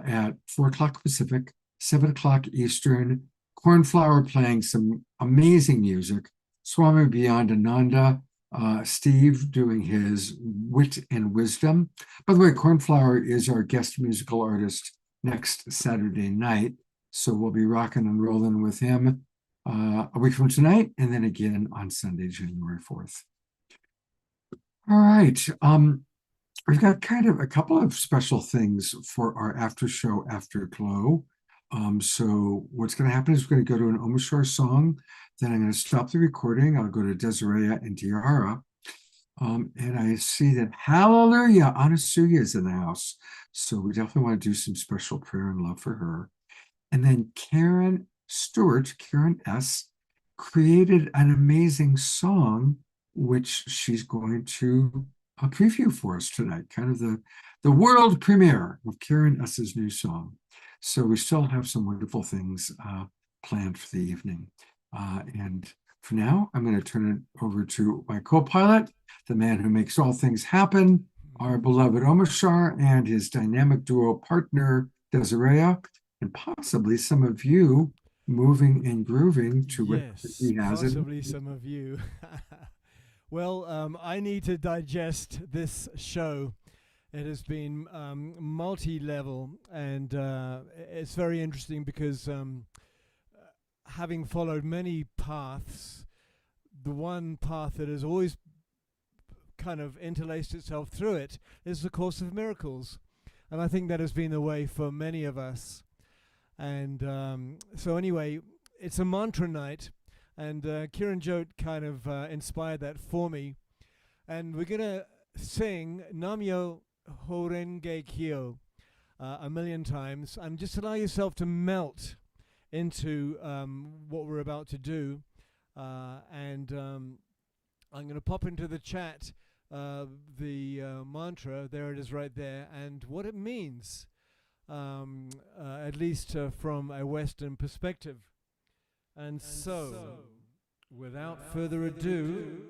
S2: at 4 o'clock Pacific, 7 o'clock Eastern. Cornflower playing some amazing music. Swami Beyond Ananda, Steve doing his wit and wisdom. By the way, Cornflower is our guest musical artist next Saturday night. So we'll be rocking and rolling with him a week from tonight, and then again on Sunday, January 4th. All right. We've got kind of a couple of special things for our after show afterglow. So what's going to happen is we're going to go to an Omashar song. Then I'm going to stop the recording. I'll go to Desiree and Tiara. And I see that Hallelujah, Anasuya is in the house. So we definitely want to do some special prayer and love for her. And then Karen Stewart, Karen S., created an amazing song, which she's going to preview for us tonight, kind of the world premiere of Karen S.'s new song. So we still have some wonderful things planned for the evening. And for now, I'm going to turn it over to my co-pilot, the man who makes all things happen, our beloved Omashar, and his dynamic duo partner, Desiree, and possibly some of you moving and grooving to what he has.
S4: Possibly some of you. Well, I need to digest this show. It has been multi-level, and it's very interesting because having followed many paths, the one path that has always kind of interlaced itself through it is the Course of Miracles. And I think that has been the way for many of us. And so anyway, it's a mantra night, and Kiran Jot kind of inspired that for me. And we're going to sing Namyo Horenge Kyo a million times, and just allow yourself to melt into what we're about to do. And I'm going to pop into the chat the mantra. There it is right there, and what it means, at least from a Western perspective. And so, without further ado,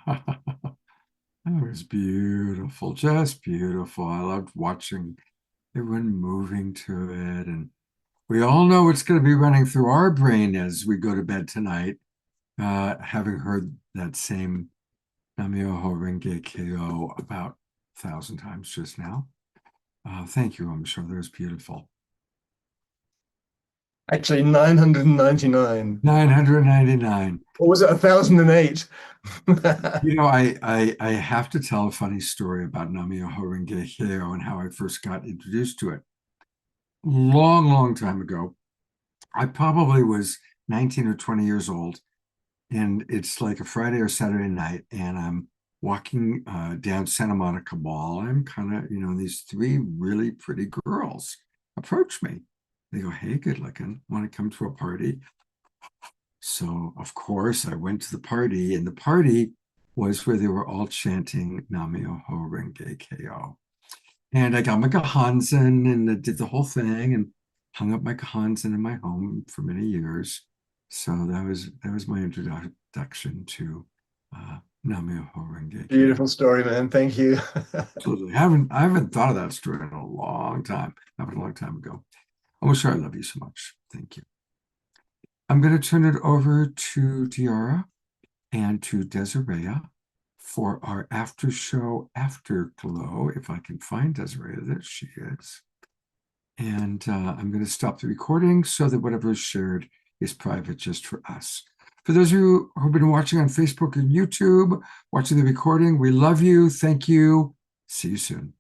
S2: That was beautiful, just beautiful. I loved watching everyone moving to it. And we all know what's going to be running through our brain as we go to bed tonight, having heard that same Nam-myoho Renge Kyo about 1,000 times just now. Thank you, I'm sure that was beautiful.
S16: Actually, 999.
S2: 999.
S16: Or was it 1,008?
S2: You know, I have to tell a funny story about Nam-myoho Renge Kyo and how I first got introduced to it. Long time ago. I probably was 19 or 20 years old, and it's like a Friday or Saturday night, and I'm walking down Santa Monica Mall. I'm kind of, these three really pretty girls approach me. They go, "Hey, good looking, want to come to a party?" So, of course, I went to the party, and the party was where they were all chanting Nam-myoho Renge Kyo. And I got my Gahanzen and I did the whole thing and hung up my Gahanzen in my home for many years. So that was my introduction to Nam-myoho Renge Kyo.
S16: Beautiful story, man. Thank you.
S2: Absolutely. I haven't thought of that story in a long time. That was a long time ago. Oh, sure, I love you so much. Thank you. I'm going to turn it over to Diara and to Desiree for our after show afterglow. If I can find Desiree, there she is. And I'm going to stop the recording so that whatever is shared is private just for us. For those of you who've been watching on Facebook and YouTube, watching the recording, we love you. Thank you. See you soon.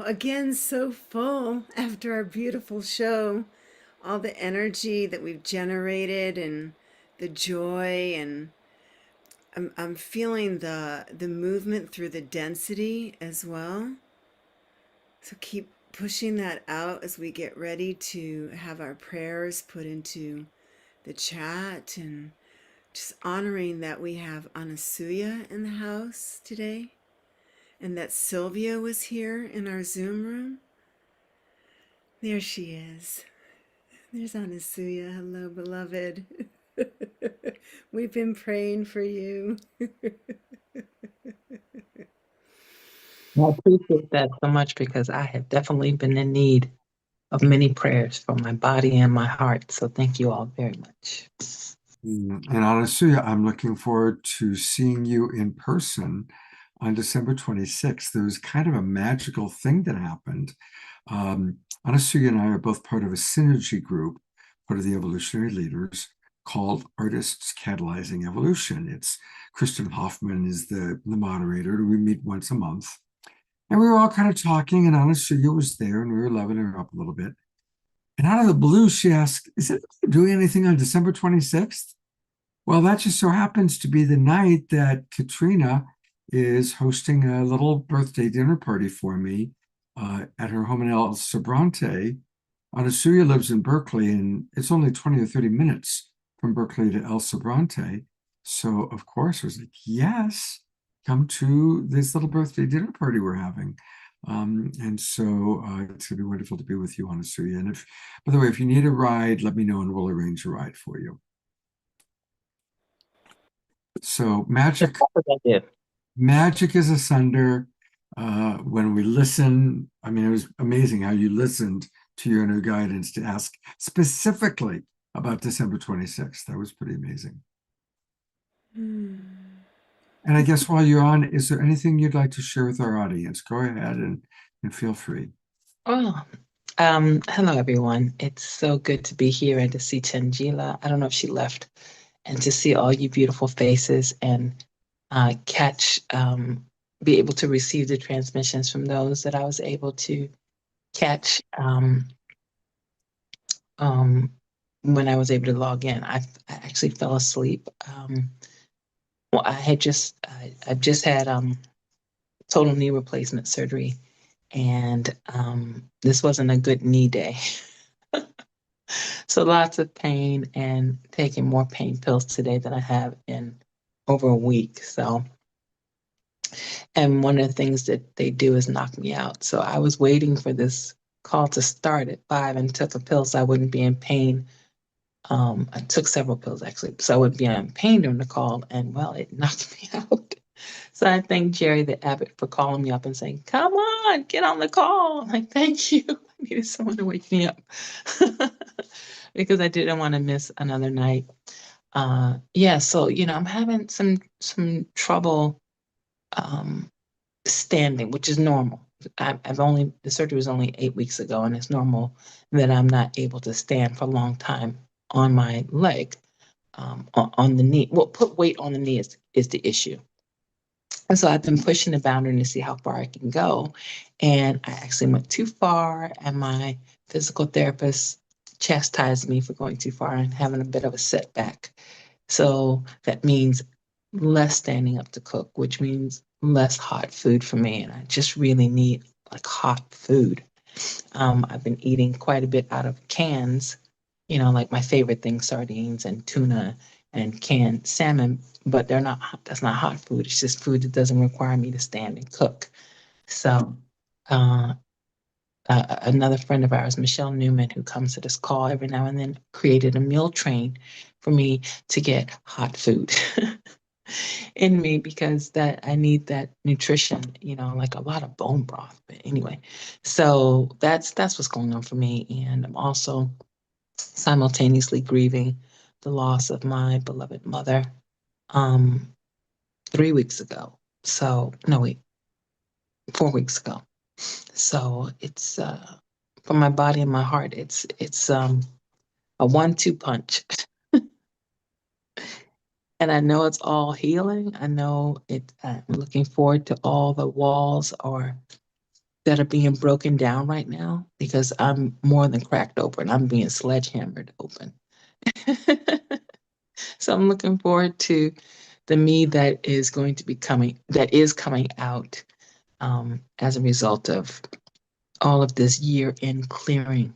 S17: Again, so full after our beautiful show. All the energy that we've generated and the joy, and I'm feeling the movement through the density as well. So keep pushing that out as we get ready to have our prayers put into the chat, and just honoring that we have Anasuya in the house today, and that Sylvia was here in our Zoom room. There she is. There's Anasuya. Hello, beloved. We've been praying for you.
S18: I appreciate that so much because I have definitely been in need of many prayers for my body and my heart. So thank you all very much.
S2: And Anasuya, I'm looking forward to seeing you in person on December 26th. There was kind of a magical thing that happened. Anasuya and I are both part of a synergy group, part of the evolutionary leaders, called Artists Catalyzing Evolution. It's Kristen Hoffman is the moderator. We meet once a month. And we were all kind of talking, and Anasuya was there, and we were loving her up a little bit. And out of the blue, she asked, "Is it doing anything on December 26th? Well, that just so happens to be the night that Katrina is hosting a little birthday dinner party for me at her home in El Sobrante. Anasuya lives in Berkeley, and it's only 20 or 30 minutes from Berkeley to El Sobrante. So, of course, I was like, yes, come to this little birthday dinner party we're having. And so it's going to be wonderful to be with you, Anasuya. And if, by the way, if you need a ride, let me know and we'll arrange a ride for you. So magic is asunder. When we listen, I mean, it was amazing how you listened to your inner guidance to ask specifically about December 26th. That was pretty amazing. And I guess while you're on, is there anything you'd like to share with our audience? Go ahead and feel free.
S18: Oh, hello, everyone. It's so good to be here and to see Tangela. I don't know if she left. And to see all you beautiful faces and be able to receive the transmissions from those that I was able to catch when I was able to log in. I actually fell asleep. Well, I've just had total knee replacement surgery, and this wasn't a good knee day. So lots of pain, and taking more pain pills today than I have in over a week. So, and one of the things that they do is knock me out. So I was waiting for this called to start at 5 and took a pill so I wouldn't be in pain. I took several pills actually, so I wouldn't be in pain during the call, and well, it knocked me out. So I thank Jerry the Abbott for calling me up and saying, "Come on, get on the call." I'm like, thank you. I needed someone to wake me up because I didn't want to miss another night. Yeah, so I'm having some trouble standing, which is normal. The surgery was only 8 weeks ago, and it's normal that I'm not able to stand for a long time on my leg, on the knee. Well, put weight on the knee is the issue. And so I've been pushing the boundary to see how far I can go. And I actually went too far, and my physical therapist chastised me for going too far and having a bit of a setback. So that means less standing up to cook, which means less hot food for me. And I just really need like hot food. I've been eating quite a bit out of cans, like my favorite things, sardines and tuna and canned salmon, but that's not hot food. It's just food that doesn't require me to stand and cook. So, another friend of ours, Michelle Newman, who comes to this call every now and then, created a meal train for me to get hot food in me because that I need that nutrition, like a lot of bone broth. But anyway, so that's what's going on for me, and I'm also simultaneously grieving the loss of my beloved mother 3 weeks ago. So no, wait, 4 weeks ago. So it's for my body and my heart. It's a 1-2 punch. And I know it's all healing. I know it. I'm looking forward to all the walls that are being broken down right now because I'm more than cracked open. I'm being sledgehammered open. So I'm looking forward to the me that is coming out as a result of all of this year in clearing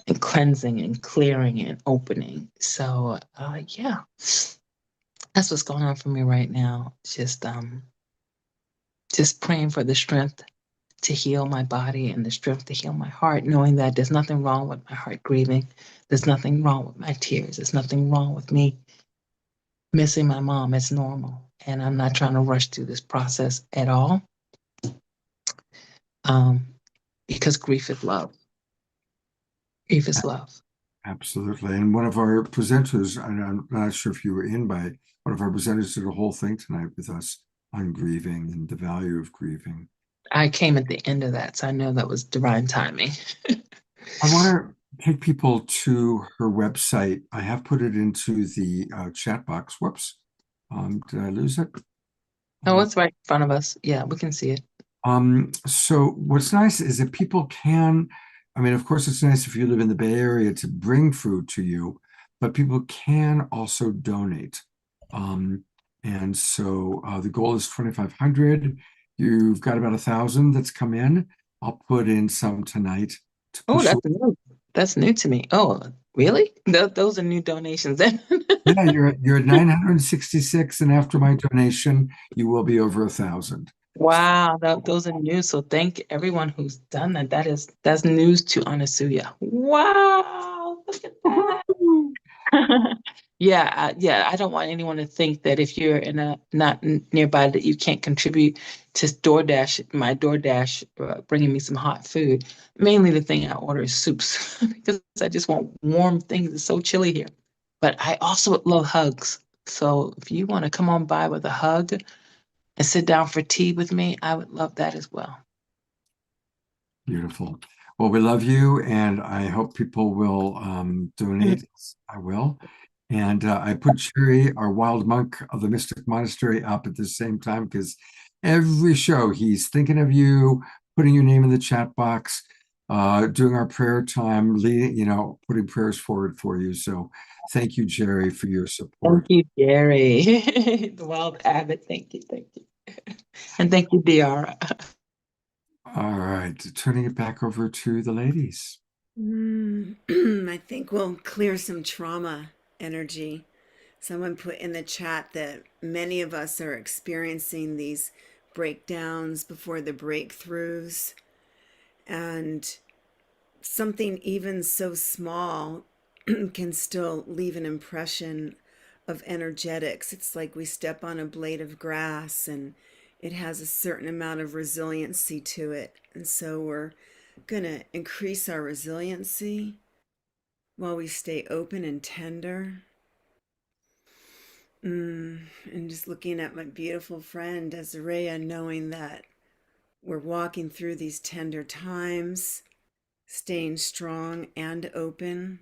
S18: and cleansing and clearing and opening. So yeah, that's what's going on for me right now. Just praying for the strength to heal my body and the strength to heal my heart, knowing that there's nothing wrong with my heart grieving. There's nothing wrong with my tears. There's nothing wrong with me missing my mom. It's normal. And I'm not trying to rush through this process at all. Because grief is love. Grief is love.
S2: Absolutely. And one of our presenters, and I'm not sure if you were in, but one of our presenters did a whole thing tonight with us on grieving and the value of grieving.
S18: I came at the end of that, so I know that was divine timing.
S2: I want to take people to her website. I have put it into the chat box. Whoops. Did I lose it?
S18: Oh, it's right in front of us. Yeah, we can see it.
S2: So what's nice is that people can, of course, it's nice if you live in the Bay Area to bring food to you, but people can also donate. And so the goal is 2,500. You've got about 1,000 that's come in. I'll put in some tonight.
S18: Oh, that's new to me. Oh, really? Those are new donations then.
S2: Yeah, you're at 966, and after my donation, you will be over 1,000.
S18: Wow, those are news. So thank everyone who's done that. That's news to Anasuya. Wow, look at that. Yeah. I don't want anyone to think that if you're not nearby that you can't contribute to my DoorDash, bringing me some hot food. Mainly the thing I order is soups because I just want warm things. It's so chilly here. But I also love hugs. So if you want to come on by with a hug and sit down for tea with me, I would love that as well.
S2: Beautiful. Well, we love you, and I hope people will donate. I will. And I put Jerry, our wild monk of the Mystic Monastery, up at the same time because every show he's thinking of you, putting your name in the chat box, doing our prayer time, putting prayers forward for you. So thank you, Jerry, for your support.
S18: Thank you, Jerry. The wild abbot. Thank you. And thank you, Diara.
S2: All right, turning it back over to the ladies.
S17: I think we'll clear some trauma energy. Someone put in the chat that many of us are experiencing these breakdowns before the breakthroughs. And something even so small can still leave an impression of energetics. It's like we step on a blade of grass and it has a certain amount of resiliency to it. And so we're going to increase our resiliency while we stay open and tender. And just looking at my beautiful friend Desiree, knowing that we're walking through these tender times, staying strong and open.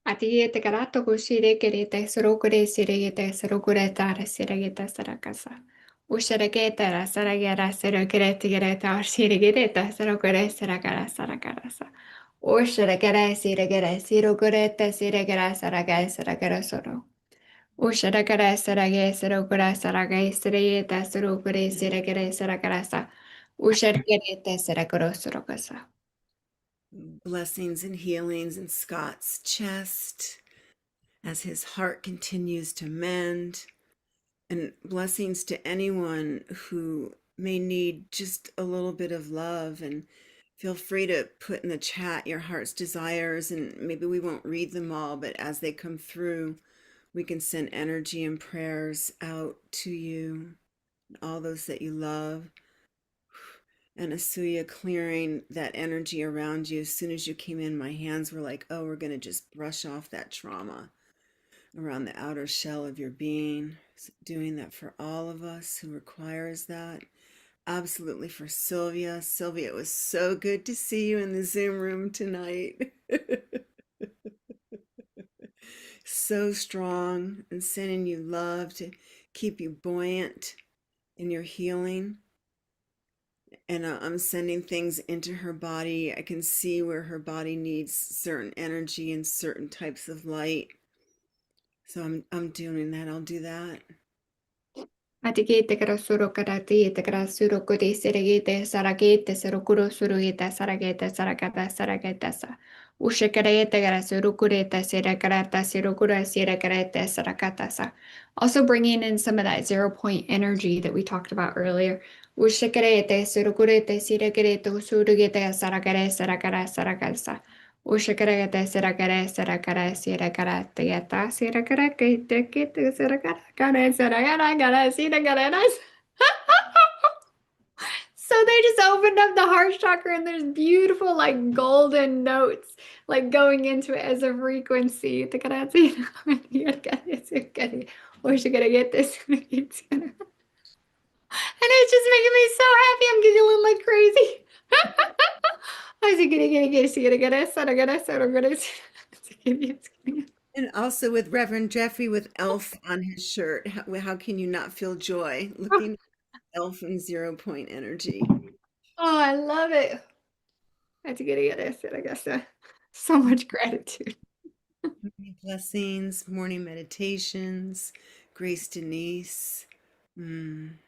S19: Atigete karato kushire kerete sorokure siregete sorokure tara siregete sarakasa. Usharegete la saragera sorokere tigereta siregete sorokure sarakara sarakarasa. Usharegere siregere sirokure siregera saragay sarakara soro. Usharegere saragay sorokure saragay siregete sorokure siregere sarakarasa. Usharegete sarakaro sorokasa.
S17: Blessings and healings in Scott's chest as his heart continues to mend, and blessings to anyone who may need just a little bit of love. And feel free to put in the chat your heart's desires, and maybe we won't read them all, but as they come through, we can send energy and prayers out to you, all those that you love. And Asuya clearing that energy around you. As soon as you came in, my hands were like, oh, we're going to just brush off that trauma around the outer shell of your being. So doing that for all of us who requires that. Absolutely for Sylvia. Sylvia, it was so good to see you in the Zoom room tonight. So strong, and sending you love to keep you buoyant in your healing. And I'm sending things into her body. I can see where her body needs certain energy and certain types of light. So I'm doing that. I'll do that.
S19: Atigete karasuro karatiete karasuro kuri sirigete saragete sarukuro surugete saragete saragata saragatasa. Ushakarete karasuru kureta sirakarata sirukura sirakarete sarakatasa. Also bringing in some of that 0 point energy that we talked about earlier. Ushakarete surukurete sirakarete surugete saragare sarakara sarakasa. Ushakarete sirakare sarakara sirakarate yata sirakarate kete sirakarate sirakarate sirakarate. So they just opened up the heart chakra and there's beautiful like golden notes like going into it as a frequency. And it's gonna get this. And it's just making me so happy. I'm giggling like crazy.
S17: And also with Reverend Jeffrey with Elf on his shirt. How can you not feel joy looking at Elf and 0 point energy?
S19: Oh, I love it. I have to get it, I guess. So much gratitude.
S17: Many blessings, morning meditations, Grace Denise. And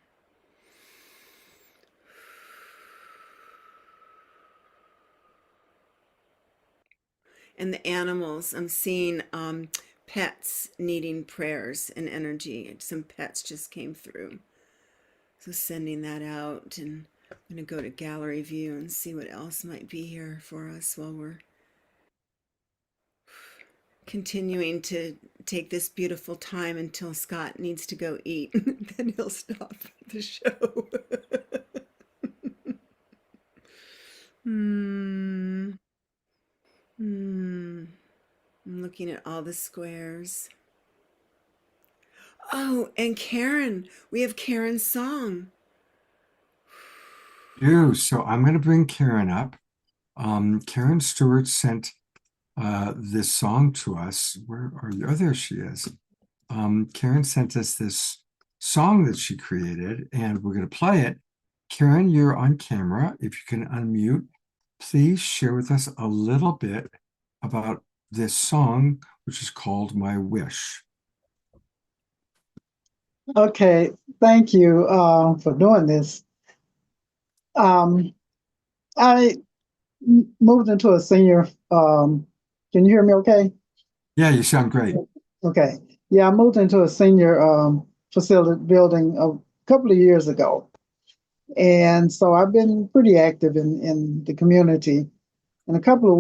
S17: the animals, I'm seeing pets needing prayers and energy. Some pets just came through. So sending that out, and I'm going to go to gallery view and see what else might be here for us while we're continuing to take this beautiful time until Scott needs to go eat. Then he'll stop the show. I'm looking at all the squares. Oh, and Karen. We have Karen's song.
S2: So I'm going to bring Karen up. Karen Stewart sent this song to us. Where are you? Oh, there she is. Karen sent us this song that she created, and we're going to play it. Karen, you're on camera. If you can unmute, please share with us a little bit about this song, which is called My Wish.
S20: Okay, thank you for doing this. I moved into a senior. Can you hear me okay?
S2: Yeah, you sound great.
S20: Okay. Yeah, I moved into a senior facility building a couple of years ago. And so I've been pretty active in the community. And a couple of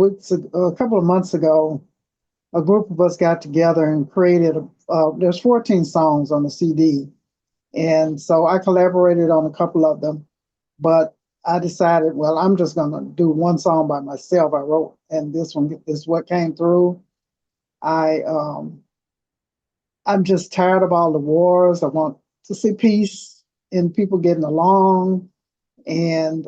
S20: months ago, a group of us got together and created, there's 14 songs on the CD. And so I collaborated on a couple of them, but I decided, well, I'm just going to do one song by myself. I wrote, and this one is what came through. I'm just tired of all the wars. I want to see peace and people getting along. And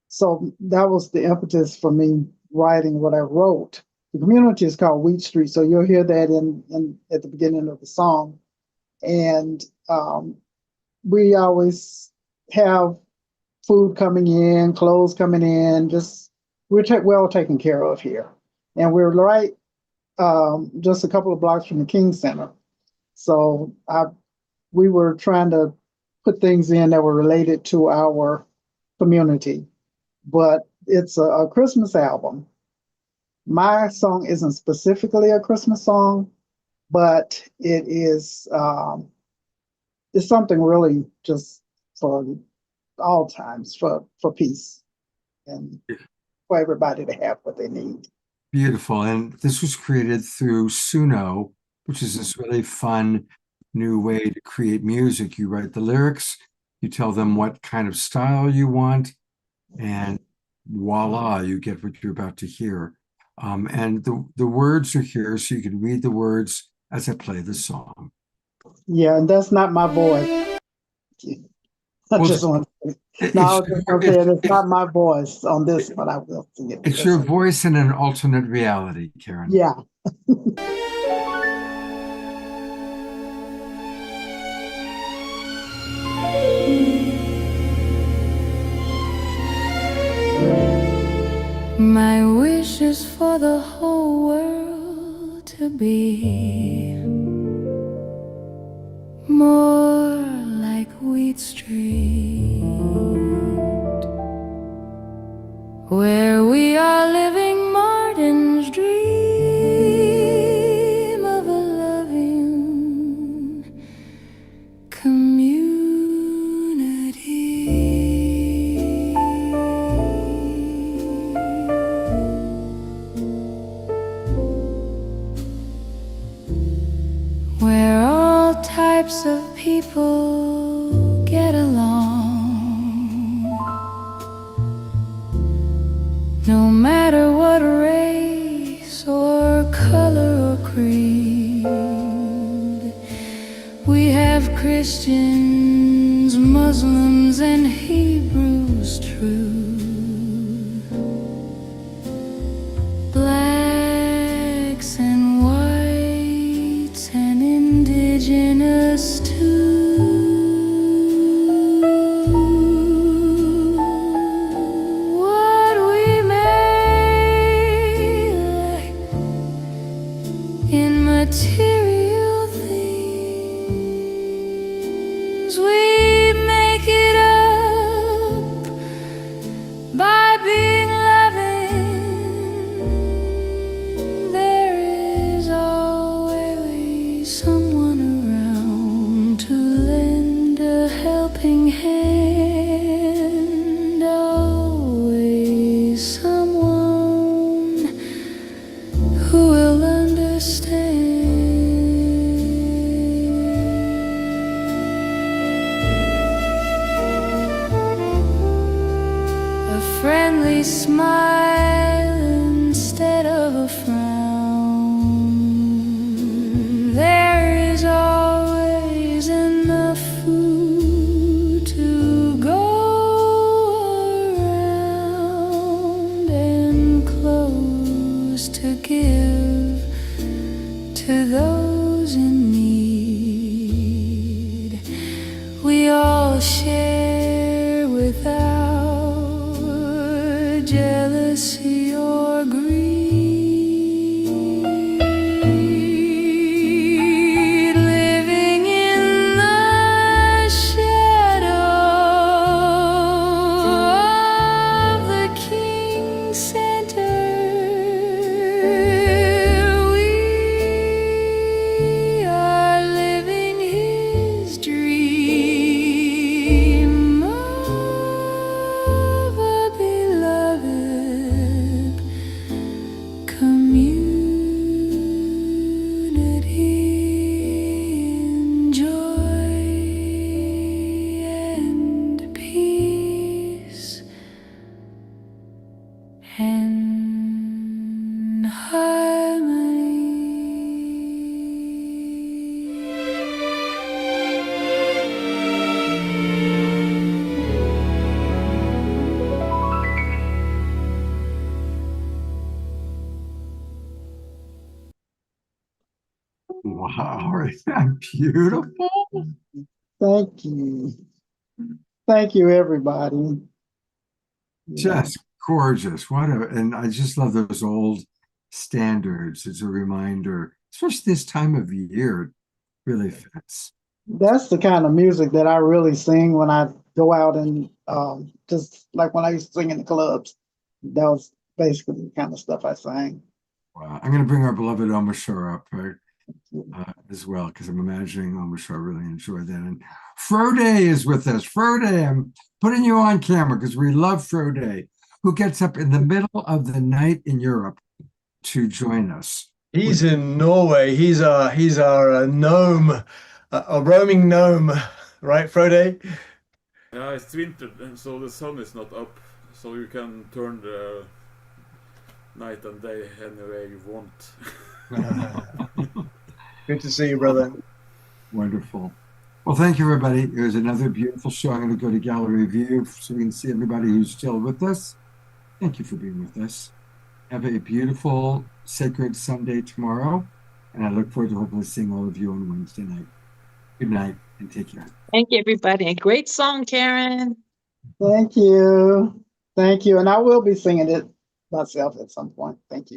S20: so that was the impetus for me writing what I wrote. The community is called Wheat Street, so you'll hear that in at the beginning of the song. And we always have food coming in, clothes coming in. Just we're well taken care of here, and we're right just a couple of blocks from the King Center. So we were trying to put things in that were related to our community, but it's a Christmas album. My song isn't specifically a Christmas song, but it is it's something really just for all times, for peace and for everybody to have what they need.
S2: Beautiful. And this was created through Suno, which is this really fun new way to create music. You write the lyrics, you tell them what kind of style you want, and voila, you get what you're about to hear. And the words are here, so you can read the words as I play the song.
S20: Yeah, and that's not my voice. I
S2: Well,
S20: just want to no, I was just gonna say it's not my voice on this, but I will sing it.
S2: It's your voice in an alternate reality, Karen.
S20: Yeah.
S5: My wish is for the whole world to be more like Wheat Street, where we are living Martin's dream of a loving community. Where all types of people get along, no matter what race or color or creed. We have Christians, Muslims, and Hebrews true, blacks and whites and indigenous too. What we may lack in material things, we make it up by being loving. There is always someone around to lend a helping hand, always someone who will understand. A friendly smile instead of a frown. There is always enough food to go around, and clothes to give to those in need. We all share without jealousy or greed, living in the shadow of the King Center. We are living here
S2: Beautiful.
S20: Thank you. Thank you, everybody.
S2: Just gorgeous. And I just love those old standards as a reminder, especially this time of year. It really fits.
S20: That's the kind of music that I really sing when I go out and just like when I used to sing in the clubs. That was basically the kind of stuff I sang.
S2: Wow. I'm going to bring our beloved Omashar up as well, because I'm imagining Omashar really enjoyed that. And Frode is with us. Frode, I'm putting you on camera because we love Frode, who gets up in the middle of the night in Europe to join us.
S16: He's in Norway. He's our gnome, a roaming gnome, right, Frode?
S21: Yeah, it's winter, so the sun is not up, so you can turn the night and day any way you want.
S16: Good to see you, brother.
S2: Wonderful. Well, thank you, everybody. It was another beautiful show. I'm going to go to gallery view so we can see everybody who's still with us. Thank you for being with us. Have a beautiful, sacred Sunday tomorrow. And I look forward to hopefully seeing all of you on Wednesday night. Good night and take care.
S18: Thank you, everybody. And great song, Karen.
S20: Thank you. Thank you. And I will be singing it myself at some point. Thank you.